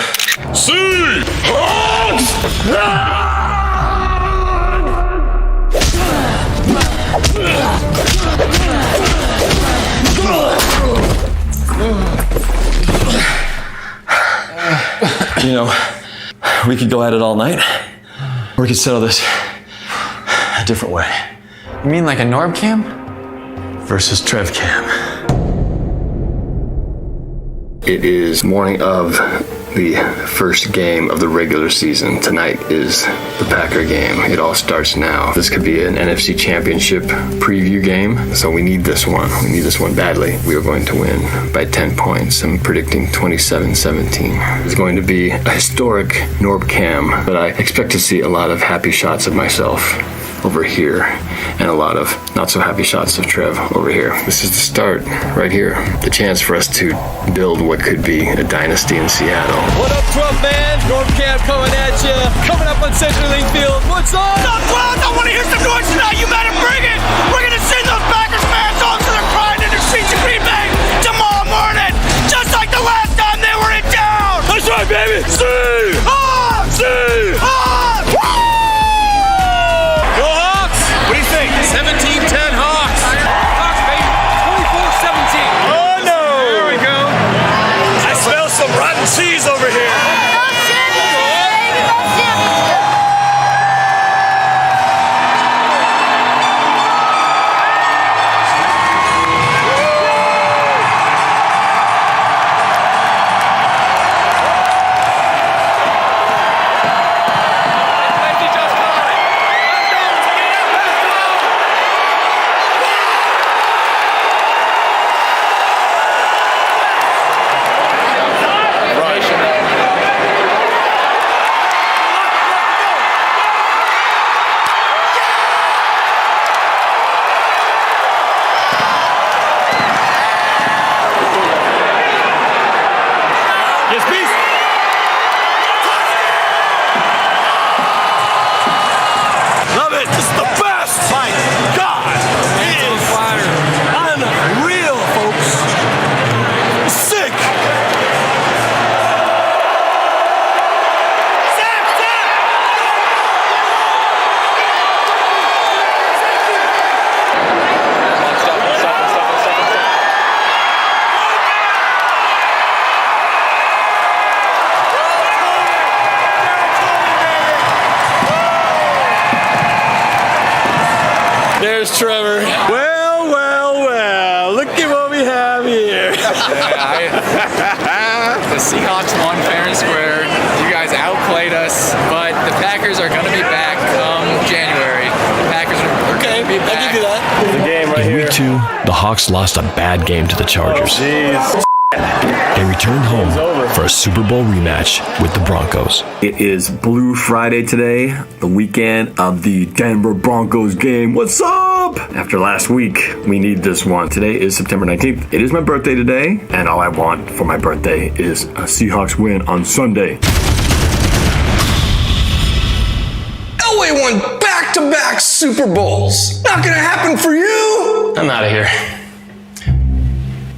You know, we could go at it all night, or we could settle this a different way. You mean like a NORB-Cam? Versus TrevCam. It is morning of the first game of the regular season. Tonight is the Packer game. It all starts now. This could be an NFC Championship preview game, so we need this one. We need this one badly. We are going to win by 10 points. I'm predicting 27-17. It's going to be a historic NORB-Cam, but I expect to see a lot of happy shots of myself over here, and a lot of not so happy shots of Trev over here. This is the start right here. The chance for us to build what could be a dynasty in Seattle. What up, 12 man? NorbCam coming at you. Coming up on CenturyLink Field. What's on? Not 12. I want to hear some noise tonight. You better bring it. We're going to send those Packers fans off to their crying in the streets of Green Bay tomorrow morning, just like the last time they were in town. That's right, baby. Seahawks! Seahawks! Go Hawks! What do you think? 17-10 Hawks. Hawks, baby. 24-17. Oh, no. There we go. I smell some rotten cheese over here. There's Trevor. Well, well, well. Look at what we have here. The Seahawks won fair and square. You guys outplayed us, but the Packers are going to be back come January. The Packers are going to be back. I'll give you that. The game right In here. week 2, the Hawks lost a bad game to the Chargers. Jeez. They returned home for a Super Bowl rematch with the Broncos. It is Blue Friday today, the weekend of the Denver Broncos game. What's up? After last week, we need this one. Today is September 19th. It is my birthday today, and all I want for my birthday is a Seahawks win on Sunday. Elway won back-to-back Super Bowls. Not gonna happen for you. I'm out of here.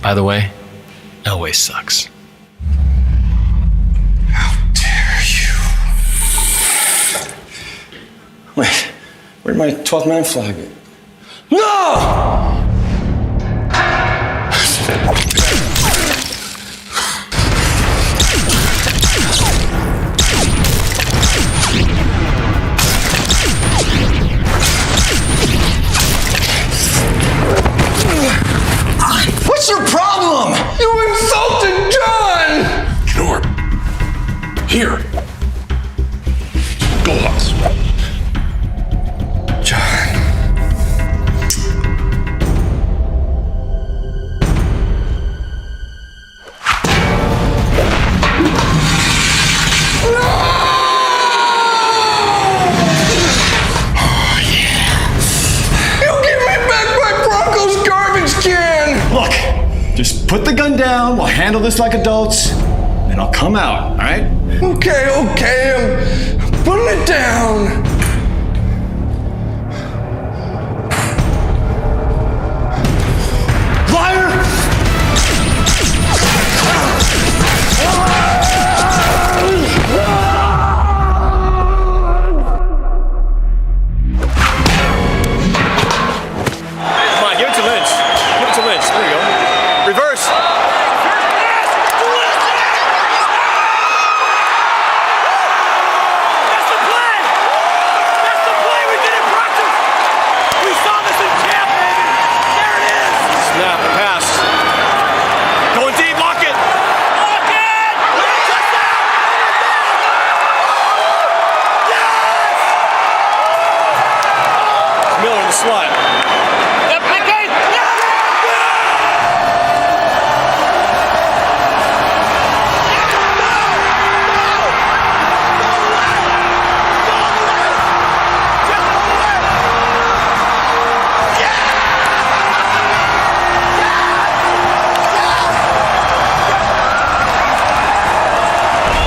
By the way, Elway sucks. Wait, where'd my 12th man flag go? No! What's your problem? You insulted John! Norb, here. Bulldogs. John. Look, just put the gun down, we'll handle this like adults, then I'll come out, all right? Okay, I'm putting it down. Liar! Come on, give it to Lynch. Give it to Lynch. There you go. Reverse. That's the play! That's the play we did in practice! We saw this in camp, baby! There it is! Snap, pass. Going deep, lock it. Lock it! Touchdown! Miller in the slot. Yep, McCain!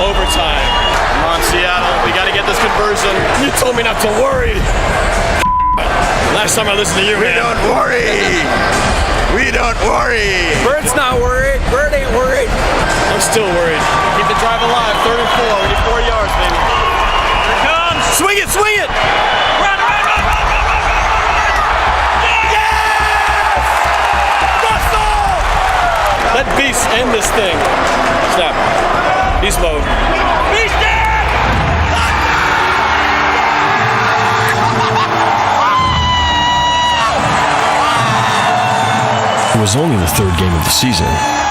Overtime. Come on, Seattle. We got to get this conversion. You told me not to worry. Last time I listened to you, man. We don't worry. We don't worry. Bert's not worried. Bert ain't worried. I'm still worried. Keep the drive alive. 3rd and 4. We need 4 yards, baby. Here it comes. Swing it, swing it. Run, run, run, run, run, run, run, run! Yes! Russell! Let Beast end this thing. Snap. Beast mode. Beast dead! It was only the 3rd game of the season,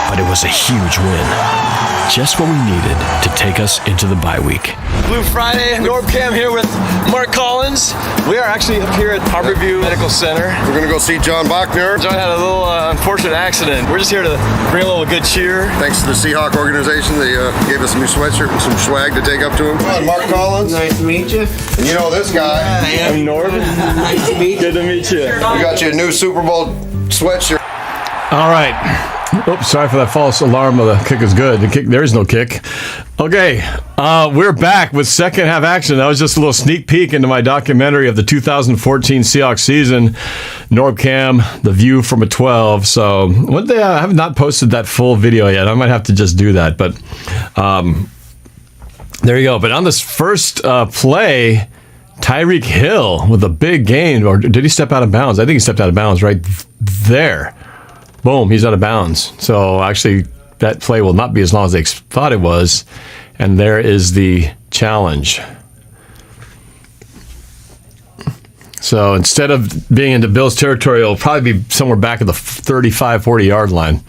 but it was a huge win. Just what we needed to take us into the bye week. Blue Friday, NorbCam here with Mark Collins. We are actually up here at Harborview Medical Center. We're going to go see John Bachner. John had a little unfortunate accident. We're just here to bring a little good cheer. Thanks to the Seahawk organization. They gave us a new sweatshirt and some swag to take up to him. Come on, Mark Collins. Nice to meet you. And you know this guy. I'm Norb. Nice to meet you. Good to meet you. We got you a new Super Bowl sweatshirt. All right. Oops, sorry for that false alarm. The kick is good. The kick, there is no kick. Okay, we're back with second half action. That was just a little sneak peek into my documentary of the 2014 Seahawks season, NorbCam, The View from a 12. So one day I have not posted that full video yet. I might have to just do that. But there you go. But on this first play, Tyreek Hill with a big gain, or did he step out of bounds? I think he stepped out of bounds right there. Boom, he's out of bounds. So actually, that play will not be as long as they thought it was. And there is the challenge. So instead of being into Bills territory, it'll probably be somewhere back at the 35, 40-yard line.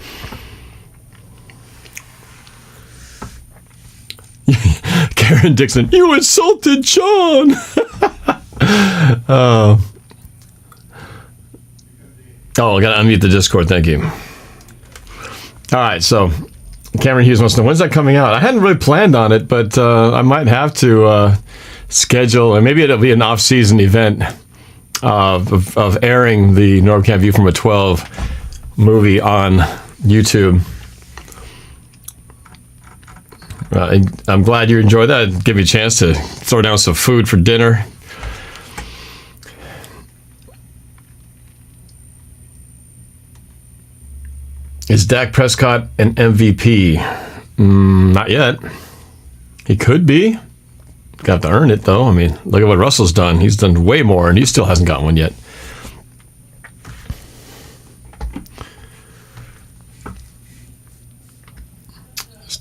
Karen Dixon, you insulted John. Oh, I got to unmute the Discord. Thank you. All right, so Cameron Hughes wants to know, when's that coming out? I hadn't really planned on it, but I might have to schedule, and maybe it'll be an off-season event of airing the NorbCam View from a 12 movie on YouTube. I'm glad you enjoyed that. It'd give me a chance to throw down some food for dinner. Is Dak Prescott an MVP? Not yet. He could be. Got to earn it, though. I mean, look at what Russell's done. He's done way more, and he still hasn't gotten one yet.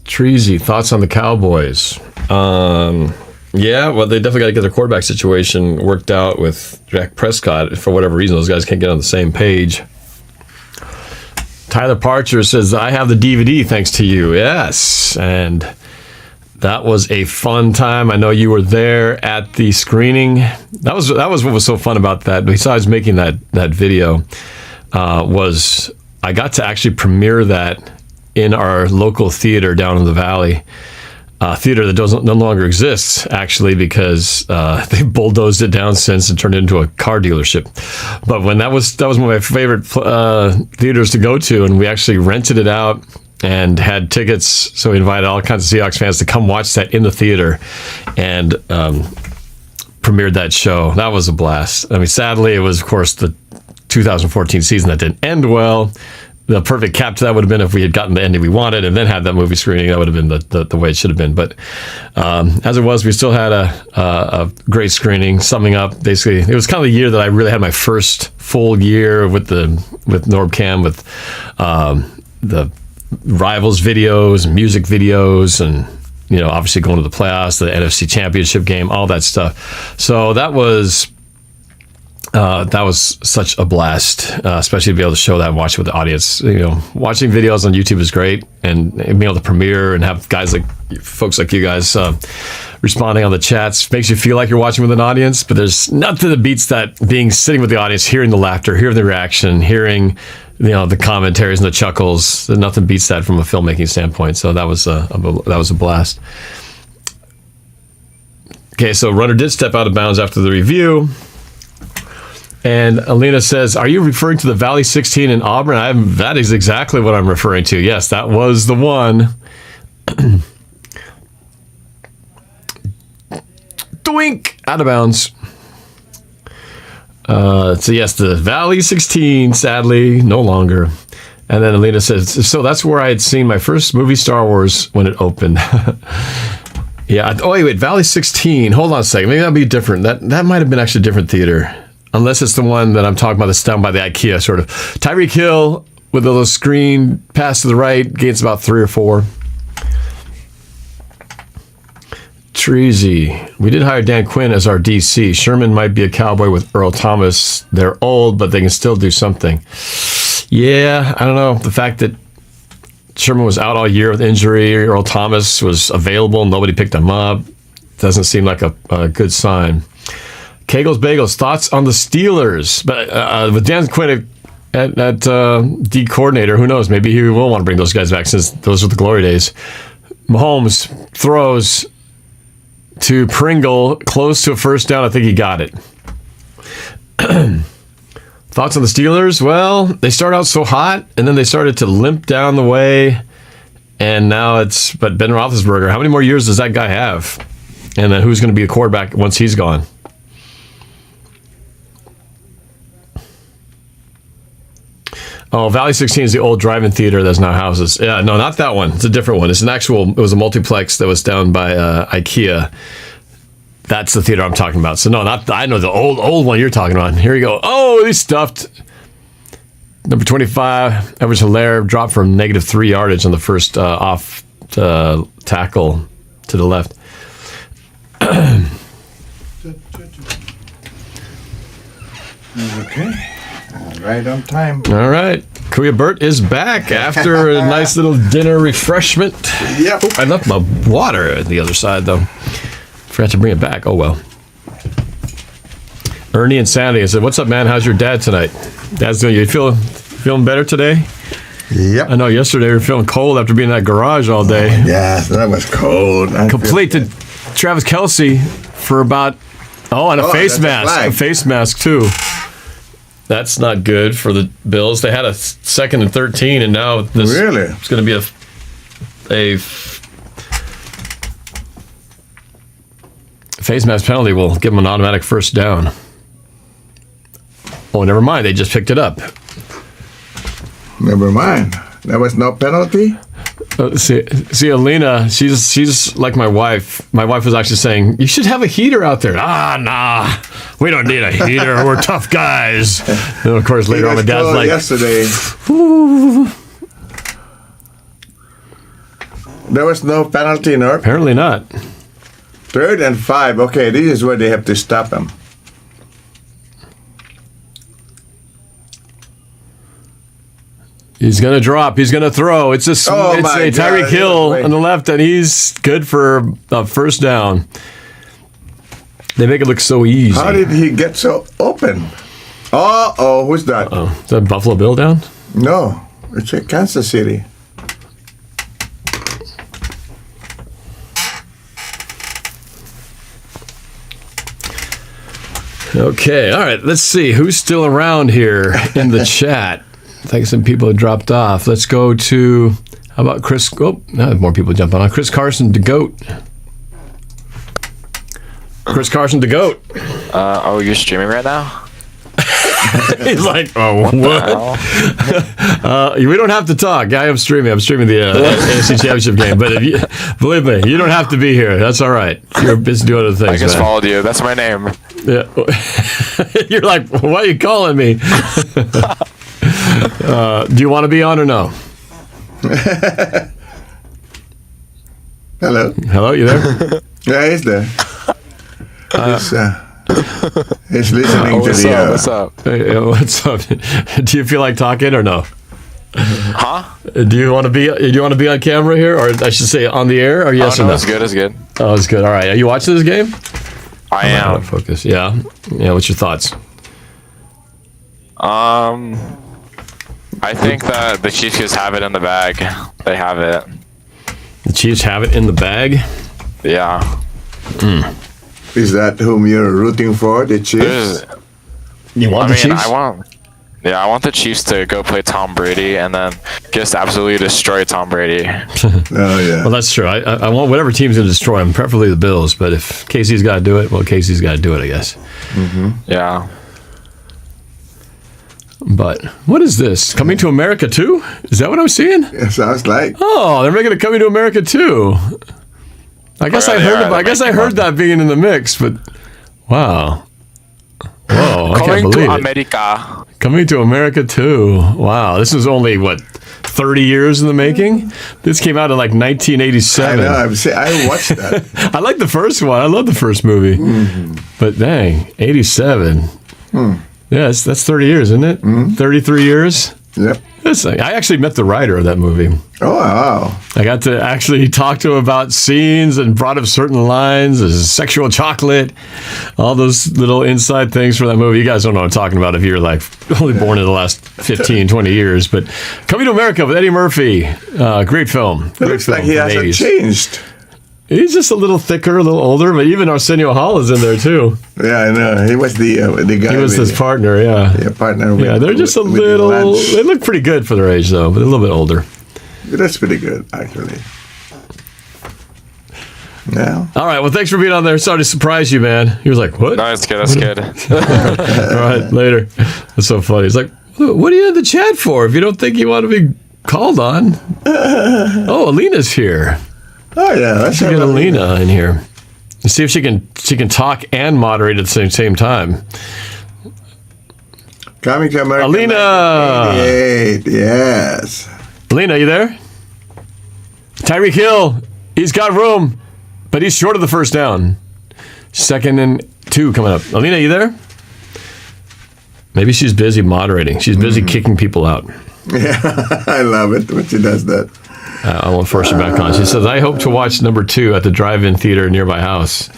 Treasy, thoughts on the Cowboys? Yeah, well, they definitely got to get their quarterback situation worked out with Dak Prescott. For whatever reason, those guys can't get on the same page. Tyler Parcher says, I have the DVD thanks to you. Yes, and that was a fun time. I know you were there at the screening. That was what was so fun about that. Besides making that video, was I got to actually premiere that in our local theater down in the valley. Theater that no longer exists, actually, because they bulldozed it down since and turned it into a car dealership. But when that was one of my favorite theaters to go to, and we actually rented it out and had tickets, so we invited all kinds of Seahawks fans to come watch that in the theater and premiered that show. That was a blast. I mean, sadly, it was, of course, the 2014 season that didn't end well. The perfect cap to that would have been if we had gotten the ending we wanted and then had that movie screening. That would have been the way it should have been. But as it was, we still had a great screening. Summing up, basically, it was kind of the year that I really had my first full year with NorbCam, with the Rivals videos and music videos, and obviously going to the playoffs, the NFC Championship game, all that stuff. So that was such a blast, especially to be able to show that and watch it with the audience. Watching videos on YouTube is great, and being able to premiere and have folks like you guys responding on the chats makes you feel like you're watching with an audience. But there's nothing that beats that, sitting with the audience, hearing the laughter, hearing the reaction, hearing the commentaries and the chuckles. Nothing beats that from a filmmaking standpoint. So that was a blast. Okay, so Runner did step out of bounds after the review. And Alina says, are you referring to the Valley 16 in Auburn? That is exactly what I'm referring to. Yes, that was the one. Doink! Out of bounds. So yes, the Valley 16, sadly, no longer. And then Alina says, so that's where I had seen my first movie, Star Wars, when it opened. Yeah. Oh, wait, Valley 16. Hold on a second. Maybe that'll be different. That might have been actually a different theater. Unless it's the one that I'm talking about that's down by the IKEA, sort of. Tyreek Hill with a little screen pass to the right, gains about 3 or 4. Treasy. We did hire Dan Quinn as our DC. Sherman might be a Cowboy with Earl Thomas. They're old, but they can still do something. Yeah, I don't know. The fact that Sherman was out all year with injury, Earl Thomas was available, nobody picked him up, doesn't seem like a good sign. Kegel's Bagels, thoughts on the Steelers? But with Dan Quinn at D coordinator, who knows? Maybe he will want to bring those guys back, since those were the glory days. Mahomes throws to Pringle, close to a first down. I think he got it. Thoughts on the Steelers? Well, they start out so hot, and then they started to limp down the way, and now but Ben Roethlisberger, how many more years does that guy have? And then who's going to be the quarterback once he's gone? Oh, Valley 16 is the old drive-in theater that's now houses. Yeah, no, not that one. It's a different one. It was a multiplex that was down by IKEA. That's the theater I'm talking about. So no, I know the old one you're talking about. Here we go. Oh, he's stuffed. Number 25, Edwards-Helaire dropped from -3 yardage on the first off tackle to the left. Okay. Right on time. All right. Kuya Bert is back after a nice little dinner refreshment. Yep. Oh, I left my water at the other side, though. Forgot to bring it back. Oh, well. Ernie and Sandy, I said, what's up, man? How's your dad tonight? Dad's doing, you feeling better today? Yep. I know yesterday we were feeling cold after being in that garage all day. Yeah, that was cold. Complete to Travis Kelce for about, and a face mask. A face mask, too. That's not good for the Bills. They had a 2nd and 13, and now this it's going to be a face mask penalty will give them an automatic first down. Oh, never mind. They just picked it up. Never mind. There was no penalty? See, Alina, she's like my wife. My wife was actually saying, you should have a heater out there. Nah, we don't need a heater. We're tough guys. And of course, later on, my dad's like, yesterday. There was no penalty, Norb? Apparently not. 3rd and 5. Okay, this is where they have to stop him. He's going to drop. He's going to throw. It's a Tyreek Hill on the left, and he's good for a first down. They make it look so easy. How did he get so open? Who's that? Is that Buffalo Bill down? No, it's a Kansas City. Okay, all right. Let's see who's still around here in the chat. I think some people have dropped off. Let's go to, how about Chris? Oh, now more people jumping on. Chris Carson, the GOAT. Chris Carson, the GOAT. You're streaming right now? He's like, what? We don't have to talk. I am streaming. I'm streaming the NFC Championship game. But believe me, you don't have to be here. That's all right. You're busy doing other things. I just followed you. That's my name. Yeah. You're like, why are you calling me? Do you want to be on or no? Hello, you there? Yeah, he's there. He's listening to the. What's up? Hey, what's up? Do you feel like talking or no? Huh? Do you want to be on camera here, or I should say on the air, or yes or no? That's good. That's good. Oh, it's good. All right. Are you watching this game? I am. Focus. Yeah. What's your thoughts? I think that the Chiefs just have it in the bag. They have it. The Chiefs have it in the bag? Yeah. Is that whom you're rooting for, the Chiefs? You want the Chiefs? I want the Chiefs to go play Tom Brady and then just absolutely destroy Tom Brady. Oh, yeah. Well, that's true. I want whatever team's going to destroy him, preferably the Bills. But if Casey's got to do it, well, Casey's got to do it, I guess. Mm-hmm. Yeah. But what is this? Coming to America 2? Is that what I'm seeing? It sounds like. Oh, they're making it Coming to America 2. I guess I heard that being in the mix, but wow. Whoa, I can't believe it. America. Coming to America 2. Wow, this is only, 30 years in the making? This came out in 1987. I know, I watched that. I like the first one. I love the first movie. Mm-hmm. But dang, 87. Yeah, that's 30 years, isn't it? 33 years? Yep. I actually met the writer of that movie. Oh, wow. I got to actually talk to him about scenes and brought up certain lines, sexual chocolate, all those little inside things for that movie. You guys don't know what I'm talking about if you're only born in the last 15, 20 years. But Coming to America with Eddie Murphy, great film. It looks like he hasn't changed. He's just a little thicker, a little older, but even Arsenio Hall is in there too. Yeah, I know. He was the guy. He was his partner, yeah. Yeah, partner. Yeah, they're just a little. They look pretty good for their age, though, but a little bit older. That's pretty good, actually. Yeah. All right. Well, thanks for being on there. Sorry to surprise you, man. He was like, "What?" No, that's good. That's good. All right, later. That's so funny. He's like, "What are you in the chat for? If you don't think you want to be called on?" Oh, Alina's here. Oh yeah, let's get Alina in here. Let's see if she can talk and moderate at the same time. Coming to America. Alina. 88, yes. Alina, you there? Tyreek Hill, he's got room, but he's short of the first down. 2nd and 2 coming up. Alina, you there? Maybe she's busy moderating. She's busy kicking people out. Yeah, I love it when she does that. I won't force her back on. She says, I hope to watch number 2 at the drive-in theater near my house.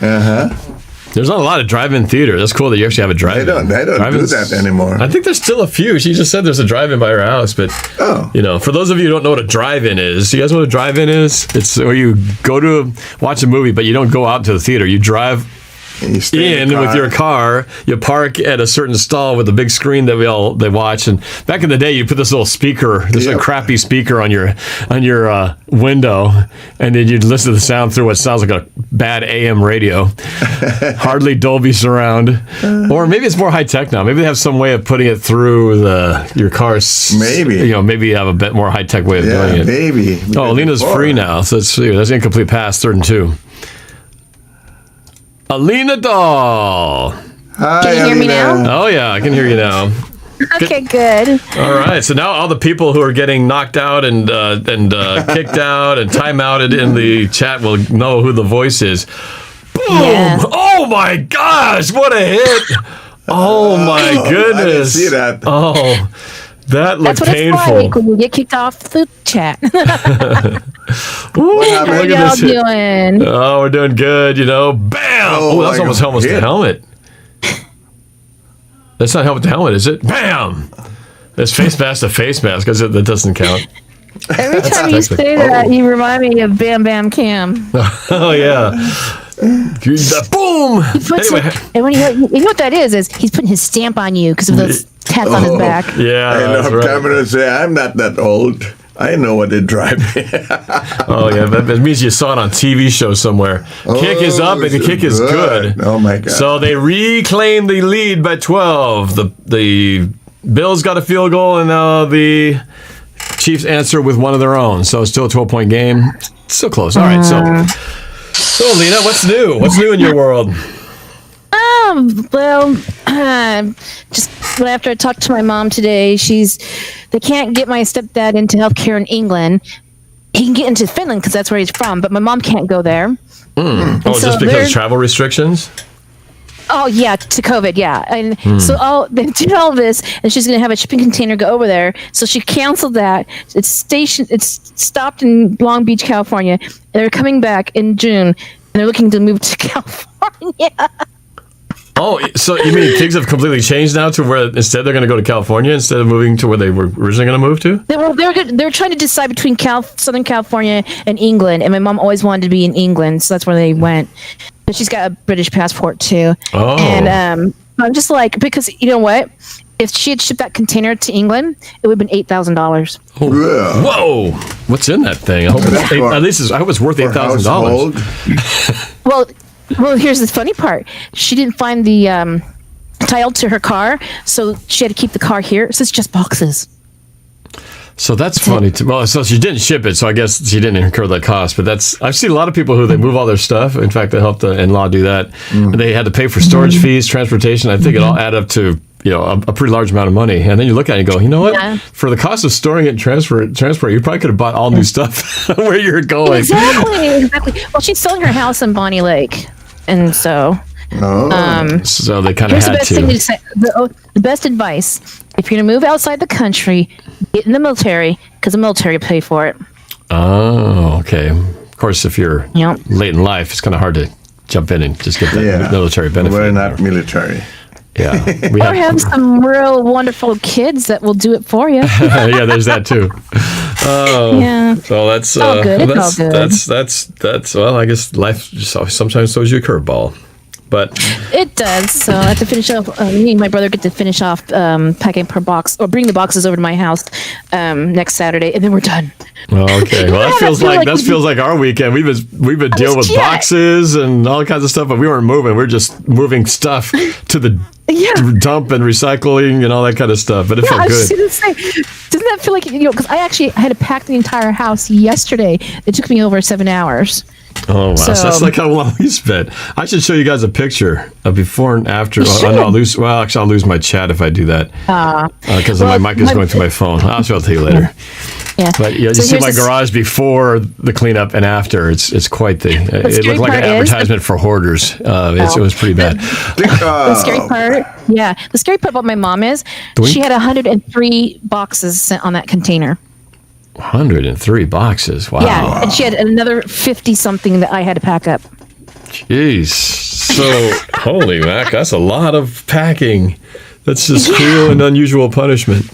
There's not a lot of drive-in theater. That's cool that you actually have a drive-in. They don't do that anymore. I think there's still a few. She just said there's a drive-in by her house. But, for those of you who don't know what a drive-in is, you guys know what a drive-in is? It's where you go to watch a movie, but you don't go out to the theater. You drive in with your car, you park at a certain stall with a big screen that they watch. And back in the day, you put this little speaker, this little crappy speaker on your window, and then you'd listen to the sound through what sounds like a bad AM radio, hardly Dolby surround, or maybe it's more high tech now. Maybe they have some way of putting it through your car. Maybe maybe you have a bit more high tech way of doing it. Maybe. Oh, Alina's free now, so that's incomplete pass, 3rd and 2. Alina Doll. Hi, can you hear me now? Oh, yeah, I can hear you now. Okay, good. All right, so now all the people who are getting knocked out and kicked out and timeouted in the chat will know who the voice is. Boom! Yeah. Oh, my gosh, what a hit! Oh, my goodness. I didn't see that. Oh, that looked painful. That's what it's like when you get kicked off the chat. Ooh, How look at y'all this hit. doing? Oh, we're doing good, Bam! Oh, that's almost helmet to helmet. That's not helmet to helmet, is it? Bam! It's face mask to face mask, because that doesn't count. Every time you say that, you remind me of Bam Bam Cam. Oh, yeah. Boom! And when you know what that is he's putting his stamp on you because of those tats on his back. Yeah, I know. that's right. Cameron say, I'm not that old. I know what they drive. Oh, yeah, that means you saw it on TV show somewhere. Kick is up, and the kick is good. Oh, my God. So they reclaim the lead by 12. The Bills got a field goal, and now the Chiefs answer with one of their own. So it's still a 12-point game. Still close. All right, so Lena, what's new? What's new in your world? Just after I talked to my mom today, they can't get my stepdad into healthcare in England. He can get into Finland because that's where he's from, but my mom can't go there. Oh, just because of travel restrictions? Oh yeah, to COVID, yeah. And so they did all this, and she's going to have a shipping container go over there. So she canceled that. It's stopped in Long Beach, California, and they're coming back in June, and they're looking to move to California. Oh, so you mean things have completely changed now to where instead they're going to go to California instead of moving to where they were originally going to move to? They're trying to decide between Southern California and England, and my mom always wanted to be in England, so that's where they went. But she's got a British passport too. Oh. And I'm just like, because you know what? If she had shipped that container to England, it would have been $8,000. Oh. Whoa! What's in that thing? I hope it's worth $8,000. Well, here's the funny part. She didn't find the title to her car, so she had to keep the car here. So it's just boxes. So that's funny. Well, so she didn't ship it, so I guess she didn't incur that cost. But I've seen a lot of people who they move all their stuff. In fact, they helped the in-law do that. And they had to pay for storage fees, transportation. I think it all add up to a pretty large amount of money. And then you look at it and go, you know what? Yeah. For the cost of storing it and transport, you probably could have bought all new stuff where you're going. Exactly. Well, she's selling her house in Bonnie Lake, and so. So they kind of had to. Thing to say, the best advice: if you're going to move outside the country, get in the military because the military will pay for it. Oh, okay. Of course, if you're late in life, it's kind of hard to jump in and just get that military benefit. We're not military. Yeah. Or have some real wonderful kids that will do it for you. Yeah, there's that too. Oh, yeah. So that's all good. That's well, I guess life sometimes throws you a curveball. But it does. So I have to finish off. Me and my brother get to finish off packing per box, or bring the boxes over to my house next Saturday, and then we're done. Oh, okay. Well, that feels like our weekend. We've been dealing with boxes and all kinds of stuff, but we weren't moving. We're just moving stuff to the dump and recycling and all that kind of stuff. But it felt good. I was going to say, doesn't that feel like because I actually had to pack the entire house yesterday. It took me over 7 hours. Oh, wow. So that's like how long we spent. I should show you guys a picture of before and after. I'll lose my chat if I do that. Because my mic is going through my phone. I'll show it to you later. Yeah. But you So see here's my this- garage before the cleanup and after. It's quite the. It scary looked like an part is- advertisement for hoarders. It was pretty bad. The scary part, the scary part about my mom is she had 103 boxes sent on that container. 103 boxes. Wow. Yeah, and she had another 50 something that I had to pack up. Jeez. So holy mac, that's a lot of packing. That's just cruel and unusual punishment.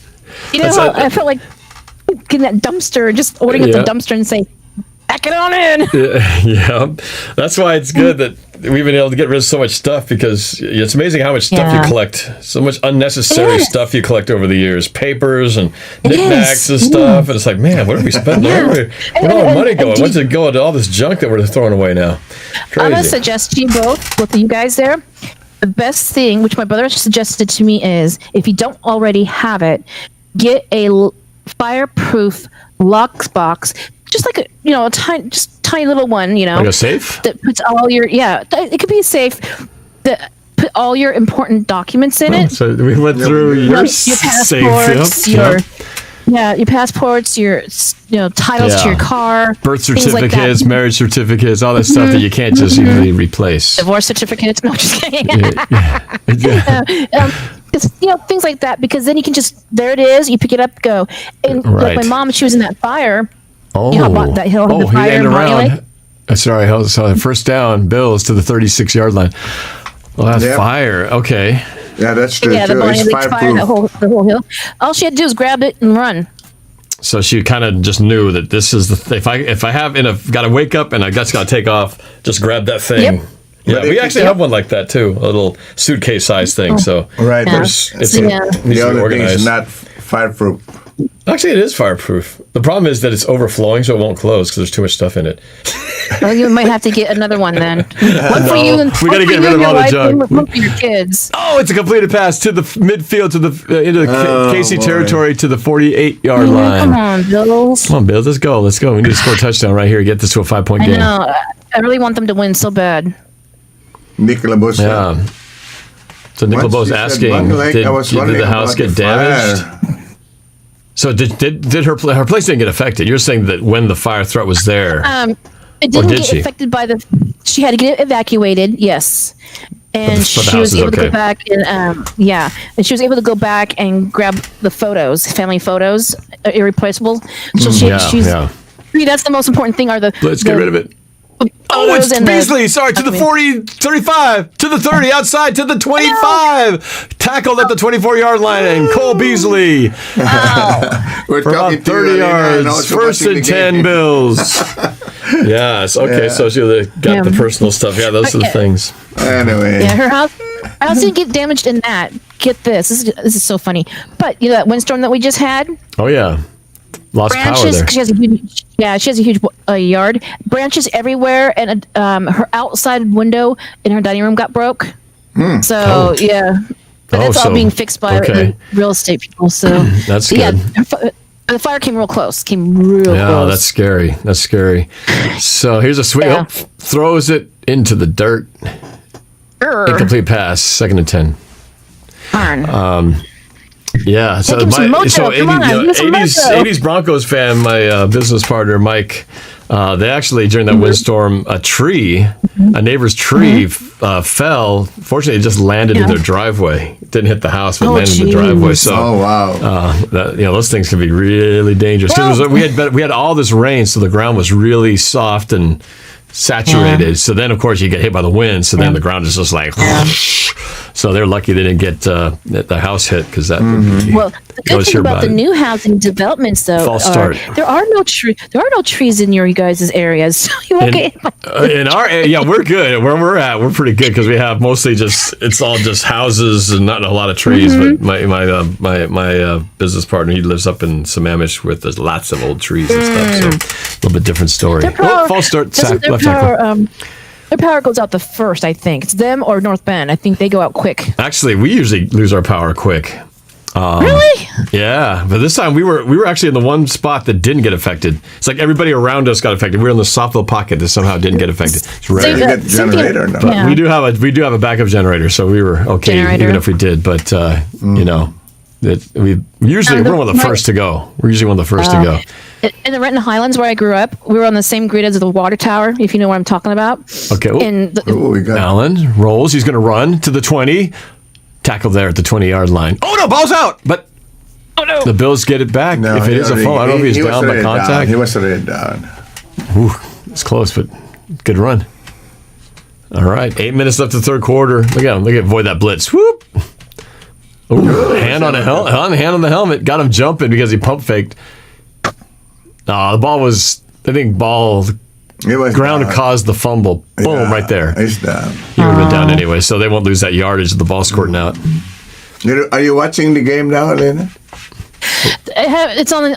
You know, I felt like getting that dumpster and just ordering at the dumpster and say, "Pack it on in." Yeah, that's why it's good that we've been able to get rid of so much stuff, because it's amazing how much stuff you collect. So much unnecessary stuff you collect over the years, papers and knickknacks and stuff. And it's like, man, what are we spending? Where'd all our money go? What's it going to all this junk that we're throwing away now? Crazy. I'm gonna suggest to you both of you guys there. The best thing, which my brother suggested to me, is if you don't already have it, get a fireproof lockbox, just like a tiny little one, like a safe that puts all your it could be a safe that put all your important documents in it. So we went through your passports, safe. your passports, your titles to your car, birth things like that. certificates, marriage certificates, all that stuff that you can't just easily replace. Divorce certificates. No, just kidding. Just, things like that, because then you can just, there it is, you pick it up, go. And like my mom, she was in that fire. Oh, you know about that hill, the he fire ended in Bonnie Lake? around. Sorry, so first down, Bills to the 36-yard line. Well, that's fire. Okay. Yeah, that's true. Yeah, the Bonnie Lake fire, the whole hill. All she had to do was grab it and run. So she kind of just knew that this is the if I have got to wake up and I got to take off, just grab that thing. Yep. Yeah, we actually have one like that too, a little suitcase size thing. So right, it's the other thing is not fireproof. Actually, it is fireproof. The problem is that it's overflowing, so it won't close because there's too much stuff in it. Well, you might have to get another one then. One for you, and we got to get rid of all the junk. One for your kids. Oh, it's a completed pass to the midfield, to the into the Casey territory, to the 48-yard line. Come on, Bills. Come on, Bills. Let's go. Let's go. We need to score a touchdown right here. Get this to a 5-point game. I know. I really want them to win so bad. Nicola Bosa. Yeah. So Nicola Bosa asking, did the house get damaged? So did her place didn't get affected? You're saying that when the fire threat was there, it didn't get affected by the. She had to get evacuated. Yes, and she was able to go back and and she was able to go back and grab the photos, family photos, irreplaceable. So she's. That's the most important thing. Let's get rid of it. Oh, it's Beasley. Sorry, to the 40, 35, to the 30, outside, to the 25. Tackled at the 24-yard line, and Cole Beasley. For about 30 yards. First and 10 Bills. Yes. Okay, so she got the personal stuff. Yeah, those are the things. Anyway. Yeah, her house didn't get damaged in that. Get this. This is so funny. But, that windstorm that we just had? Oh, yeah. Lost branches, power there. She has a huge yard. Branches everywhere, and her outside window in her dining room got broke. So but that's all being fixed by real estate people. So that's good. The fire came real close. Close. That's scary. That's scary. So here's a swing. Throws it into the dirt. Incomplete pass. 2nd and 10. Darn. Yeah, so 80s Broncos fan, my business partner Mike, they actually during that windstorm, a neighbor's tree fell. Fortunately, it just landed in their driveway. It didn't hit the house, but landed in the driveway. So, those things can be really dangerous. Because we had all this rain, so the ground was really soft and saturated. So then, of course, you get hit by the wind. So then the ground is just like. So they're lucky they didn't get the house hit, because that. Well, the good thing about the new housing developments, though, there are no trees in your guys' areas. So you won't get. In our area, we're good. Where we're at, we're pretty good, because we have mostly it's all just houses and not a lot of trees. But my business partner, he lives up in Sammamish with there's lots of old trees and stuff. So a little bit different story. False start. Left tackle. Their power goes out the first, I think. It's them or North Bend. I think they go out quick. Actually, we usually lose our power quick. Really? Yeah, but this time we were actually in the one spot that didn't get affected. It's like everybody around us got affected. We were in the soft little pocket that somehow didn't get affected. It's rare. You get generator now. But we do have a backup generator, so we were okay even if we did. But we're one of the first to go. We're usually one of the first to go. in the Renton Highlands where I grew up, we were on the same grid as the water tower, if you know what I'm talking about. Okay. We got Allen rolls. He's going to run to the 20. Tackle there at the 20-yard line. Oh, no, ball's out. But the Bills get it back. No, if it is a fall, I don't know if he's down by contact. He was already down. Ooh, it's close, but good run. All right, 8 minutes left the third quarter. Look at him. Look at avoid that blitz. Whoop. Ooh, hand on the helmet. Got him jumping because he pump faked. The ball was, I think, ground caused the fumble. Boom, right there. He's down. He would have been down anyway, so they won't lose that yardage of the ball squirting out. Are you watching the game now, Elena? It's on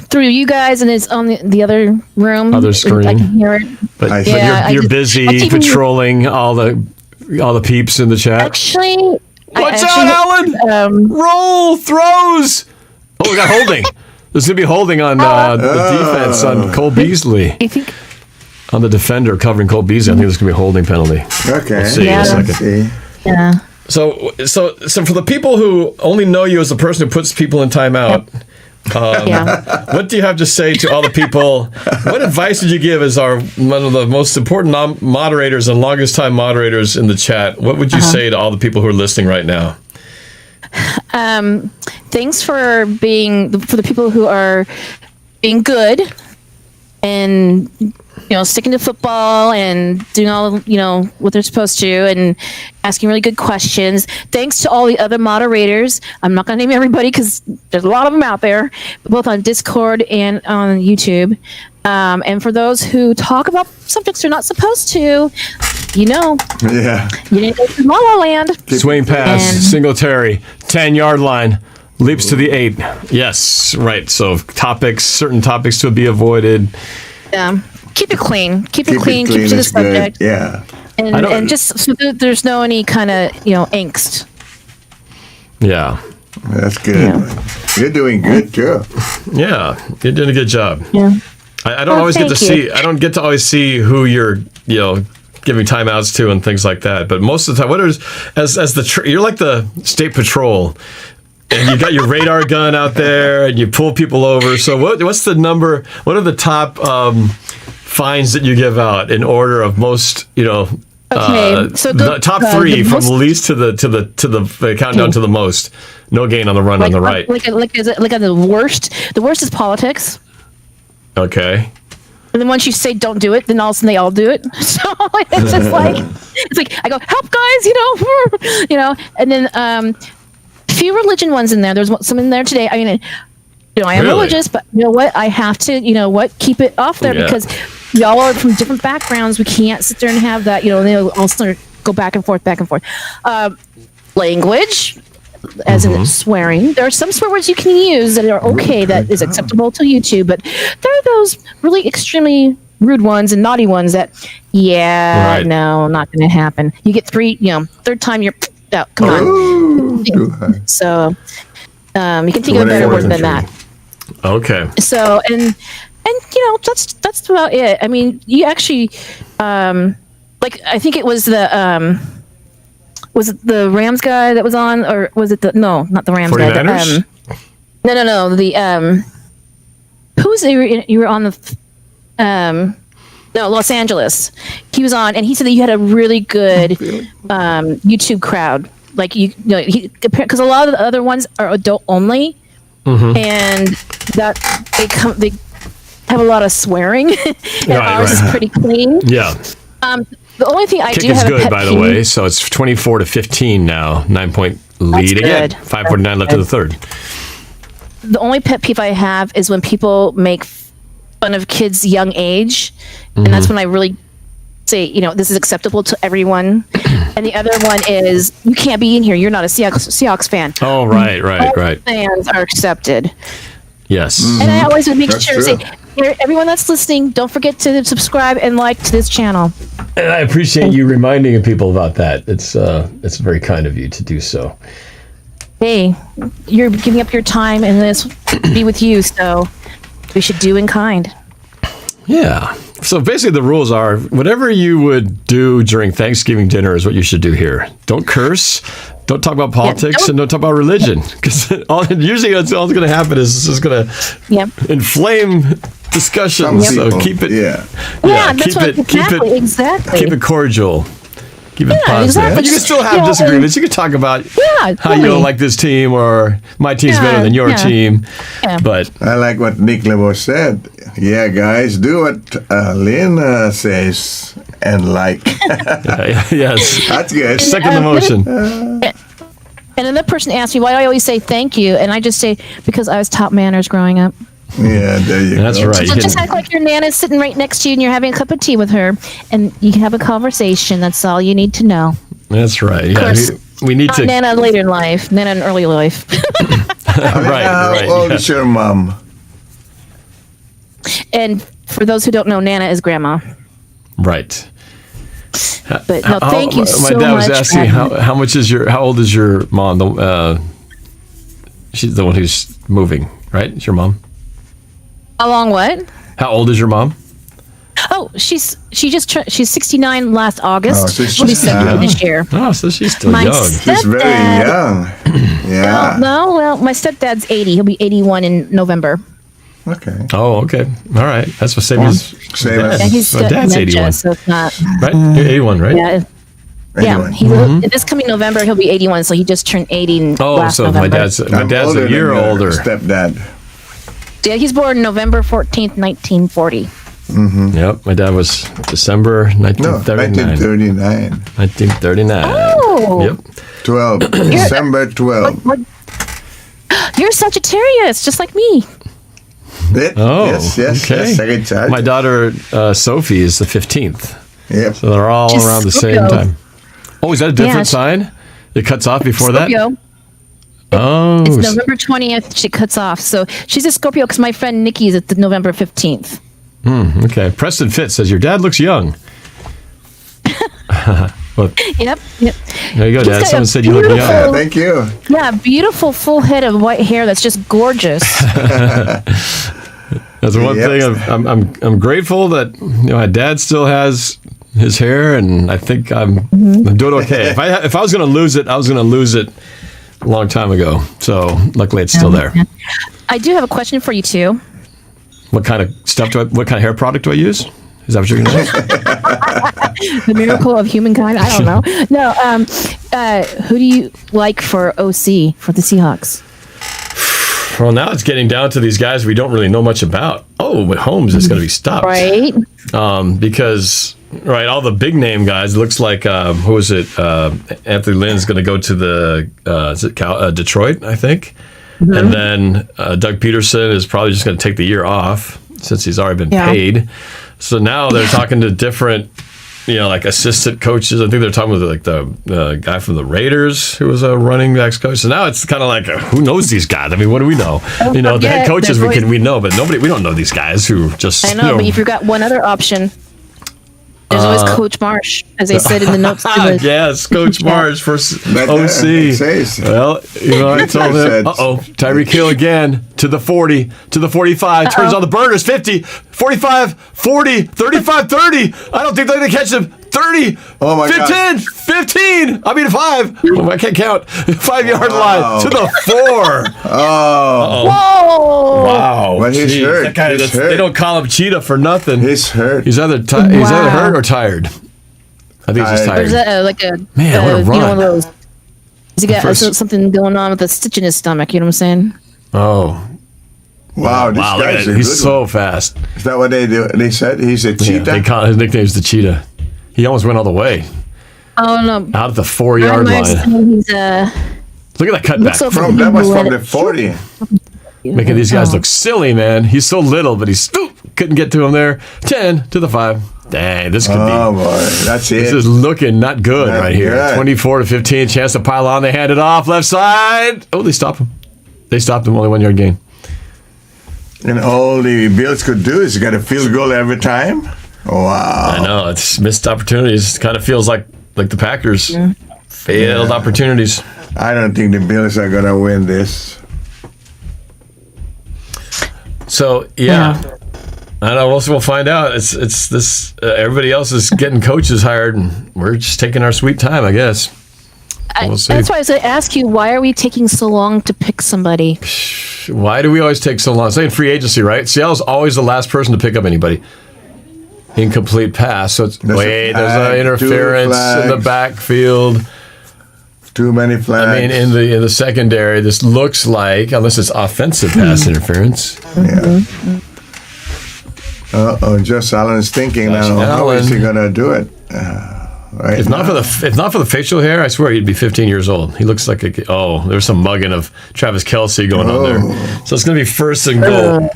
through you guys, and it's on the other room. Other screen. I can hear it. But you're busy patrolling all the peeps in the chat. Actually, watch out, Alan! Roll throws. Oh, we got holding. There's going to be holding on the defense on Cole Beasley. You think? On the defender covering Cole Beasley, I think there's going to be a holding penalty. Okay. We'll see in a second. Yeah. So for the people who only know you as the person who puts people in timeout, what do you have to say to all the people? What advice did you give as one of the most important moderators and longest time moderators in the chat? What would you say to all the people who are listening right now? Thanks for the people who are being good and sticking to football and doing all what they're supposed to and asking really good questions. Thanks to all the other moderators. I'm not going to name everybody because there's a lot of them out there, both on Discord and on YouTube. And for those who talk about subjects they're not supposed to, yeah, you didn't go to La La Land. Swing pass, Singletary, 10-yard line, leaps to the 8. Yes, right. So certain topics to be avoided. Keep it clean. Keep it clean. Keep to the subject. Good. Yeah. And just so that there's no any kind of angst. Yeah. That's good. Yeah. You're doing good too. Yeah, you're doing a good job. Yeah. I don't always get to see. I don't get to always see who you're giving timeouts to and things like that. But most of the time, you're like the state patrol. And you got your radar gun out there, and you pull people over. So what's the number? What are the top fines that you give out in order of most? So the top 3 from the least to the countdown to the most. No gain on the run on the right. Like the worst. The worst is politics. Okay. And then once you say don't do it, then all of a sudden they all do it. So it's just like I go, help guys, and then few religion ones in there. There's some in there today. I mean, I am religious, but you know what? I have to, keep it off there because y'all are from different backgrounds. We can't sit there and have that, they all start go back and forth. Language, as in swearing. There are some swear words you can use that are okay, that is acceptable to YouTube, but there are those really extremely rude ones and naughty ones that, no, not going to happen. You get 3, third time you're out. Come on. So you can think of a better word than that. Okay. So and that's about it. I mean, you actually I think it was the Rams guy that was on, or was it not the Rams guy? No. The who was you were on the Los Angeles. He was on, and he said that you had a really good YouTube crowd. Like because a lot of the other ones are adult only, and that they have a lot and swearing. And ours is pretty clean. Yeah. The only thing I do have is good, by the way. So it's 24-15 now. 9-point lead again. 5:49 left in the third. The only pet peeve I have is when people make fun of kids' young age, and that's when I really say, this is acceptable to everyone. And the other one is, you can't be in here. You're not a Seahawks fan. Oh, right. Fans are accepted. Yes. And I always would make sure to say, everyone that's listening, don't forget to subscribe and like to this channel. And I appreciate you reminding people about that. It's very kind of you to do so. Hey, you're giving up your time and this be with you, so we should do in kind. Yeah. So basically, the rules are whatever you would do during Thanksgiving dinner is what you should do here. Don't curse, don't talk about politics, and don't talk about religion. Because usually all that's going to happen is it's just going to inflame discussions. So keep it, keep it cordial. Keep it positive. Exactly. But you can still have disagreements. You can talk about how you don't like this team or my team's better than your team. Yeah. But I like what Nick Lebo said. Yeah, guys, do what Lynn says and like. Yes. That's good. Second the motion. And another person asked me why do I always say thank you, and I just say because I was taught manners growing up. Yeah, there you go. That's right. So just act like your Nana's sitting right next to you and you're having a cup of tea with her, and you can have a conversation. That's all you need to know. That's right. Of Yeah, course, we need to. Nana later in life, Nana in early life. Right. How old is your mom? And for those who don't know, Nana is grandma. Right. But no, thank you so much. My dad was asking how old is your mom? She's the one who's moving, right? Is your mom? Along what? How old is your mom? Oh, she's 69 last August. Oh, so She'll be 70 this year. Oh, so she's still My young. She's very young. Yeah. Well, my stepdad's 80. He'll be 81 in November. Okay. Oh, okay. All right. That's the same as Same as- Yeah, he's my dad's dementia, 81. so it's not. Right? You're 81, right? Yeah. Yeah, this coming November he'll be 81, so he just turned 80 in last so November. my dad's a year older. Stepdad. Yeah, he's born November 14th, 1940. Mm-hmm. Yep, my dad was December 1939. 1939. Oh. Yep. 12. December 12. You're Sagittarius, just like me. Yes, okay. Second child. My daughter Sophie is the 15th. Yep. So they're all She's around the Scorpio. same time. Oh, is that a different she- sign? It cuts off before Scorpio. that? Oh. It's November 20th. She cuts off. So she's a Scorpio because my friend Nikki is at the November 15th. Okay. Preston Fitz says, your dad looks young. Well, Yep. there you go, He's Dad. got Someone a said you look beautiful- young. Thank you. Yeah, beautiful full head of white hair that's just gorgeous. That's one Yep. thing I'm grateful that my dad still has his hair, and I think I'm doing okay. If I was going to lose it, I was going to lose it a long time ago. So luckily, it's still there. I do have a question for you too. What kind of stuff what kind of hair product do I use? Is that what you're going to say? The miracle of humankind. I don't know. No. Who do you like for OC for the Seahawks? Well, now it's getting down to these guys we don't really know much about. Oh, but Holmes is going to be stopped, Right. Because all the big name guys. It looks like who is it? Anthony Lynn's going to go to the Detroit, I think, and then Doug Peterson is probably just going to take the year off since he's already been paid. So now they're talking to different, like assistant coaches. I think they're talking with like the guy from the Raiders who was a running backs coach. So now it's kind of like, who knows these guys? I mean, what do we know? The head coaches we know, but we don't know these guys who just. I know, but you forgot one other option. There's always Coach Marsh, as they said in the notes. To the, yes, Coach Marsh for OC. Well, I told him, Tyreek Hill again to the 40, to the 45, turns on the burners, 50, 45, 40, 35, 30. I don't think they're going to catch him. 30, oh my 15, God. 15. I mean, 5. Oh, I can't count. 5-yard line to the 4. Oh. Whoa. Wow. But he's Jeez, hurt. that guy, He's hurt. They don't call him Cheetah for nothing. He's hurt. He's either he's either hurt or tired. I think he's just Or tired. is that like a Man, what a run. one of those? Has he got something going on with a stitch in his stomach? You know what I'm saying? Oh. Wow, this look guy's at a it. He's good so one. fast. Is that what they do? They said he's a cheetah? They call his nickname's the Cheetah. He almost went all the way. Oh no! Out at the 4-yard line. He's Look at that cutback. That was from the 40. Making these guys look silly, man. He's so little, but he's couldn't get to him there. 10 to the 5. Dang, this could be. Oh boy, that's it. This is looking not good right here. good. 24 to 15, chance to pile on. They hand it off left side. Oh, they stopped him. They stopped him. Only 1-yard gain. And all the Bills could do is get a field goal every time. Wow. I know, it's missed opportunities. It kind of feels like the Packers failed opportunities. I don't think the Bills are gonna win this. So I don't know. We'll find out. It's this. Everybody else is getting coaches hired, and we're just taking our sweet time, I guess. We'll see. That's why I was going to ask you, why are we taking so long to pick somebody? Why do we always take so long? It's like in free agency, right? Seattle's always the last person to pick up anybody. Incomplete pass. So it's there's an interference in the backfield. Too many flags. I mean, in the secondary, this looks like, unless it's offensive pass interference. Yeah. Josh Allen is thinking now. How is he gonna do it? Right. If not for the facial hair, I swear he'd be 15 years old. He looks like there's some mugging of Travis Kelce going on there. So it's gonna be first and goal.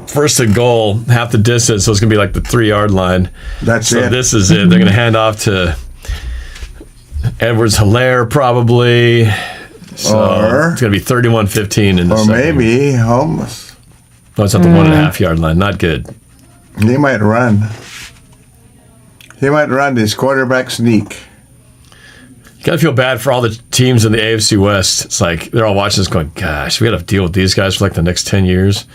First and goal, half the distance. So it's gonna be like the 3-yard line. That's it. So this is it. They're gonna hand off to Edwards-Helaire probably. So it's gonna be 31-15 in the second. Maybe Holmes. No, it's at the 1.5-yard line. Not good. He might run. This quarterback sneak. You gotta feel bad for all the teams in the AFC West. It's like they're all watching this going, gosh, we gotta deal with these guys for like the next 10 years.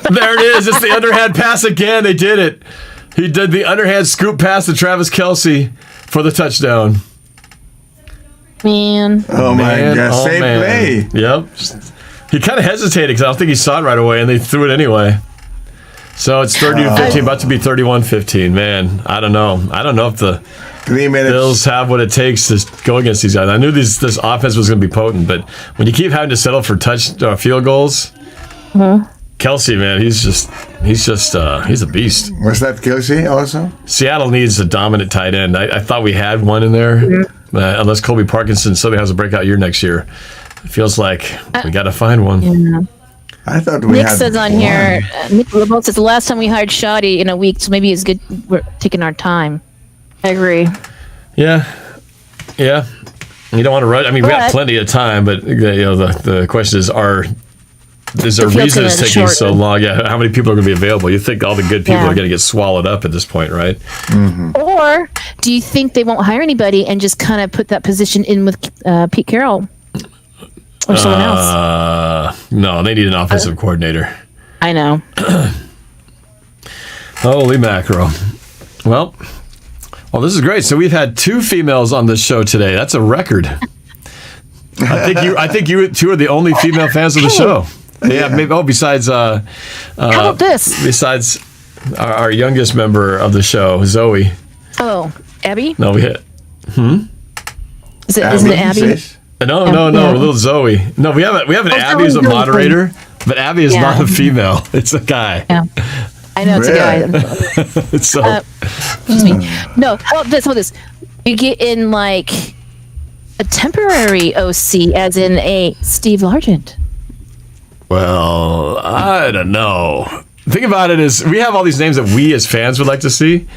There it is. It's the underhand pass again. They did it. He did the underhand scoop pass to Travis Kelce for the touchdown. Man. Oh my God. Same play. Yep. He kind of hesitated because I don't think he saw it right away, and they threw it anyway. So it's 30-15, about to be 31-15. Man, I don't know. I don't know if the 3 minutes. Bills have what it takes to go against these guys. I knew this offense was going to be potent, but when you keep having to settle for field goals, Kelce, man, he's a beast. Was that Kelce also? Seattle needs a dominant tight end. I thought we had one in there, unless Colby Parkinson suddenly has a breakout year next year. It feels like we got to find one. Yeah. I thought we Nick had says on here, Nick LeBeau says the last time we hired Shoddy in a week, so maybe it's good we're taking our time. I agree. Yeah. You don't want to rush. I mean, we got plenty of time, but the question is, is there a reason it's taking so long? Yeah, how many people are going to be available? You think all the good people are going to get swallowed up at this point, right? Mm-hmm. Or do you think they won't hire anybody and just kind of put that position in with Pete Carroll or someone else? No, they need an offensive coordinator. I know. Holy mackerel. Well, this is great. So we've had 2 females on this show today. That's a record. I think you 2 are the only female fans of the show. Yeah, maybe. Besides, how about this? Besides our youngest member of the show, Zoe. Oh, Abby? No, we hit. Isn't it Abby? No, little Zoe. No, we have an Abby as a moderator, but Abby is not a female. It's a guy. Yeah. I know it's a guy. So, excuse me. No, how about this? You get in like a temporary OC, as in a Steve Largent. Well, I don't know. The thing about it is, we have all these names that we as fans would like to see.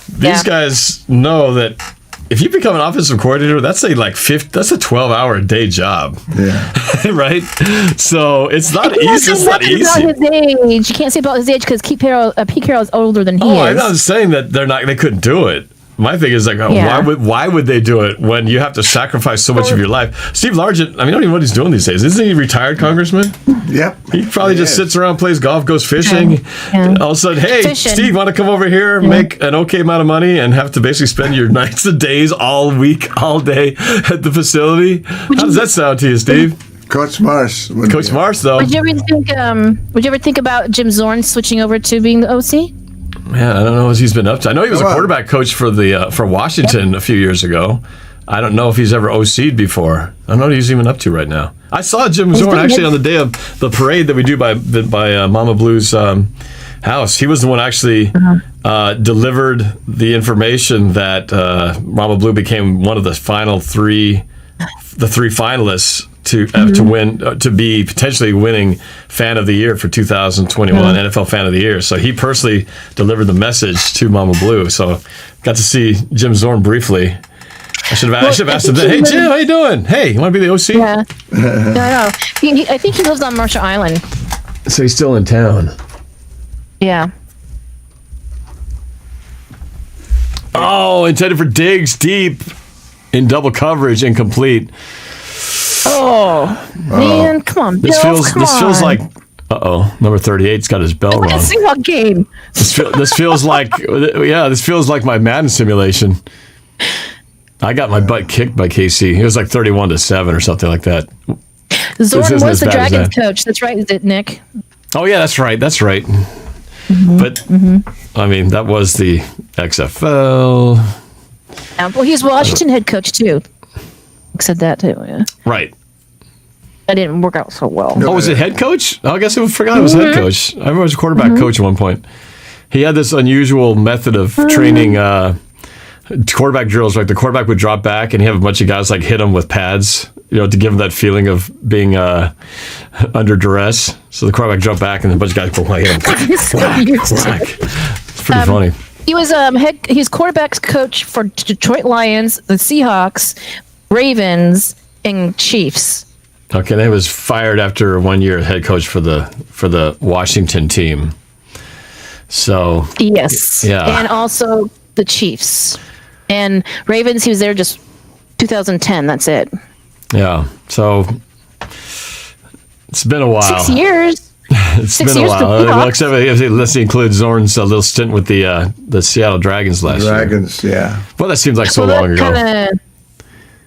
These guys know that if you become an offensive coordinator, that's a 12-hour a day job. Yeah. Right? So it's not easy. It's not easy. About his age. You can't say about his age because Pete Carroll is older than he is. I'm not saying that they couldn't do it. My thing is why would they do it when you have to sacrifice so much of your life? Steve Largent, I don't even know what he's doing these days. Isn't he a retired congressman? Yep. He probably just sits around, plays golf, goes fishing. Yeah. All of a sudden, hey, Steve, want to come over here, make an okay amount of money, and have to basically spend your nights and days all week, all day at the facility? How does that sound to you, Steve? Coach Marsh. Coach Marsh, though. Would you ever think about Jim Zorn switching over to being the OC? Man, I don't know what he's been up to. I know he was a quarterback coach for Washington a few years ago. I don't know if he's ever OC'd before. I don't know what he's even up to right now. I saw Jim Zorn actually on the day of the parade that we do by Mama Blue's house. He was the one actually delivered the information that Mama Blue became one of the final three finalists to win, to be potentially winning Fan of the Year for 2021, NFL Fan of the Year. So he personally delivered the message to Mama Blue. So got to see Jim Zorn briefly. I should have asked him that. Hey, Jim, how you doing? Hey, you want to be the OC? Yeah. No. I think he lives on Marshall Island. So he's still in town. Yeah. Oh, intended for Diggs deep in double coverage, incomplete. Oh man, come on, This Bills, feels like Number 38's got his bell wrong. Seahawks game. This feels like, this feels like my Madden simulation. I got my butt kicked by KC. It was like 31-7 or something like that. Zorn was the Dragons coach. That's right, is it, Nick? Oh yeah, that's right. But I mean, that was the XFL. Well, he's Washington head coach too. Said that too. Yeah. Right. That didn't work out so well. Oh, was it head coach? Oh, I guess I forgot it was head coach. I remember he was a quarterback coach at one point. He had this unusual method of training quarterback drills. Like the quarterback would drop back, and he have a bunch of guys like hit him with pads, to give him that feeling of being under duress. So the quarterback dropped back, and a bunch of guys go hit him. It's pretty funny. He was quarterback's coach for Detroit Lions, the Seahawks, Ravens, and Chiefs. Okay, and he was fired after 1 year head coach for the Washington team. So yes, yeah, and also the Chiefs and Ravens. He was there just 2010. That's it. Yeah, so it's been a while. 6 years. It's been a while. Well, except let's include Zorn's little stint with the Seattle Dragons last year. Dragons, yeah. Well, that seems like so long ago.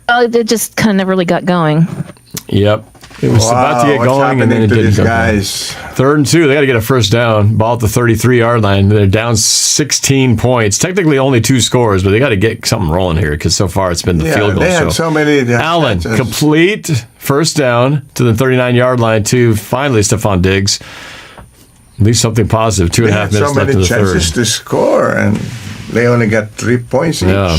It just kind of never really got going. Yep. It was about to get going, and then it didn't go. Guys. 3rd and 2. They got to get a first down. Ball at the 33-yard line. They're down 16 points. Technically only 2 scores, but they got to get something rolling here because so far it's been the field goal they show. had so many. Allen, complete first down to the 39-yard line to finally Stephon Diggs. At least something positive. 2.5 minutes left in the third. So many chances to score, and they only got 3 points each. Yeah.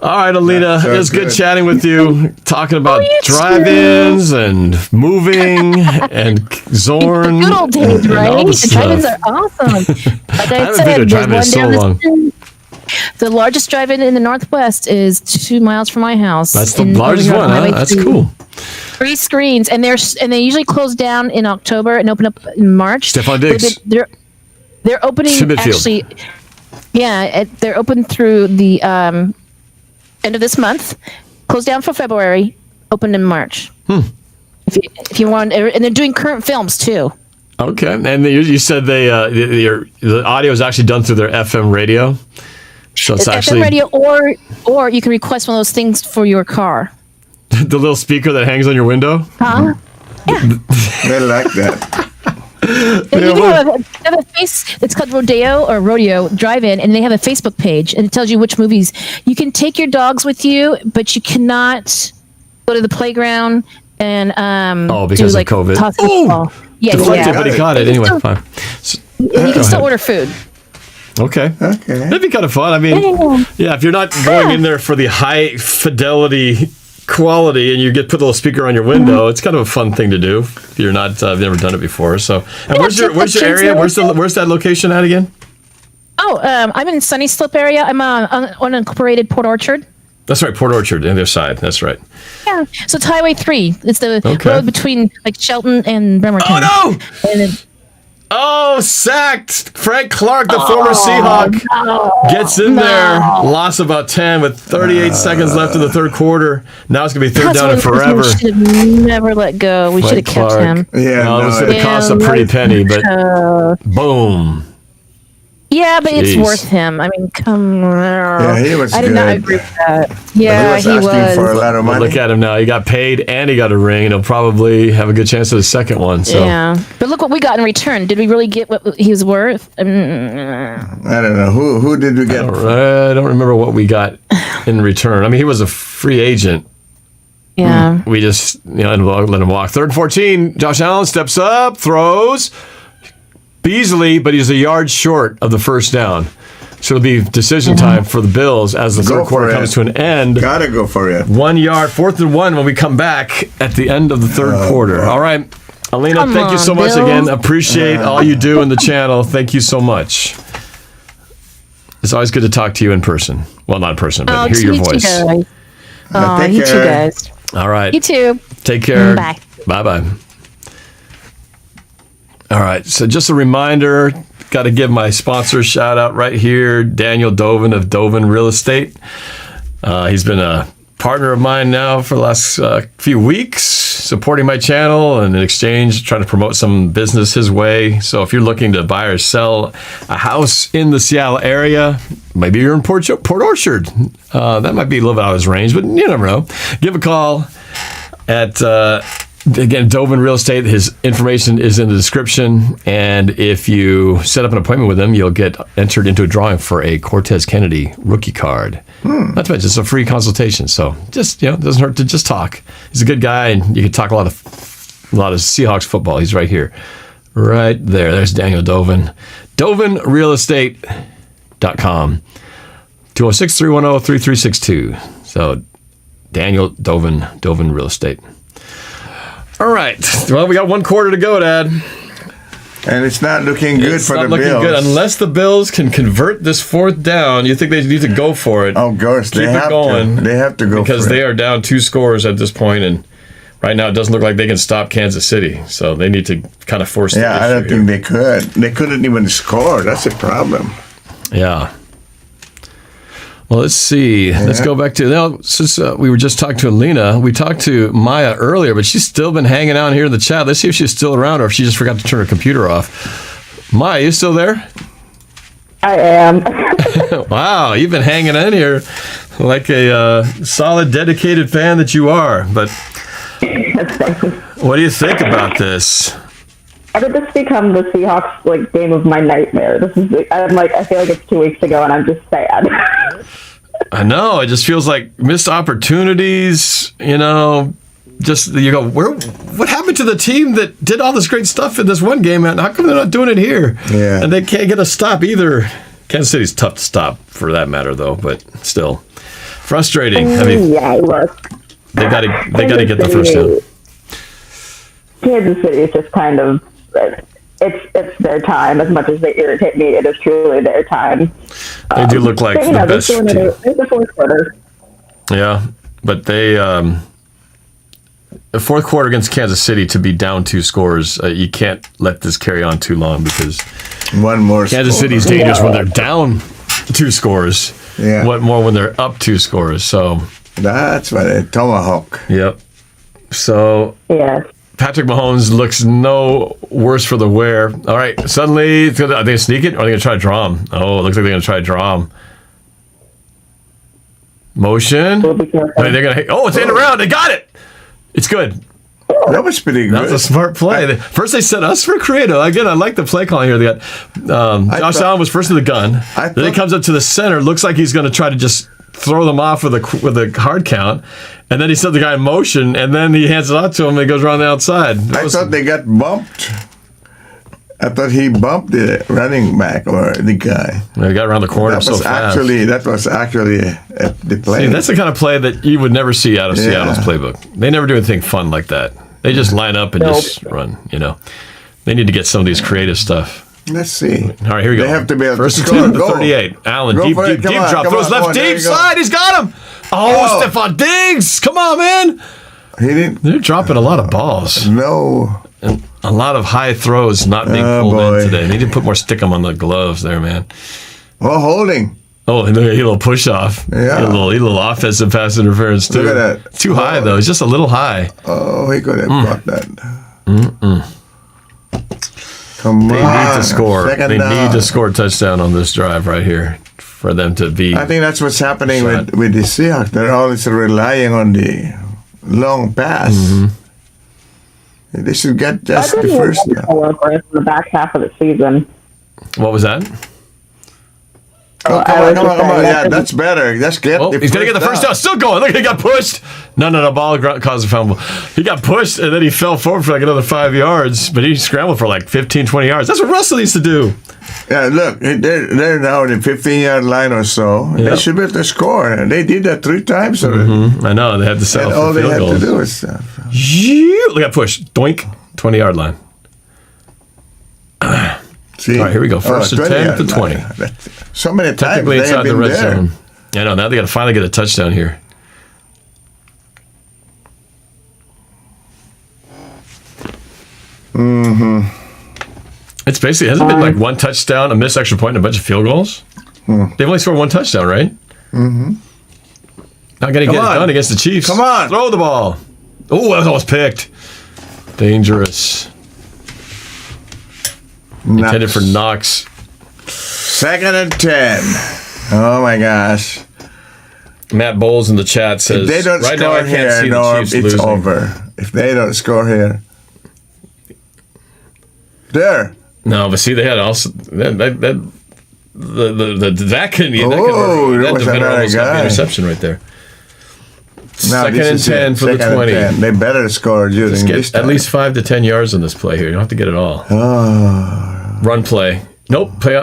All right, Alina, it was good chatting with you, talking about drive-ins and moving and Zorn. The good old days, right? The drive-ins are awesome. Like I said, been to drive-in in so long. The largest drive-in in the Northwest is 2 miles from my house. That's the largest one, huh? That's cool. 3 screens, and they usually close down in October and open up in March. Stephon Diggs. They're opening actually. Yeah, they're open through the end of this month. Closed down for February. Opened in March. If you want, and they're doing current films too. Okay, and you said the audio is actually done through their FM radio. So it's actually FM radio, or you can request one of those things for your car. The little speaker that hangs on your window? Huh? They like that. They have a face. It's called Rodeo Drive-In, and they have a Facebook page, and it tells you which movies you can take your dogs with you, but you cannot go to the playground and because of COVID. Deflected, but he got it anyway. Fine. You can still order food. Okay. That'd be kind of fun. I mean, if you're not going in there for the high fidelity quality and you put a little speaker on your window, it's kind of a fun thing to do if you're not I've never done it before. So where's your area? Where's that location at again? I'm in Sunny Slip area. I'm on unincorporated Port Orchard. That's right, Port Orchard, on the other side. That's right. Yeah, so it's Highway 3. It's the road between Shelton and Bremerton. Oh no! Sacked! Frank Clark, the former Seahawk, gets in there. Lost about 10 with 38 seconds left in the third quarter. Now it's going to be third down and forever. We should have never let go. We should have kept him. Yeah, this would have cost a pretty penny, but boom. Yeah, but it's worth him. I mean, come on. Yeah, he was I did not agree with that. Yeah, he was asking for a lot of money. Look at him now. He got paid and he got a ring, and he'll probably have a good chance at the second one. So. Yeah, but look what we got in return. Did we really get what he was worth? I don't know. Who did we get? I don't remember what we got in return. I mean, he was a free agent. Yeah. We just let him walk. 3rd and 14. Josh Allen steps up, throws. Beasley, but he's a yard short of the first down. So it'll be decision time for the Bills as the third quarter comes to an end. Gotta go for it. 1 yard, 4th and 1 when we come back at the end of the third quarter. All right. Alina, thank you so much again. Appreciate all you do in the channel. Thank you so much. It's always good to talk to you in person. Well, not in person, but hear your voice. You too, guys. All right. You too. Take care. Bye. Bye-bye. All right, so just a reminder, got to give my sponsor a shout out right here, Daniel Dovin of Dovin Real Estate. He's been a partner of mine now for the last few weeks, supporting my channel, and in exchange trying to promote some business his way. So if you're looking to buy or sell a house in the Seattle area, maybe you're in Port Orchard, that might be a little bit out of his range, but you never know. Give a call at again, Dovin Real Estate. His information is in the description, and if you set up an appointment with him, you'll get entered into a drawing for a Cortez Kennedy rookie card. Not to mention, it's a free consultation, so just, it doesn't hurt to just talk. He's a good guy, and you can talk a lot of Seahawks football. He's right here, right there. There's Daniel Dovin. DovinRealestate.com. 206-310-3362. So Daniel Dovin Real Estate. All right. Well, we got one quarter to go, Dad. And it's not looking good for the Bills. It's not looking good. Unless the Bills can convert this fourth down, you think they need to go for it. Oh, gosh. Keep it going. They have to go because they are down 2 scores at this point, and right now it doesn't look like they can stop Kansas City. So they need to kind of force the issue. I don't think they could. They couldn't even score. That's a problem. Yeah. Well, let's see. Let's go back to now. Since we were just talking to Alina, we talked to Maya earlier, but she's still been hanging out here in the chat. Let's see if she's still around or if she just forgot to turn her computer off. Maya, you still there? I am. Wow, you've been hanging in here like a solid, dedicated fan that you are. But what do you think about this? How did this become the Seahawks game of my nightmare? I feel like it's 2 weeks ago, and I'm just sad. I know. It just feels like missed opportunities. Just you go. What happened to the team that did all this great stuff in this one game, and how come they're not doing it here? Yeah. And they can't get a stop either. Kansas City's tough to stop for that matter, though. But still, frustrating. I mean, look, they got to get the first down. Kansas City is just kind of. It's their time. As much as they irritate me, it is truly their time. They do look like the best team. It's the fourth quarter. Yeah, but they the fourth quarter against Kansas City to be down 2 scores. You can't let this carry on too long because one more. Kansas City's dangerous when they're down 2 scores. Yeah. What more when they're up 2 scores? So that's what a tomahawk. Yep. So yeah. Patrick Mahomes looks no worse for the wear. All right, suddenly, are they going to sneak it or are they going to try to draw him? Oh, it looks like they're going to try to draw him. Motion. They're going to. Oh, it's in around. They got it. It's good. That was pretty good. That's a smart play. First, they set us for creative. Again, I like the play calling here. They got Josh Allen was first to the gun. Then he comes up to the center. Looks like he's going to try to just throw them off with a hard count. And then he set the guy in motion, and then he hands it out to him, and he goes around the outside. I thought they got bumped. I thought he bumped the running back or the guy. They got around the corner so fast. That was actually the play. See, that's the kind of play that you would never see out of Seattle's playbook. They never do anything fun like that. They just line up and just run, They need to get some of these creative stuff. Let's see. All right, here we go. They have to be able First to and 10 score. to 38. Allen, Go deep for it. Come on, drop. come Throws on, left come on. There deep you go. side. He's got him. Oh, Stephon Diggs. Come on, man. He didn't. They're dropping a lot of balls. No. And a lot of high throws not being pulled in today. They need to put more stickum on the gloves there, man. Well, holding. Oh, and a little push off. Yeah. A little offensive pass interference, too. Look at that. Too high, though. It's just a little high. Oh, he could have caught that. Come They on. need to score. Second They down. need to score a touchdown on this drive right here for them to be. I think that's what's happening with the Seahawks. They're always relying on the long pass. They should get just the first down. In the back half of the season. What was that? Oh, come on. Yeah, that's better. Let's get He's going to get the first down. Still going. Look, he got pushed. No. Ball caused a fumble. He got pushed, and then he fell forward for like another 5 yards, but he scrambled for like 15, 20 yards. That's what Russell used to do. Yeah, look, they're now in the 15-yard line or so. They should be able to score. They did that 3 times already. I know. They had to settle all for they field had goals. to do was Look at push. Doink. 20-yard line. See? All right, here we go. First and 10 to 20. So many times Technically they have inside the been red there. zone. I know. Now they got to finally get a touchdown here. It's basically, hasn't it been like one touchdown, a missed extra point, and a bunch of field goals? They've only scored 1 touchdown, right? Not going to get it done against the Chiefs. Come on. Throw the ball. Oh, that was almost picked. Dangerous. Intended for Knox. 2nd and 10. Oh, my gosh. Matt Bowles in the chat says, if they don't right score now I can't here, see the Norb, Chiefs it's losing. over. If they don't score here. There. No, but see, they had also... That could be... that was another guy. Interception right there. No, 2nd and 10 for the 20. They better score during this time. At least 5 to 10 yards on this play here. You don't have to get it all. Oh. Run play. Nope. Play.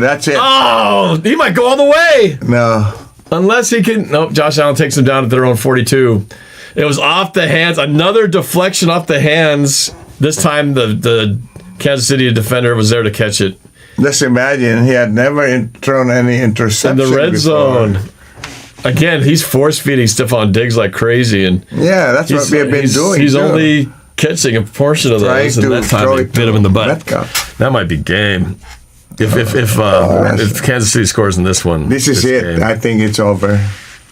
That's it. Oh, he might go all the way. No. Unless he can. Nope. Josh Allen takes him down at their own 42. It was off the hands. Another deflection off the hands. This time the Kansas City defender was there to catch it. Just imagine he had never thrown any interception in the red before. zone. Again, he's force feeding Stephon Diggs like crazy, and yeah, that's what we have been doing. He's only catching a portion of those, and that time he bit him in the butt. That might be game. If Kansas City scores in this one, this is it. Game. I think it's over.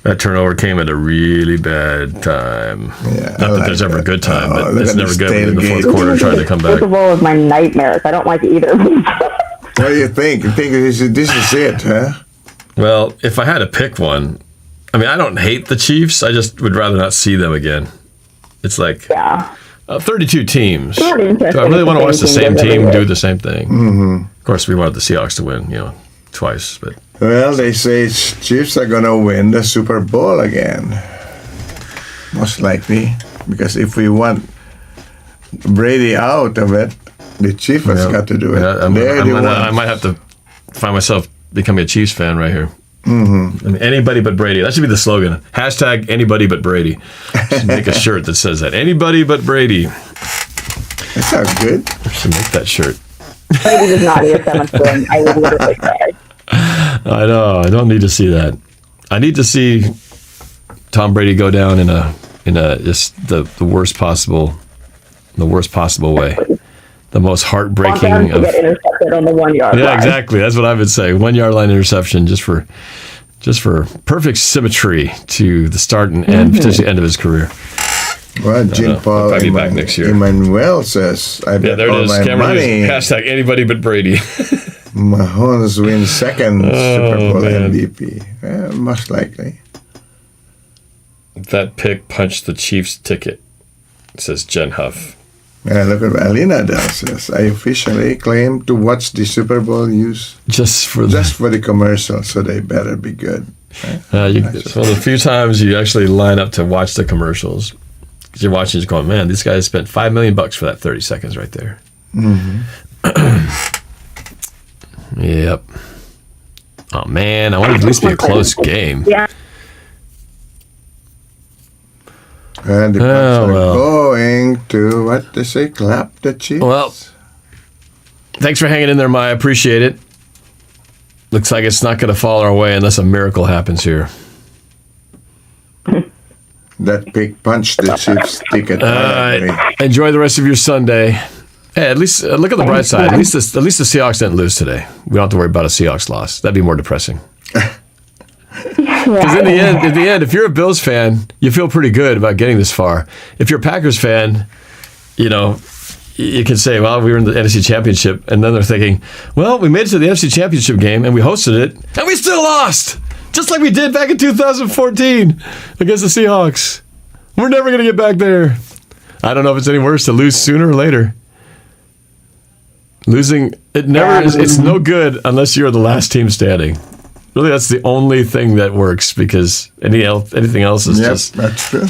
That turnover came at a really bad time. Yeah, not that there's ever a good time, but it's never good in the fourth quarter trying to come back. Super Bowl is my nightmares. I don't like either of them. What do you think? You think this is it, huh? Well, if I had to pick one, I mean, I don't hate the Chiefs. I just would rather not see them again. It's like 32 teams. Do I really want to watch the same team do the same thing? Mm-hmm. Of course, we wanted the Seahawks to win, twice. But well, they say Chiefs are going to win the Super Bowl again. Most likely. Because if we want Brady out of it, the Chiefs has got to do it. I might have to find myself becoming a Chiefs fan right here. Mm-hmm. I mean, anybody but Brady. That should be the slogan. # anybody but Brady. Should make a shirt that says that. Anybody but Brady. That sounds good. I should make that shirt. Brady does not need a 7th win. I would literally cry. I know. I don't need to see that. I need to see Tom Brady go down in a just the worst possible way. The most heartbreaking of. Get intercepted on the 1 yard line. Yeah, exactly. That's what I would say. 1 yard line interception, just for perfect symmetry to the start and end, potentially end of his career. Well, Jim Paul, I'll be back next year. Emmanuel says, "I bet there all it is. my Cameron money." # anybody but Brady. Mahomes wins second Super Bowl MVP. Most likely. That pick punched the Chiefs' ticket, says Jen Huff. Look at Alina says, I officially claim to watch the Super Bowl just for the commercial, so they better be good. It's one of the few times you actually line up to watch the commercials. Because you're watching, just going, man, these guys spent $5 million for that 30 seconds right there. Mm-hmm. Yep. Oh man, I want it to at least be a close game. Yeah. And the Bucs are going to, what they say, clap the Chiefs. Well, thanks for hanging in there, Maya. I appreciate it. Looks like it's not going to fall our way unless a miracle happens here. That big punch the Chiefs ticket. Enjoy the rest of your Sunday. Hey, at least look at the bright side. At least the Seahawks didn't lose today. We don't have to worry about a Seahawks loss. That'd be more depressing. Because in the end, if you're a Bills fan, you feel pretty good about getting this far. If you're a Packers fan, you can say, well, we were in the NFC Championship. And then they're thinking, well, we made it to the NFC Championship game and we hosted it and we still lost. Just like we did back in 2014 against the Seahawks. We're never going to get back there. I don't know if it's any worse to lose sooner or later. Losing, it's no good unless you're the last team standing. Really, that's the only thing that works because anything else is just... that's true.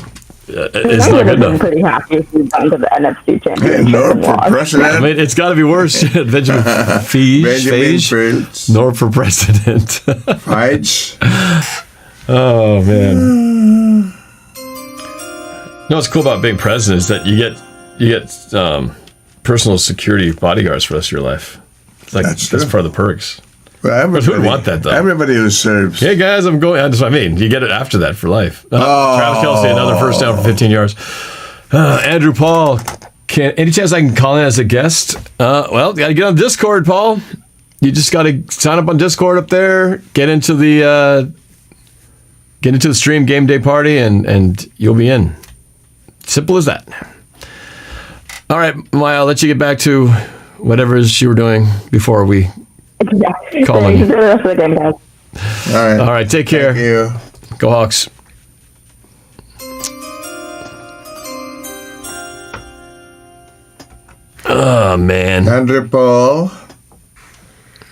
It's not good enough. I'm pretty happy if we've gone to the NFC Championship. Norb for president. I mean, it's got to be worse. Benjamin Phage. Norb for president. Phage. Oh, man. You know what's cool about being president is that you get personal security bodyguards for the rest of your life. That's part of the perks. Well, but who would want that, though? Everybody who serves. Hey, guys, I'm going. That's what I mean. You get it after that for life. Travis Kelce, another first down for 15 yards. Andrew Paul, any chance I can call in as a guest? Well, you got to get on Discord, Paul. You just got to sign up on Discord up there. Get into the Get into the stream game day party, and you'll be in. Simple as that. All right, Maya, I'll let you get back to whatever it is you were doing before we call in. Enjoy the rest of the game, guys. All right, take care. Thank you. Go Hawks. Oh, man. Andrew Paul.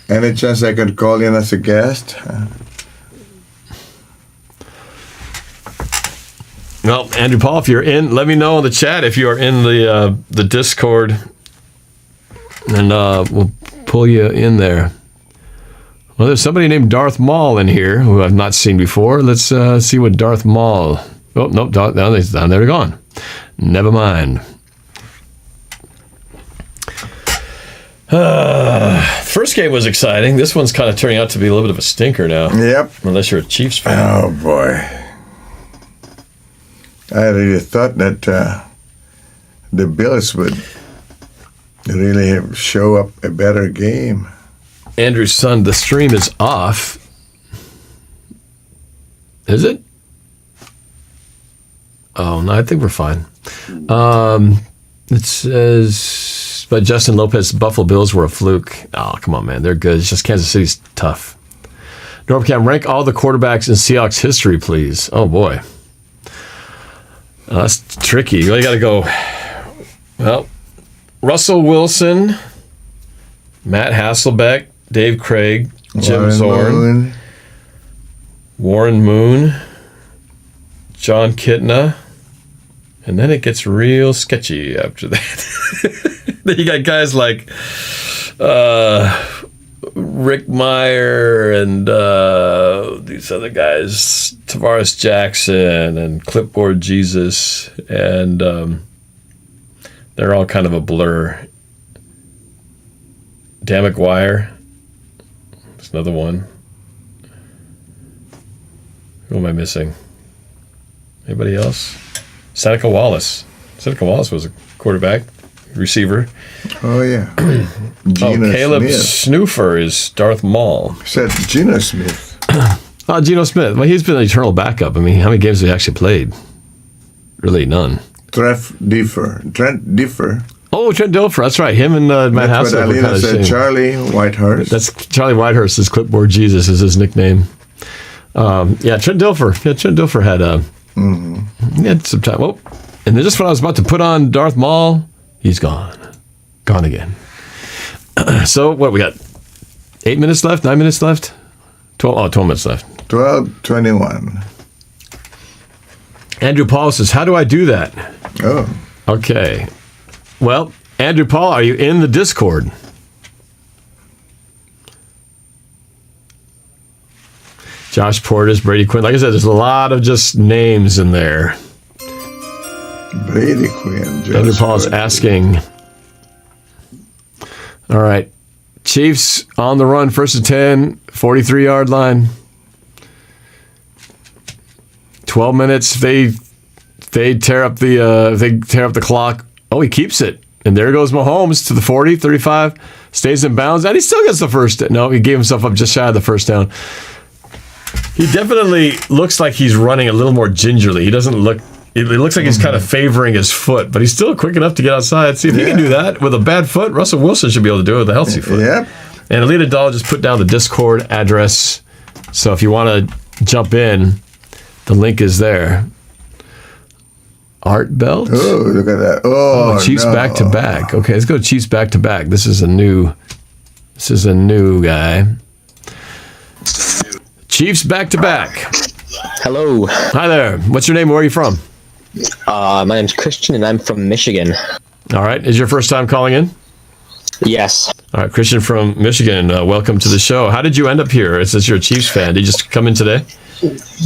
Any chance I could call in as a guest? Well, Andrew Paul, if you're in, let me know in the chat if you are in the Discord, and we'll pull you in there. Well, there's somebody named Darth Maul in here who I've not seen before. Let's see what Darth Maul. Oh, nope, down there they're gone. Never mind. First game was exciting. This one's kind of turning out to be a little bit of a stinker now. Yep. Unless you're a Chiefs fan. Oh, boy. I really thought that the Bills would really show up a better game. Andrew's son, the stream is off. Is it? Oh, no, I think we're fine. It says, but Justin Lopez, Buffalo Bills were a fluke. Oh, come on, man. They're good. It's just Kansas City's tough. NorbCam, rank all the quarterbacks in Seahawks history, please. Oh, boy. That's tricky. You really got to go, well, Russell Wilson, Matt Hasselbeck, Dave Craig, Jim Zorn, Warren Moon, John Kitna, and then it gets real sketchy after that. Then you got guys like Rick Meyer and these other guys, Tavares Jackson and Clipboard Jesus, and they're all kind of a blur. Dan McGuire, that's another one. Who am I missing? Anybody else? Seneca Wallace. Seneca Wallace was a quarterback, receiver. Oh, yeah. Caleb Smith. Snoofer is Darth Maul. Said Geno Smith. Oh, Geno Smith. Well, he's been an eternal backup. I mean, how many games have he actually played? Really, none. Trent Differ. Oh, Trent Dilfer. That's right. Him and Matt That's what Hasselbeck were Alina kind of said. same. Charlie Whitehurst. That's Charlie Whitehurst. His Clipboard Jesus is his nickname. Yeah, Trent Dilfer. Yeah, Trent Dilfer had he had some time. Oh, and then just when I was about to put on Darth Maul, he's gone. Gone again. So, what, we got 8 minutes left? 9 minutes left? 12 minutes left. 12:21. Andrew Paul says, how do I do that? Oh. Okay. Well, Andrew Paul, are you in the Discord? Josh Portis, Brady Quinn. Like I said, there's a lot of just names in there. Brady Quinn. Josh Andrew Paul's Portis. asking. All right. Chiefs on the run, 1st and 10, 43-yard line. 12 minutes. They tear up the clock. Oh, he keeps it. And there goes Mahomes to the 40, 35, stays in bounds, and he still gets the first. No, he gave himself up just shy of the first down. He definitely looks like he's running a little more gingerly. He doesn't look. It looks like he's kind of favoring his foot, but he's still quick enough to get outside. See if he can do that with a bad foot. Russell Wilson should be able to do it with a healthy foot. Yep. And Alita Dahl just put down the Discord address, so if you want to jump in, the link is there. Art Belt. Oh, look at that. Oh, Chiefs back to back. Okay, let's go Chiefs back to back. This is a new guy. Chiefs back to back. Hello. Hi there. What's your name? Where are you from? My name's Kristyn, and I'm from Michigan. All right. Is your first time calling in? Yes. All right, Kristyn from Michigan. Welcome to the show. How did you end up here? It says you're a Chiefs fan. Did you just come in today?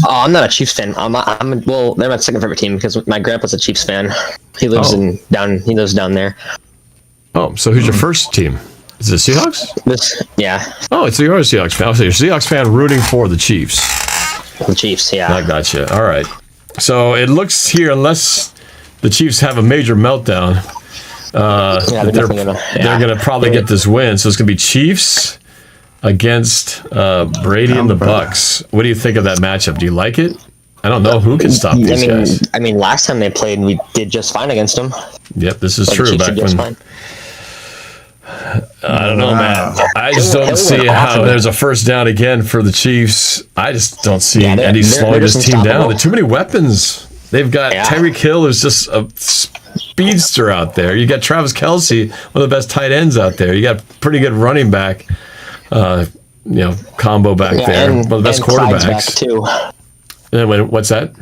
I'm not a Chiefs fan. Well, they're my second favorite team because my grandpa's a Chiefs fan. He lives down there. Oh, so who's your first team? Is it Seahawks? Yeah. Oh, so you're a Seahawks fan. So you're a Seahawks fan rooting for the Chiefs. The Chiefs, yeah. I gotcha. All right. So it looks here, unless the Chiefs have a major meltdown, they're going to probably get this win. So it's going to be Chiefs against Brady and the Bucks. What do you think of that matchup? Do you like it? I don't know who can stop these guys. I mean, last time they played, we did just fine against them. Yep, this is But the true. Chiefs Back did just when fine. I don't know, man. I just don't see how there's a first down again for the Chiefs. I just don't see Andy slowing this team down. There's too many weapons. They've got Tyreek Hill, who's just a speedster out there. You got Travis Kelce, one of the best tight ends out there. You got pretty good running back, combo back there. And, One of the best Clyde's quarterbacks. back too. And what's that?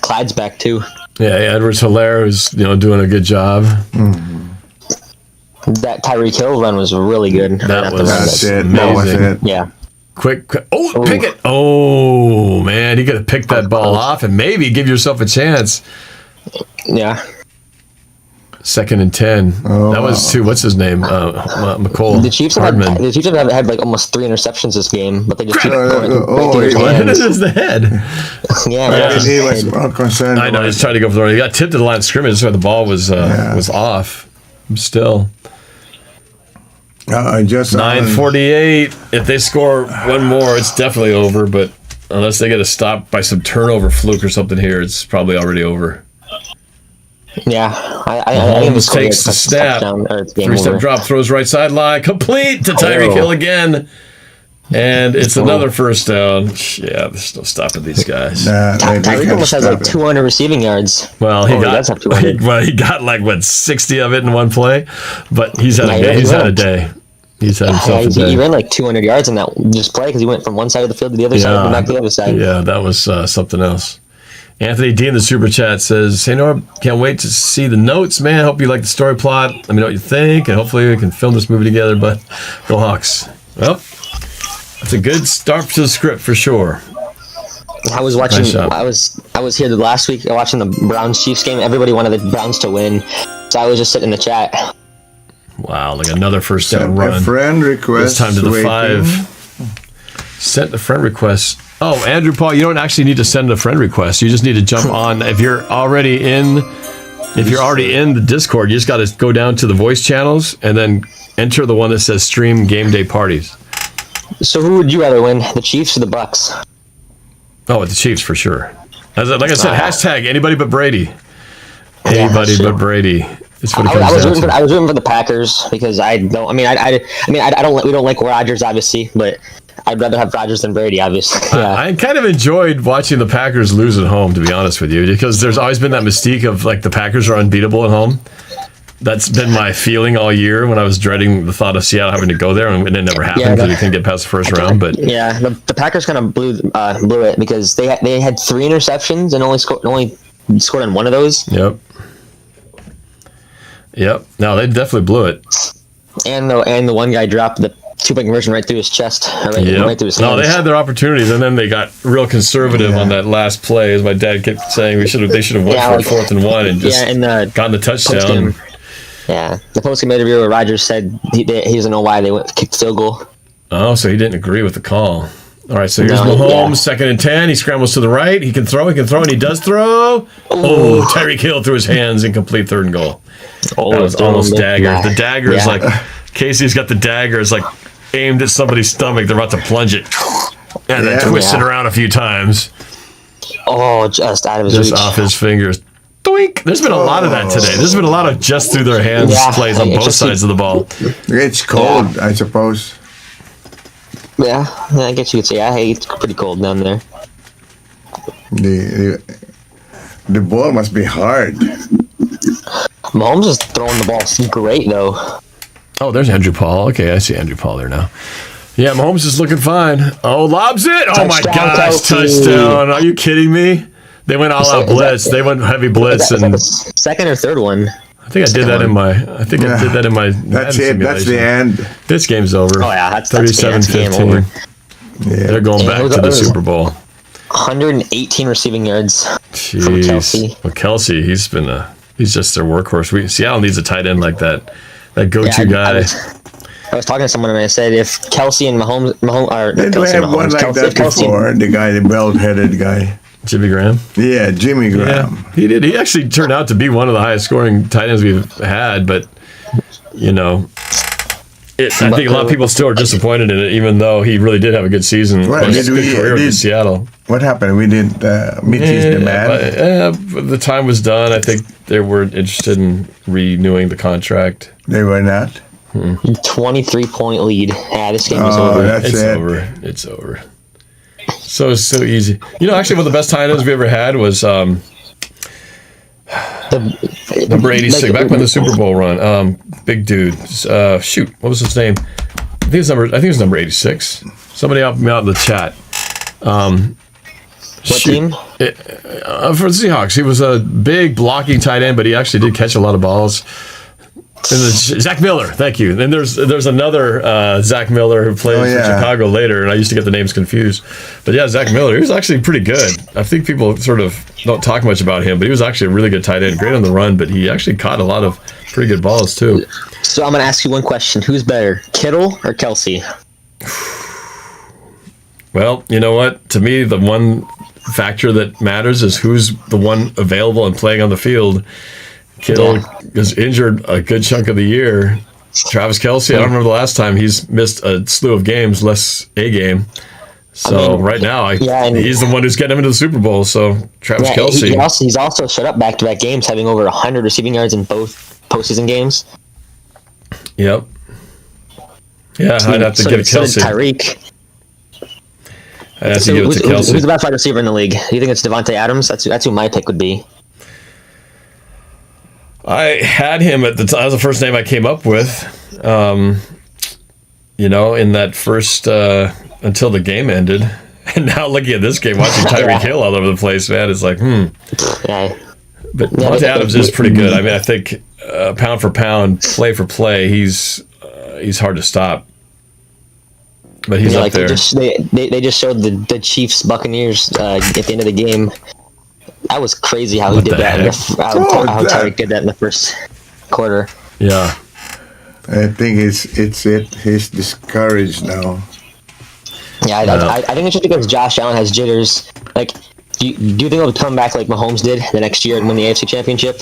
Clyde's back too. Yeah, Edwards-Helaire is doing a good job. That Tyreek Hill run was really good. That was That amazing. was it. Yeah. Quick. Oh, pick it. Oh, man. You got to pick that ball off and maybe give yourself a chance. Yeah. 2nd and 10. That was what's his name? McCole. The Chiefs have had like almost 3 interceptions this game, but they just keep he went into the head. He was more concerned. I know. He's trying to go for the run. He got tipped to the line of scrimmage, so the ball was off. Still. Just 9:48. If they score one more, it's definitely over. But unless they get a stop by some turnover fluke or something here, it's probably already over. Yeah, Mahomes takes the snap. 3-step drop, throws right sideline, complete to Tyreek Hill again. And it's another first down. Yeah, there's no stopping these guys. Tyreek almost has like 200 receiving yards. Well, he got like 60 of it in one play, but he's had a day. He's had a day. He's had himself a day. He ran like 200 yards in that just play because he went from one side of the field to the other side and back to the other side. Yeah, that was something else. Anthony D in the super chat says, "Hey Norb, can't wait to see the notes, man. Hope you like the story plot. Let me know what you think, and hopefully we can film this movie together. But go Hawks!" Well, that's a good start to the script for sure. I was watching. Nice job. I was here the last week watching the Browns Chiefs game. Everybody wanted the Browns to win, so I was just sitting in the chat. Wow, like another first down Sent run. a friend request. This time to the waiting. 5. Sent a friend request. Oh, Andrew Paul, you don't actually need to send a friend request. You just need to jump on. If you're already in the Discord, you just got to go down to the voice channels and then enter the one that says stream game day parties. So who would you rather win, the Chiefs or the Bucks? Oh, the Chiefs for sure. Like I said, hashtag anybody but Brady. Anybody but Brady. That's what it comes down to. I was rooting for the Packers because I don't. I mean, I don't. We don't like Rodgers, obviously, but I'd rather have Rodgers than Brady, obviously. Yeah. I kind of enjoyed watching the Packers lose at home, to be honest with you, because there's always been that mystique of like the Packers are unbeatable at home. That's been my feeling all year when I was dreading the thought of Seattle having to go there, and it never happened because they couldn't get past the first round. But yeah, the Packers kind of blew it because they had 3 interceptions and only scored on one of those. Yep. No, they definitely blew it. And the one guy dropped the 2-point conversion right through his chest, right through his hands. No, they had their opportunities, and then they got real conservative on that last play. As my dad kept saying, they should have went for 4th and 1 and just gotten the touchdown. Yeah, the post-game interview where Rodgers said he doesn't know why they kicked the field goal. Oh, so he didn't agree with the call. All right, so here's Mahomes, 2nd and 10. He scrambles to the right. He can throw, and he does throw. Oh, Tyreek Hill through his hands, incomplete 3rd and goal. That was almost dagger. The dagger is like, Casey's got the dagger. It's like aimed at somebody's stomach. They're about to plunge it. And then twist it around a few times. Oh, just out of his reach. Just off his fingers. Doink! There's been a lot of that today. There's been a lot of just through their hands plays on both sides of the ball. It's cold, I suppose. Yeah, I guess you could say. It's pretty cold down there. The ball must be hard. Mahomes is throwing the ball great, though. Oh, there's Andrew Paul. Okay, I see Andrew Paul there now. Yeah, Mahomes is looking fine. Oh, lobs it! Oh my gosh, touchdown! Are you kidding me? They went all-out blitz. They went heavy blitz. Is that the 2nd or 3rd one? I think I did that in my. I did that in my. That's it. That's the end. This game's over. Oh yeah, that's 37-15. Yeah, they're going back to the Super Bowl. 118 receiving yards from Kelce. Well, Kelce, he's just their workhorse. Seattle needs a tight end like that. That go-to guy. I was talking to someone and I said if Kelce and Mahomes didn't we have one like that before? The guy, the belt-headed guy. Jimmy Graham? Yeah, Jimmy Graham. Yeah, he did. He actually turned out to be one of the highest scoring tight ends we've had, but, I think a lot of people still are disappointed in it, even though he really did have a good season. Well, Good career in Seattle. What happened? We didn't meet his demand. The time was done. I think they weren't interested in renewing the contract. They were not? 23-point lead. Yeah, this game is over. It's over. So easy. You know, actually, one of the best tight ends we ever had was number 86, back when the Super Bowl run. Big dude. Shoot, what was his name? I think it was number 86. Somebody help me out in the chat. What team? For the Seahawks. He was a big blocking tight end, but he actually did catch a lot of balls. And Zach Miller, thank you. Then there's another Zach Miller who plays for Chicago later, and I used to get the names confused. But yeah, Zach Miller, he was actually pretty good. I think people sort of don't talk much about him, but he was actually a really good tight end, great on the run, but he actually caught a lot of pretty good balls too. So I'm going to ask you one question. Who's better, Kittle or Kelsey? Well, you know what? To me, the one factor that matters is who's the one available and playing on the field. Kittle was injured a good chunk of the year. Travis Kelce, I don't remember the last time he's missed a slew of games, less a game. So right now, he's the one who's getting him into the Super Bowl. So Travis Kelce. He's also shut up back-to-back games, having over 100 receiving yards in both postseason games. Yep. Yeah, I'd have to get Kelce. Tyreek. I'd have to give it to Kelce. Who's the best wide receiver in the league? Do you think it's Devontae Adams? That's who my pick would be. I had him at the time. That was the first name I came up with. You know, in that first until the game ended, and now looking at this game, watching Tyreek Hill all over the place, man, it's like, Yeah. But Devontae Adams is pretty good. I mean, I think pound for pound, play for play, he's hard to stop. But he's up there. They just showed the Chiefs Buccaneers at the end of the game. That was crazy how he did that. How Tyreek did that in the first quarter. Yeah. I think he's discouraged now. Yeah, I think it's just because Josh Allen has jitters. Like, do you think he'll come back like Mahomes did the next year and win the AFC Championship?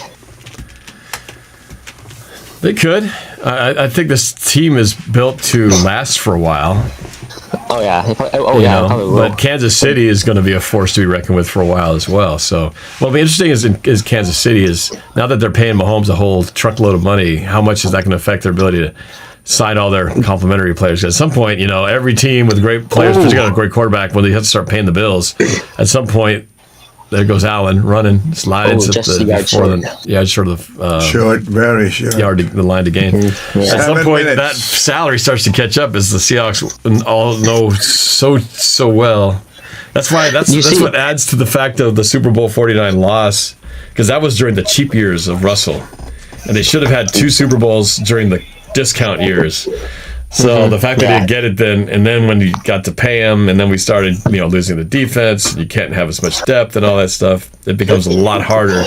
They could. I think this team is built to last for a while. Oh yeah. But Kansas City is going to be a force to be reckoned with for a while as well. So what'll be interesting is Kansas City is, now that they're paying Mahomes a whole truckload of money, how much is that going to affect their ability to sign all their complimentary players? Because at some point, you know, every team with great players, particularly a great quarterback, when they have to start paying the bills, at some point, there goes Allen running, slides at short, very short yard the line to gain. At some point, that salary starts to catch up, as the Seahawks all know so well. That's why that's what adds to the fact of the Super Bowl 49 loss, because that was during the cheap years of Russell, and they should have had 2 Super Bowls during the discount years. So the fact that they didn't get it then, and then when you got to pay him, and then we started, losing the defense, you can't have as much depth and all that stuff. It becomes a lot harder.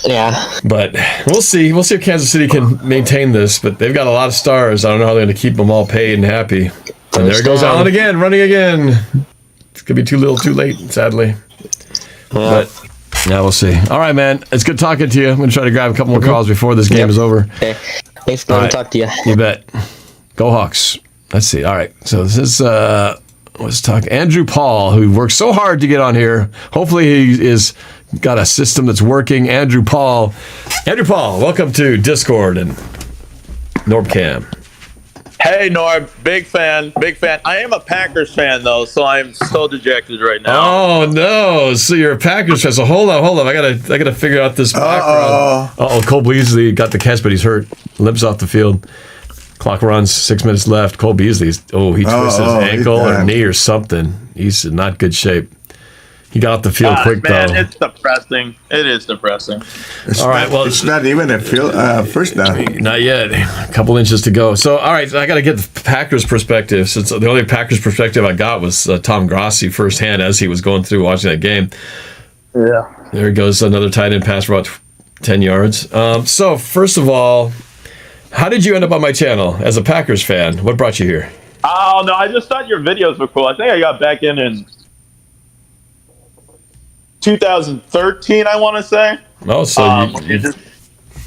Yeah. But we'll see. We'll see if Kansas City can maintain this. But they've got a lot of stars. I don't know how they're going to keep them all paid and happy. And there goes Allen again, running again. It's going to be too little, too late, sadly. But yeah, we'll see. All right, man. It's good talking to you. I'm going to try to grab a couple more calls before this game is over. Okay. Thanks for talk to you. You bet. Go Hawks. Let's see. All right. So this is let's talk Andrew Paul, who worked so hard to get on here. Hopefully he is got a system that's working. Andrew Paul, welcome to Discord and NorbCam. Hey Norb, big fan. I am a Packers fan though, so I'm so dejected right now. Oh no! So you're a Packers fan. So hold on. I gotta figure out this background. Cole Beasley got the catch, but he's hurt. Limps off the field. Clock runs, 6 minutes left. Cole Beasley's, he twisted his ankle or knee or something. He's in not good shape. He got off the field quick, man, though. It's depressing. It is depressing. All right, well, it's not even a first down. Not yet. A couple inches to go. So, all right, I got to get the Packers' perspective. Since the only Packers perspective I got was Tom Grossi firsthand as he was going through watching that game. Yeah. There goes another tight end pass for about 10 yards. So, first of all, how did you end up on my channel as a Packers fan? What brought you here? Oh, no, I just thought your videos were cool. I think I got back in 2013, I want to say. Oh, so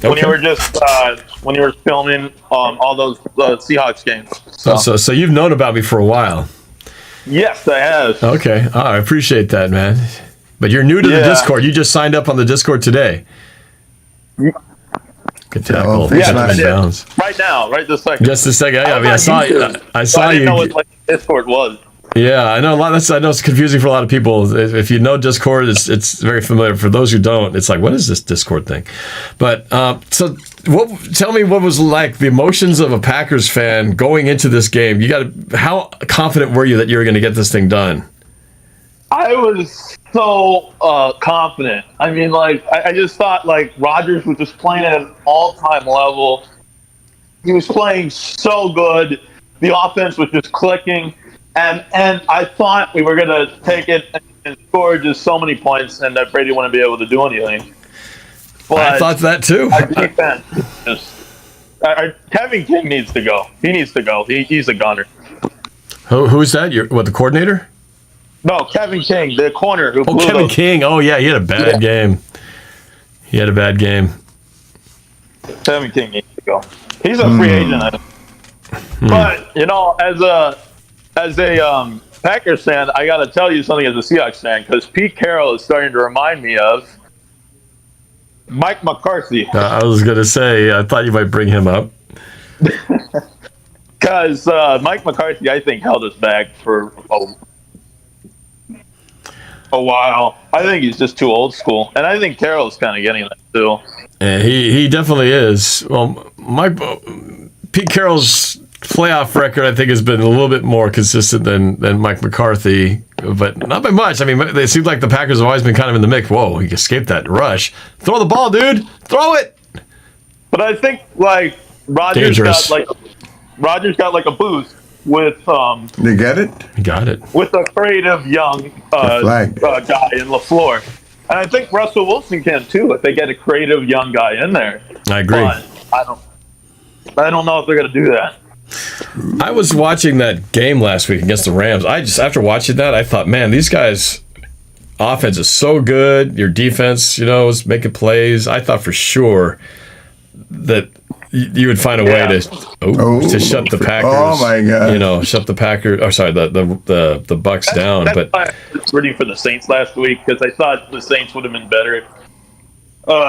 when you were just when you were filming all those Seahawks games. So you've known about me for a while. Yes, I have. Okay, I appreciate that, man. But you're new to the Discord. You just signed up on the Discord today. Good tackle. Right now, right this second. Just a second. I saw I didn't know what Discord was. Yeah, I know a lot. I know it's confusing for a lot of people. If you know Discord, it's very familiar. For those who don't, it's like, what is this Discord thing? But so, tell me what was like the emotions of a Packers fan going into this game. How confident were you that you were going to get this thing done? I was so confident. I mean, I just thought Rodgers was just playing at an all-time level. He was playing so good. The offense was just clicking. And I thought we were going to take it and score just so many points and that Brady wouldn't be able to do anything. But I thought that too. Our defense Kevin King needs to go. He needs to go. He's a gunner. Who's that? The coordinator? No, Kevin King, the corner. Kevin King. Oh, yeah, he had a bad game. He had a bad game. Kevin King needs to go. He's a free agent, I think. But, as a Packers fan, I got to tell you something as a Seahawks fan, because Pete Carroll is starting to remind me of Mike McCarthy. I was going to say, I thought you might bring him up. Because Mike McCarthy, I think, held us back for a while. I think he's just too old school. And I think Carroll's kind of getting that, too. Yeah, he definitely is. Well, Pete Carroll's playoff record, I think, has been a little bit more consistent than Mike McCarthy, but not by much. I mean, it seems like the Packers have always been kind of in the mix. Whoa, he escaped that rush. Throw the ball, dude. Throw it. But I think, Rodgers got a boost with You get it? You got it. With a creative young guy in LaFleur. And I think Russell Wilson can too if they get a creative young guy in there. I agree. But I don't know if they're going to do that. I was watching that game last week against the Rams. After watching that, I thought, man, these guys' offense is so good. Your defense, is making plays. I thought for sure that you would find a way to shut the Packers. Oh my God! Shut the Packers. Oh, sorry, the Bucks down. That's why I was rooting for the Saints last week, because I thought the Saints would have been better.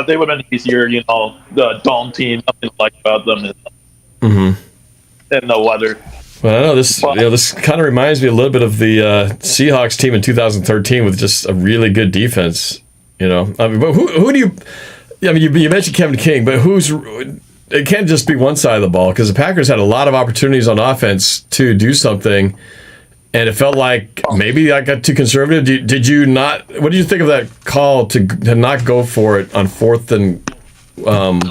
They would have been easier. The dome team, nothing like about them. And the weather. Well, I know this. This kind of reminds me a little bit of the Seahawks team in 2013 with just a really good defense. I mean, but who do you? I mean, you mentioned Kevin King, but it can't just be one side of the ball, because the Packers had a lot of opportunities on offense to do something, and it felt like maybe I got too conservative. Did you not? What did you think of that call to not go for it on 4th and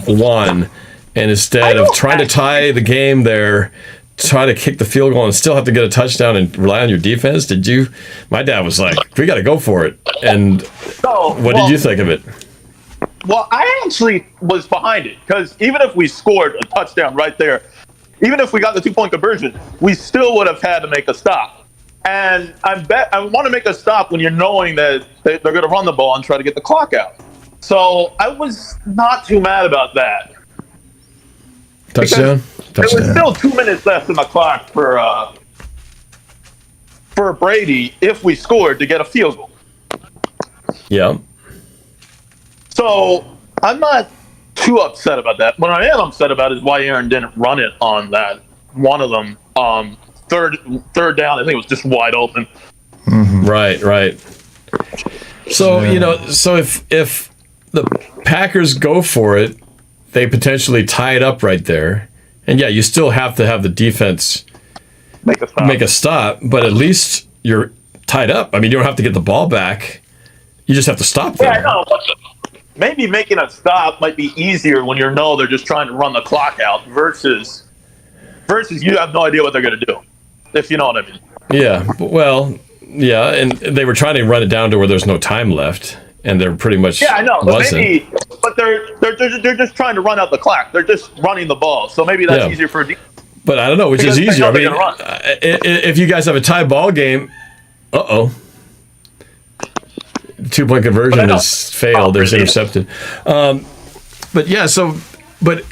1? And instead of trying to tie the game there, try to kick the field goal and still have to get a touchdown and rely on your defense? My dad was like, we got to go for it. And what did you think of it? Well, I actually was behind it, because even if we scored a touchdown right there, even if we got the 2-point conversion, we still would have had to make a stop. And I want to make a stop when you're knowing that they're going to run the ball and try to get the clock out. So I was not too mad about that. Touchdown. There was still 2 minutes left in the clock for Brady if we scored to get a field goal. Yeah. So I'm not too upset about that. What I am upset about is why Aaron didn't run it on that one of them. Third down, I think it was just wide open. Right. So so if the Packers go for it, they potentially tie it up right there. And yeah, you still have to have the defense make a stop, but at least you're tied up. I mean, you don't have to get the ball back. You just have to stop there. Yeah, I know. Maybe making a stop might be easier when they're just trying to run the clock out versus you have no idea what they're going to do, if you know what I mean. Yeah, well, yeah, and they were trying to run it down to where there's no time left. And they're pretty much I know. But they're just trying to run out the clock. They're just running the ball. So maybe that's easier for a defense. But I don't know which is easier. I mean, if you guys have a tie ball game, 2-point conversion is failed. There's intercepted. But yeah, so But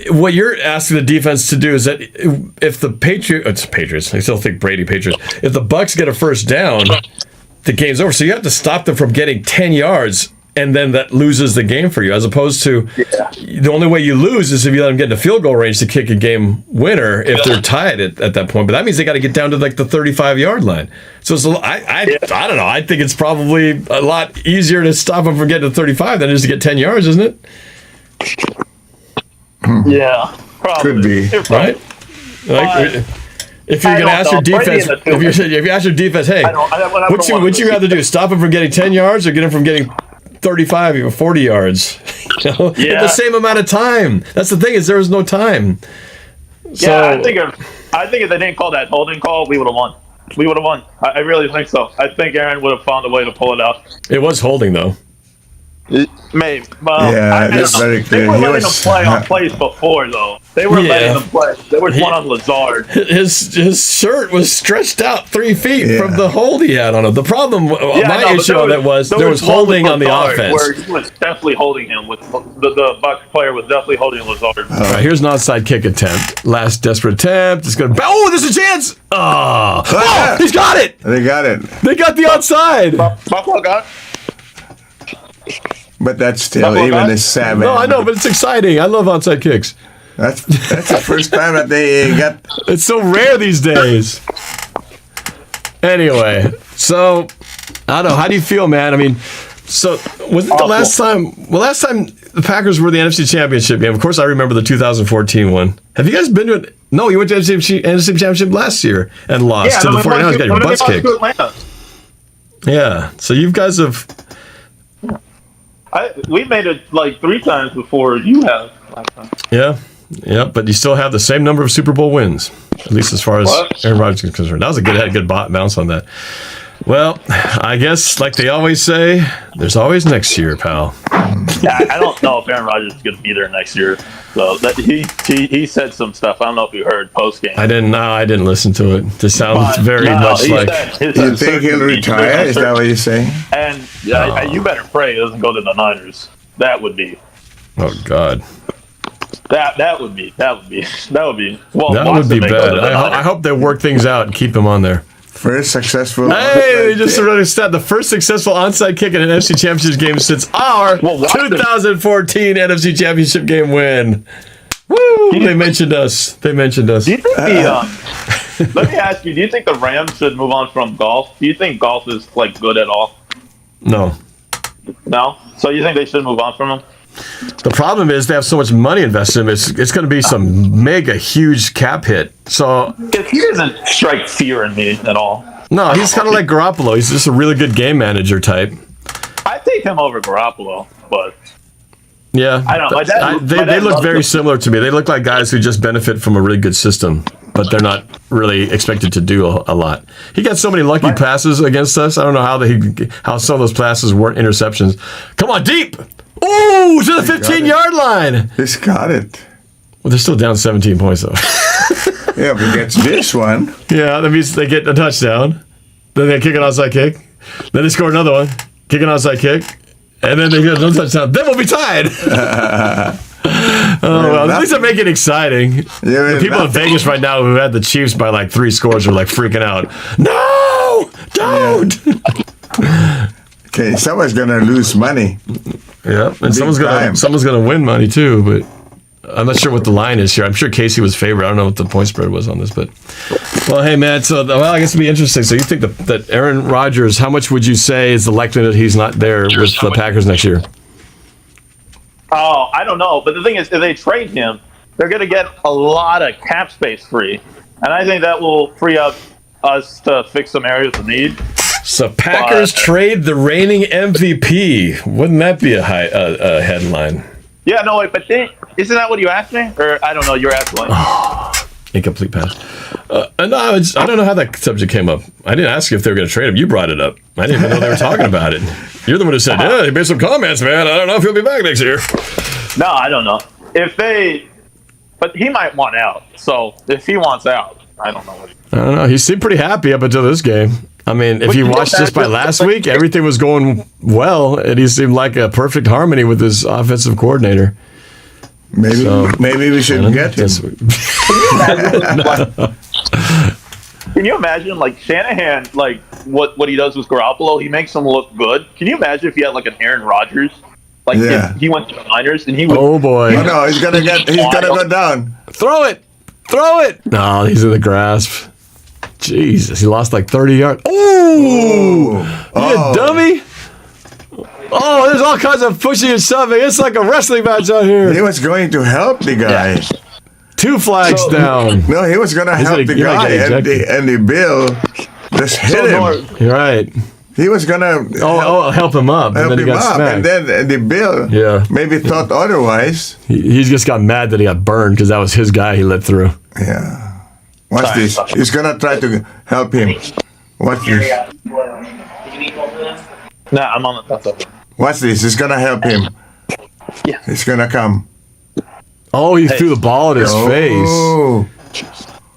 what you're asking the defense to do is that if the Patriots, I still think Brady Patriots, if the Bucks get a first down, the game's over. So you have to stop them from getting 10 yards, and then that loses the game for you, as opposed to the only way you lose is if you let them get in the field goal range to kick a game winner if they're tied at that point. But that means they got to get down to like the 35-yard line. So it's I don't know. I think it's probably a lot easier to stop them from getting to 35 than it is to get 10 yards, isn't it? Yeah, probably. Could be. Right? Like, if you're going to ask your defense, if you ask your defense, hey, what would you rather do? Stop them from getting 10 yards or get them from getting 35 or 40 yards? In the same amount of time. That's the thing, is there was no time. So, I think if they didn't call that holding call, we would have won. We would have won. I really think so. I think Aaron would have found a way to pull it out. It was holding, though. Maybe. Well, that's very clear. They were letting them play on plays before, though. They were letting them play. There was one on Lazard. His shirt was stretched out 3 feet from the hold he had on him. The problem, my issue on that was there was holding on the offense. Where he was definitely holding him. With the Bucs player was definitely holding Lazard. All right, here's an onside kick attempt. Last desperate attempt. It's going to... Oh, there's a chance! Oh, he's got it! They got it. They got the outside. Buffalo got it. But that's still even a 7. No, I know, but it's exciting. I love onside kicks. That's the first time that they got. It's so rare these days. Anyway, so I don't know. How do you feel, man? I mean, so was it the last time? Well, last time the Packers were the NFC Championship game. Of course, I remember the 2014 one. Have you guys been to it? No, you went to NFC Championship last year and lost to the 49ers. Got your butts kicked. Yeah, so you guys have. We made it like 3 times before you have last time. Yeah, but you still have the same number of Super Bowl wins, at least as far as Aaron Rodgers is concerned. That was had a good bounce on that. Well, I guess like they always say, there's always next year, pal. Yeah, I don't know if Aaron Rodgers is going to be there next year. So he said some stuff. I don't know if you heard post game. I didn't listen to it. This sounds very much like. You think he'll retire? Is that what you're saying? And you better pray he doesn't go to the Niners. That would be. Oh God. That would be. Well, that would be bad. I hope they work things out and keep him on there. First successful. Hey, just to understand, the first successful onside kick in an NFC Championship game since our 2014 NFC Championship game win. Woo! They mentioned us. Do you think let me ask you, do you think the Rams should move on from golf? Do you think golf is like good at all? No. No? So you think they should move on from him? The problem is they have so much money invested in him. It's going to be some mega huge cap hit. So he doesn't strike fear in me at all. No, he's kind of like Garoppolo. He's just a really good game manager type. I take him over Garoppolo, but yeah, I don't know. They look very similar to me. They look like guys who just benefit from a really good system, but they're not really expected to do a lot. He got so many lucky passes against us. I don't know how some of those passes weren't interceptions. Come on, deep. Oh, to the 15-yard line. He's got it. Well, they're still down 17 points, though. Yeah, but gets this one. Yeah, that means they get a touchdown. Then they kick an onside kick. Then they score another one. Kick an onside kick. And then they get another touchdown. Then we'll be tied. At least they make it exciting. The people in Vegas right now who had the Chiefs by like 3 scores are like freaking out. No! Don't! Yeah. Okay, someone's gonna lose money. Yeah, and someone's gonna win money too. But I'm not sure what the line is here. I'm sure Casey was favored. I don't know what the point spread was on this, but well, hey man. So I guess it'll be interesting. So you think that Aaron Rodgers? How much would you say is the likelihood that he's not there with the Packers next year? Oh, I don't know. But the thing is, if they trade him, they're going to get a lot of cap space free, and I think that will free up us to fix some areas of need. So Packers trade the reigning MVP. Wouldn't that be a headline? Yeah, no, but isn't that what you asked me? Or I don't know, you're asking. Incomplete pass. No, I don't know how that subject came up. I didn't ask you if they were going to trade him. You brought it up. I didn't even know they were talking about it. You're the one who said, yeah, he made some comments, man. I don't know if he'll be back next year. No, I don't know. But he might want out. So if he wants out, I don't know. I don't know. He seemed pretty happy up until this game. I mean, if you watched just by last week, everything was going well, and he seemed like a perfect harmony with his offensive coordinator. Maybe we should get him. Can you imagine, like, Shanahan, like, what he does with Garoppolo? He makes him look good. Can you imagine if he had, like, an Aaron Rodgers? Like, if he went to the Niners and he would... Oh, boy. Oh, no, he's gonna go down. Throw it! No, he's in the grasp. Jesus, he lost like 30 yards. Ooh! You dummy! Oh, there's all kinds of pushing and shoving. It's like a wrestling match out here. He was going to help the guy. 2 flags down. No, he was going to help the guy, and the Bill just hit him. You're right. He was going to help him up. And then he got smacked. And then the Bill maybe thought otherwise. He just got mad that he got burned because that was his guy he let through. Yeah. Watch this. He's going to try to help him. Watch this. Nah, I'm on the top. Watch this. He's going to help him. Yeah. He's going to come. Oh, he threw the ball at his face.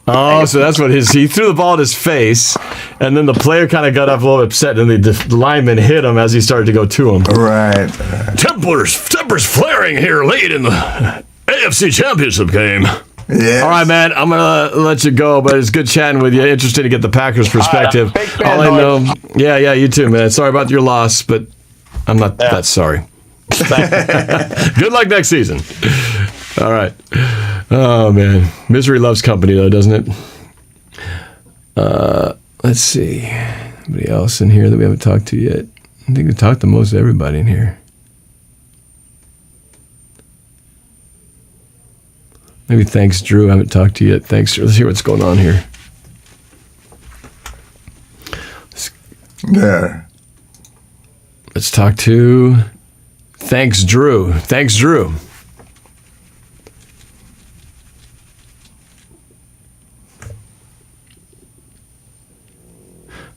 Oh, so that's what he threw the ball at his face, and then the player kind of got up a little upset, and the lineman hit him as he started to go to him. Right. Tempers flaring here late in the AFC Championship game. Yeah. All right, man. I'm gonna let you go, but it's good chatting with you. Interested to get the Packers' perspective. All I know, yeah, you too, man. Sorry about your loss, but I'm not that sorry. Good luck next season. All right. Oh man, misery loves company, though, doesn't it? Let's see. Anybody else in here that we haven't talked to yet? I think we talked to most everybody in here. Maybe thanks, Drew. I haven't talked to you yet. Thanks, Drew. Let's hear what's going on here. There. Let's talk to thanks, Drew. Thanks, Drew.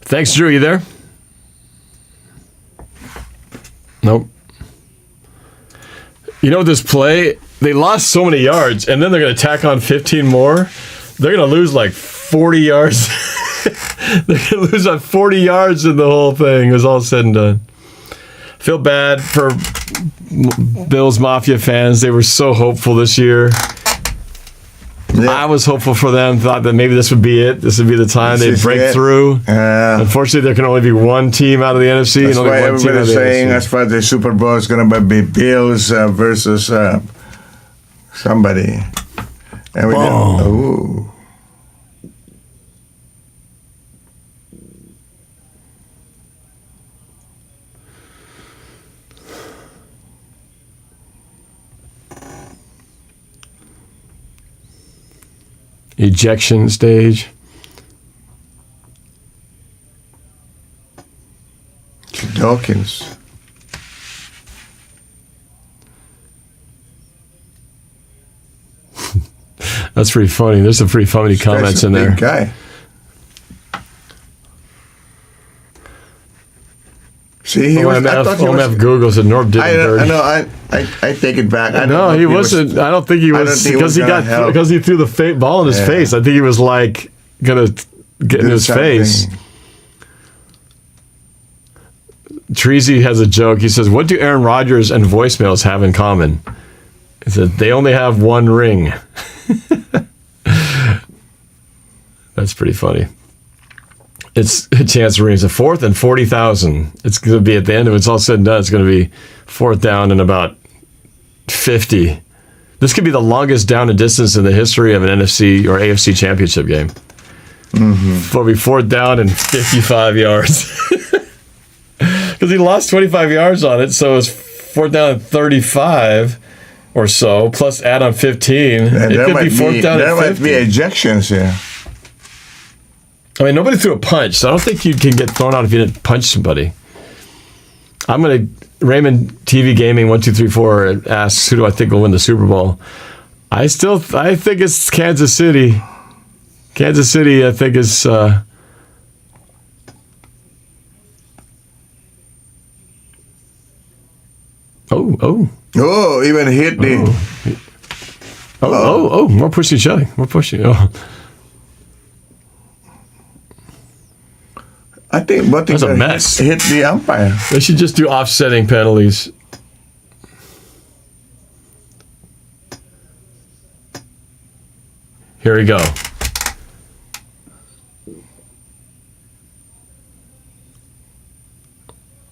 Thanks, Drew. You there? Nope. You know, this play, they lost so many yards, and then they're going to tack on 15 more. They're going to lose like 40 yards. They're going to lose like 40 yards in the whole thing. It was all said and done. Feel bad for Bills Mafia fans. They were so hopeful this year. Yeah. I was hopeful for them, thought that maybe this would be it. This would be the time they'd break through. Unfortunately, there can only be one team out of the NFC. That's and only why one team out of everybody's the saying NFC. as far as the Super Bowl is going to be Bills versus somebody. And we ooh. Ejection stage. Dawkins. That's pretty funny. There's some pretty funny comments in there. Big guy. See, he was. I thought he was. Google said Norb did it dirty. I know. I take it back. No, he wasn't. I don't think he was because he threw the ball in his face. I think he was like gonna get in his face. Treasy has a joke. He says, "What do Aaron Rodgers and voicemails have in common?" He said, "They only have one ring." That's pretty funny. It's a chance rings a 4th and 40,000. It's going to be at the end of it's all said and done. It's going to be 4th down and about 50. This could be the longest down and distance in the history of an NFC or AFC championship game. It'll be 4th down and 55 yards. Because he lost 25 yards on it, so it's 4th down and 35 or so, plus add on 15. And it could be 4th down and 50. There might be ejections here. I mean, nobody threw a punch, so I don't think you can get thrown out if you didn't punch somebody. I'm going to... Raymond TV Gaming 1234 asks, who do I think will win the Super Bowl? I think it's Kansas City. Kansas City, I think, is... Oh, even hit the... more pushing, shoving. More pushing. Oh. I think that's a mess. Hit the umpire. They should just do offsetting penalties. Here we go.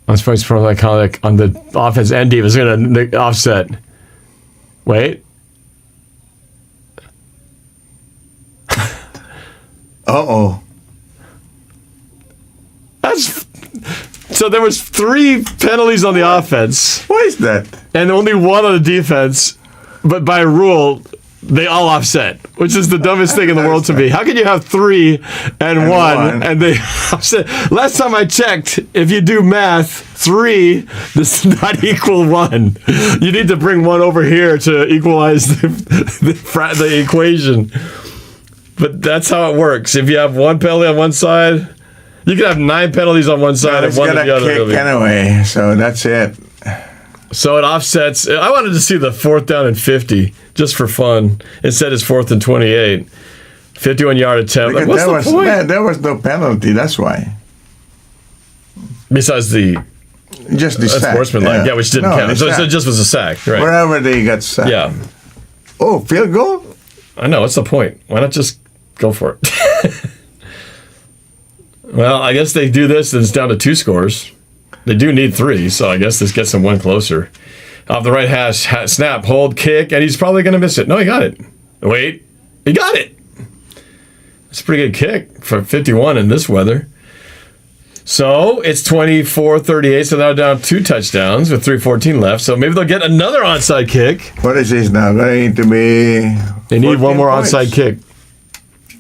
I'm supposed to probably call it on the offense and defense. Going to offset. Wait. Uh-oh. So there was 3 penalties on the offense. Why is that? And only 1 on the defense. But by rule, they all offset, which is the dumbest thing in the world to me. How can you have 3 and 1 and they offset? Last time I checked, if you do math, 3 does not equal 1. You need to bring 1 over here to equalize the equation. But that's how it works. If you have 1 penalty on one side, you can have 9 penalties on one side and 1 on the other. Kick anyway, so that's it. So it offsets. I wanted to see the 4th down and 50 just for fun. Instead, it's 4th and 28. 51-yard attempt. Like, what's the point? There was no penalty. That's why. Besides the sack. Sportsmanlike, which didn't count. So it just was a sack, right? Wherever they got sacked. Yeah. Oh, field goal? I know. What's the point? Why not just go for it? Well, I guess they do this and it's down to 2 scores. They do need 3, so I guess this gets them 1 closer. Off the right hash, snap, hold, kick, and he's probably going to miss it. No, he got it. Wait, he got it. It's a pretty good kick for 51 in this weather. So it's 24-38, so now down 2 touchdowns with 3:14 left. So maybe they'll get another onside kick. What is this now? Going to be... They need 1 more onside kick.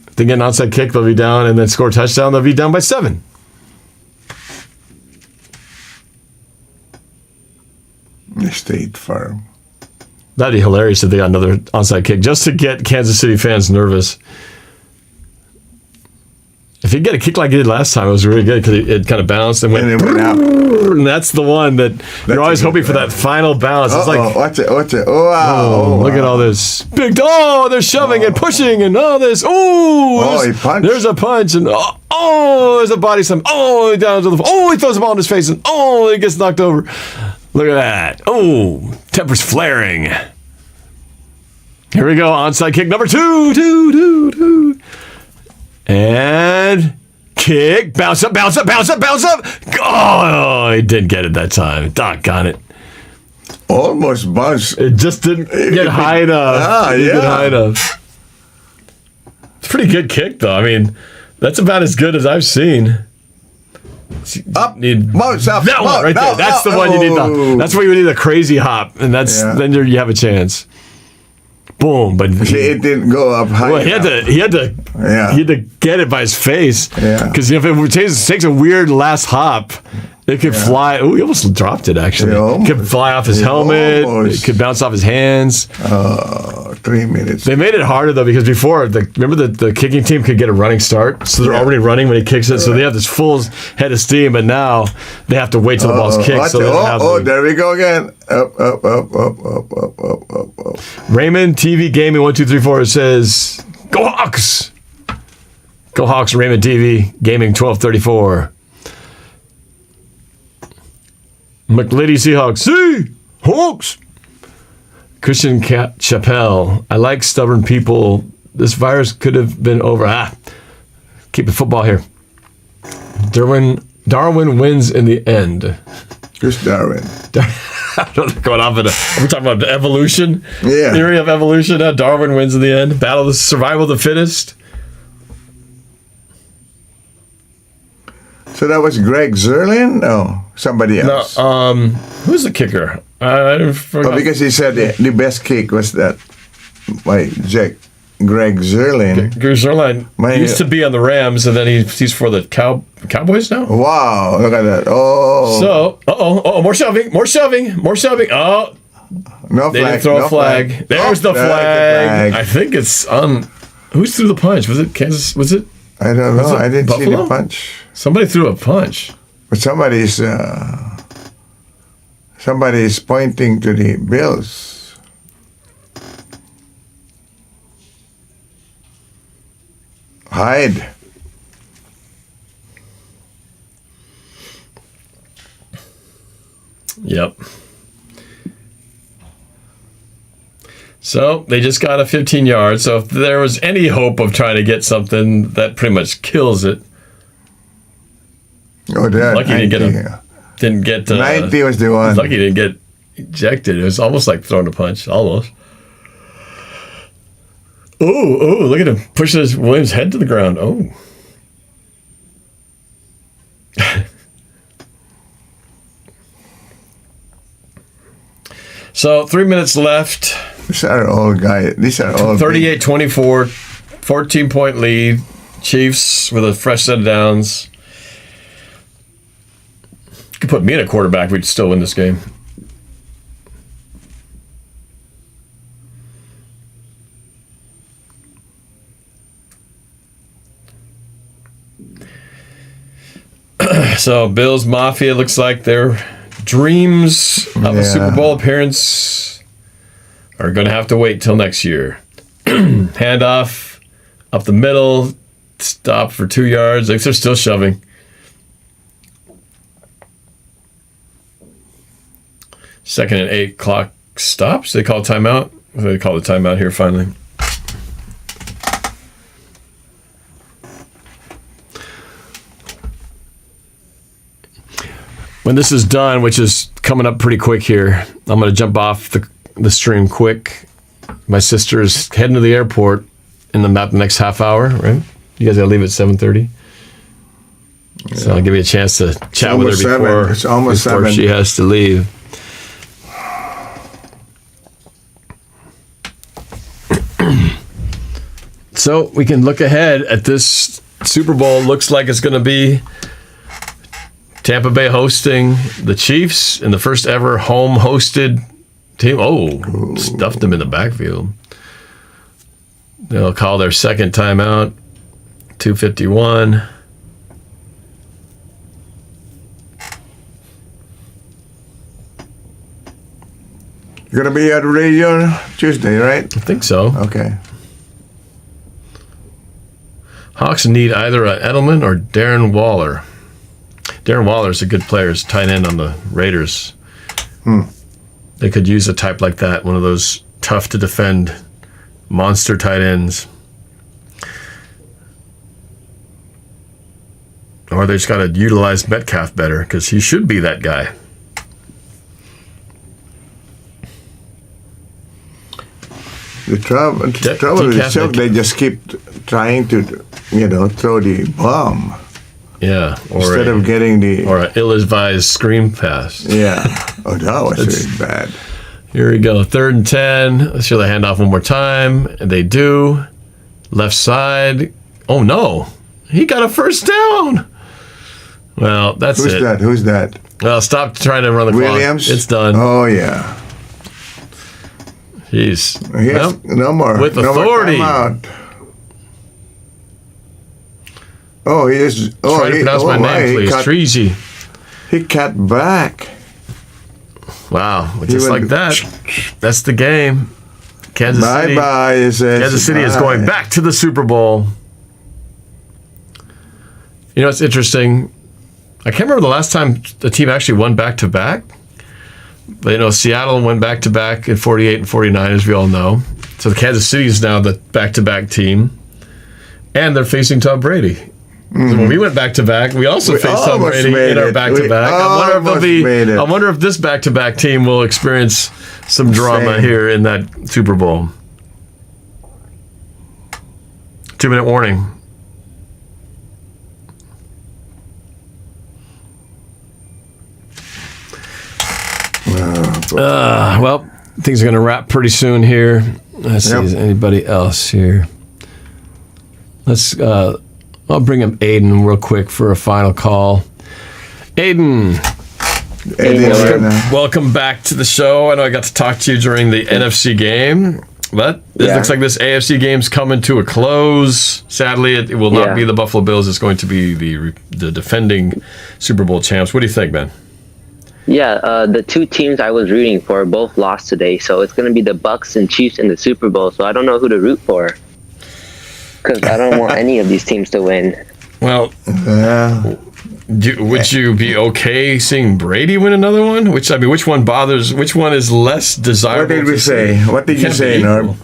If they get an onside kick, they'll be down, and then score a touchdown, they'll be down by 7. State Farm. That'd be hilarious if they got another onside kick just to get Kansas City fans nervous. If you get a kick like he did last time, it was really good because it kind of bounced and went out. And that's the one that you're always hoping for, that final bounce. It's like, watch it. Oh, wow. Oh, look at all this. Big, they're shoving and pushing and all this. He punched. There's a punch and there's a body slam. He down to the he throws the ball in his face and he gets knocked over. Look at that. Tempers flaring. Here we go. Onside kick number 2. And kick. Bounce up. Oh, he didn't get it that time. Doggone it. Almost bounced. It just didn't get high enough. Get high enough. It's a pretty good kick, though. I mean, that's about as good as I've seen. Up, bounce up. That one right there. That's the one you need. That's where you need a crazy hop, and then you have a chance. Boom! But it didn't go up high. Well, he had to get it by his face. Because if it takes a weird last hop, it could fly. He almost dropped it. Actually, it could fly off his helmet. It could bounce off his hands. 3 minutes. They made it harder though because before, remember the kicking team could get a running start, so they're already running when he kicks it. So they have this full head of steam, but now they have to wait till the ball's kicked. So there we go again. Up. Raymond TV Gaming 1234 says, "Go Hawks! Go Hawks!" Raymond TV Gaming 1234. McLiddy Seahawks. Seahawks. Christian Chappelle. I like stubborn people. This virus could have been over. Keep the football here. Darwin wins in the end. Who's Darwin? I don't know, going off in we're talking about the evolution. Yeah. Theory of evolution. Darwin wins in the end. Battle of the survival of the fittest. So that was Greg Zerlin? No, somebody else. No, who's the kicker? I forgot. Because he said the best kick was that by Greg Zerlin. Greg Zerlin used to be on the Rams, and then he's for the Cowboys now. Wow, look at that! Oh, so more shoving. Oh, no flag. They didn't throw a flag. There's the flag. I think it's on. Who threw the punch? Was it Kansas? Was it? I don't know. I didn't Buffalo? see the punch. Somebody threw a punch. But somebody's pointing to the Bills. Hide. Yep. So they just got a 15 yards. So if there was any hope of trying to get something, that pretty much kills it. Oh, that. Lucky didn't get 90 was the one. Lucky didn't get ejected. It was almost like throwing a punch, almost. Oh, look at him pushing Williams' head to the ground. Oh. So 3 minutes left. These are all guys. These are all 38-24, 14-point lead. Chiefs with a fresh set of downs. You could put me in a quarterback, we'd still win this game. So Bills Mafia looks like their dreams of a Super Bowl appearance are going to have to wait till next year. Handoff up the middle, stop for 2 yards. Like they're still shoving. Second and 8, clock stops. They call timeout. They call the timeout here finally. When this is done, which is coming up pretty quick here, I'm going to jump off the stream quick. My sister is heading to the airport in about the next half hour, right? You guys got to leave at 7:30. Yeah. So I'll give you a chance to chat with her before, it's almost before 7. she has to leave. So we can look ahead at this Super Bowl. Looks like it's going to be Tampa Bay hosting the Chiefs in the first ever home hosted team. Oh, stuffed them in the backfield. They'll call their second timeout. 2:51. You're going to be at the radio Tuesday, right? I think so. Okay. Hawks need either a Edelman or Darren Waller. Darren Waller is a good player. He's tight end on the Raiders. They could use a type like that, one of those tough to defend monster tight ends. Or they just got to utilize Metcalf better because he should be that guy. The trouble is they just keep trying to, throw the bomb. Yeah, instead of getting an ill-advised screen pass. Yeah. Oh, that was really bad. Here we go. 3rd and 10. Let's show the handoff one more time. And they do. Left side. Oh no, he got a first down. Well, that's it. Who's that? Well, stop trying to run the clock. Williams? It's done. Oh yeah. He's no more with authority. Oh, he is. Oh, try to pronounce my name, please. Treasy. He cut back. Wow, just like that. That's the game. Kansas City. Kansas City is going back to the Super Bowl. You know, it's interesting. I can't remember the last time the team actually won back-to-back. But, Seattle went back-to-back in 48 and 49, as we all know. So the Kansas City is now the back-to-back team. And they're facing Tom Brady. Mm-hmm. When we went back-to-back, we also faced Tom Brady in our back-to-back. I wonder if this back-to-back team will experience some drama here in that Super Bowl. 2-minute warning. Well, things are going to wrap pretty soon here. Let's see, is anybody else here? I'll bring up Aidan real quick for a final call. Aidan, welcome back to the show. I know I got to talk to you during the NFC game, but it looks like this AFC game's coming to a close. Sadly, it will not be the Buffalo Bills. It's going to be the defending Super Bowl champs. What do you think, man? Yeah, the two teams I was rooting for both lost today, so it's going to be the Bucs and Chiefs in the Super Bowl, so I don't know who to root for. Because I don't want any of these teams to win. Well, Would you be okay seeing Brady win another one? Which one bothers? Which one is less desirable? What did we say? What did you say, Norb?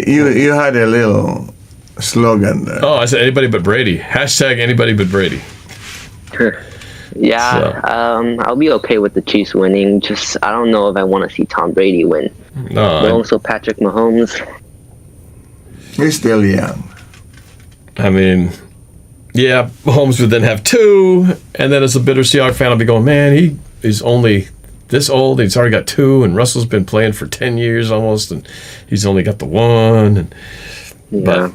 You had a little slogan there. Oh, I said anybody but Brady. Hashtag anybody but Brady. Yeah, I'll be okay with the Chiefs winning. Just I don't know if I want to see Tom Brady win. But also Patrick Mahomes. He's still young. I mean, yeah, Mahomes would then have 2, and then as a bitter Seahawks fan, I'll be going, man, he is only this old. He's already got 2, and Russell's been playing for 10 years almost, and he's only got the 1. But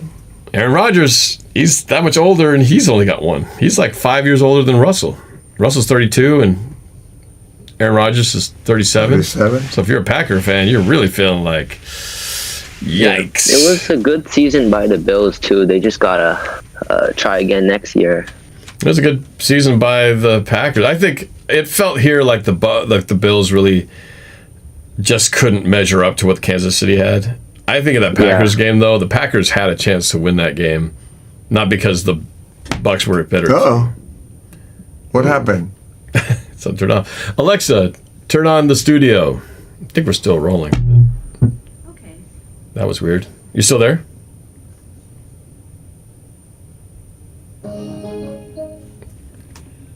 Aaron Rodgers, he's that much older, and he's only got 1. He's like 5 years older than Russell. Russell's 32, and Aaron Rodgers is 37. So if you're a Packer fan, you're really feeling like, yikes. It was a good season by the Bills, too. They just got to try again next year. It was a good season by the Packers. I think it felt here like the Bills really just couldn't measure up to what Kansas City had. I think in that Packers game, though, the Packers had a chance to win that game, not because the Bucs were better. Uh-oh. What happened? So turn off. Alexa, turn on the studio. I think we're still rolling. Okay. That was weird. You still there?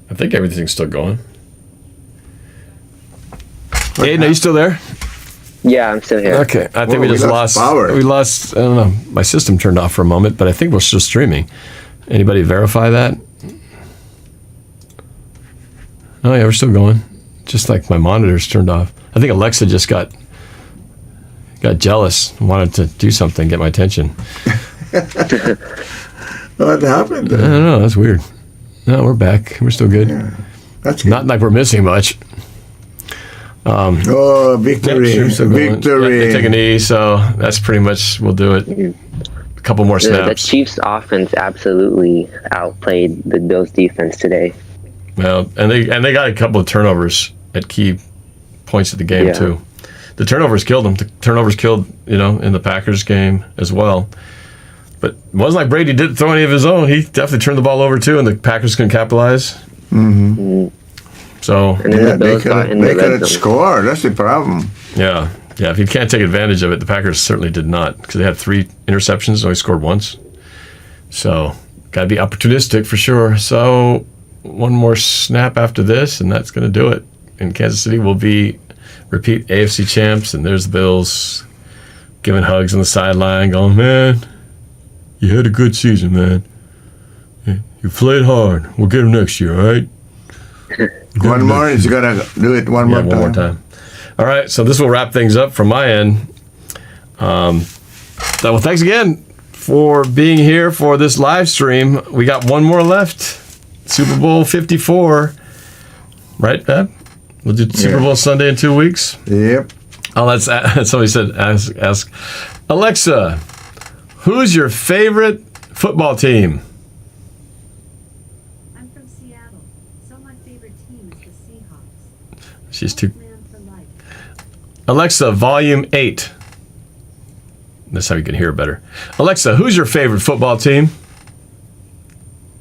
I think everything's still going. Aidan, are you still there? Yeah, I'm still here. Okay, I think we just lost power. We lost, I don't know, my system turned off for a moment, but I think we're still streaming. Anybody verify that? Oh yeah, we're still going. Just like my monitor's turned off. I think Alexa just got jealous and wanted to do something, get my attention. What happened then? I don't know, that's weird. No, we're back. We're still good. Yeah, that's good. Not like we're missing much. Victory. Yep, Victory. They take a knee, so that's pretty much, we'll do it. A couple more snaps. The Chiefs offense absolutely outplayed the Bills defense today. Well, and they got a couple of turnovers at key points of the game too. The turnovers killed them. The turnovers killed, in the Packers game as well. But it wasn't like Brady didn't throw any of his own. He definitely turned the ball over too, and the Packers couldn't capitalize. Mm-hmm. So they couldn't score. That's the problem. Yeah. If you can't take advantage of it, the Packers certainly did not, because they had 3 interceptions and only scored once. So got to be opportunistic for sure. So one more snap after this, and that's going to do it. And Kansas City will be repeat AFC champs, and there's the Bills giving hugs on the sideline, going, man, you had a good season, man. You played hard. We'll get them next year, all right? One more? He's going to do it one more time. All right, so this will wrap things up from my end. Well, thanks again for being here for this live stream. We got one more left. Super Bowl 54. Right, Pham? We'll do Super Bowl Sunday in 2 weeks? Yep. Oh, somebody said, ask Alexa, who's your favorite football team? I'm from Seattle, so my favorite team is the Seahawks. She's too... Alexa, volume 8. That's how you can hear it better. Alexa, who's your favorite football team?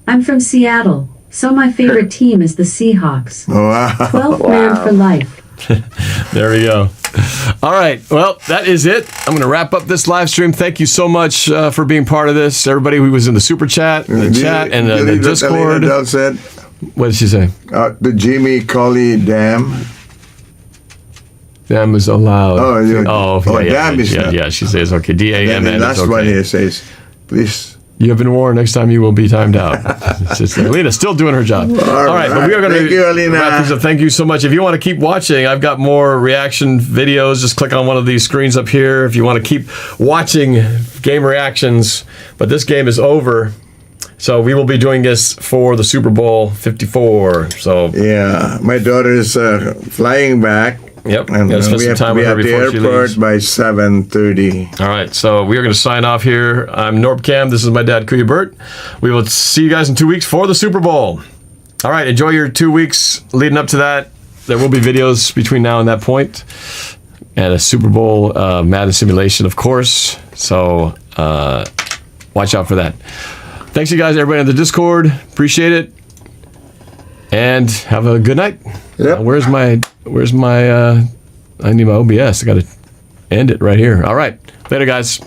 I'm from Seattle, so my favorite team is the Seahawks. Wow. 12th man for life. There we go. All right. Well, that is it. I'm going to wrap up this live stream. Thank you so much for being part of this. Everybody who was in the super chat, and the Discord. Said, what did she say? The Jimmy Colley Dam. Dam is allowed. Dam is not. Yeah, she says, okay, D-A-M-N. Then the last one here says, please. You have been warned. Next time you will be timed out. Alina's still doing her job. All right, but we are going to wrap things up. Thank you so much. If you want to keep watching, I've got more reaction videos. Just click on one of these screens up here if you want to keep watching game reactions. But this game is over. So we will be doing this for the Super Bowl 54. So yeah, my daughter is flying back. Yep, and we have to be at the airport by 7:30. All right, so we are going to sign off here. I'm NorbCam. This is my dad, Bert. We will see you guys in 2 weeks for the Super Bowl. All right, enjoy your 2 weeks leading up to that. There will be videos between now and that point, and a Super Bowl Madden simulation, of course. So watch out for that. Thanks, you guys, everybody on the Discord. Appreciate it. And have a good night. Yep. Where's my I need my OBS. I got to end it right here. All right. Later, guys.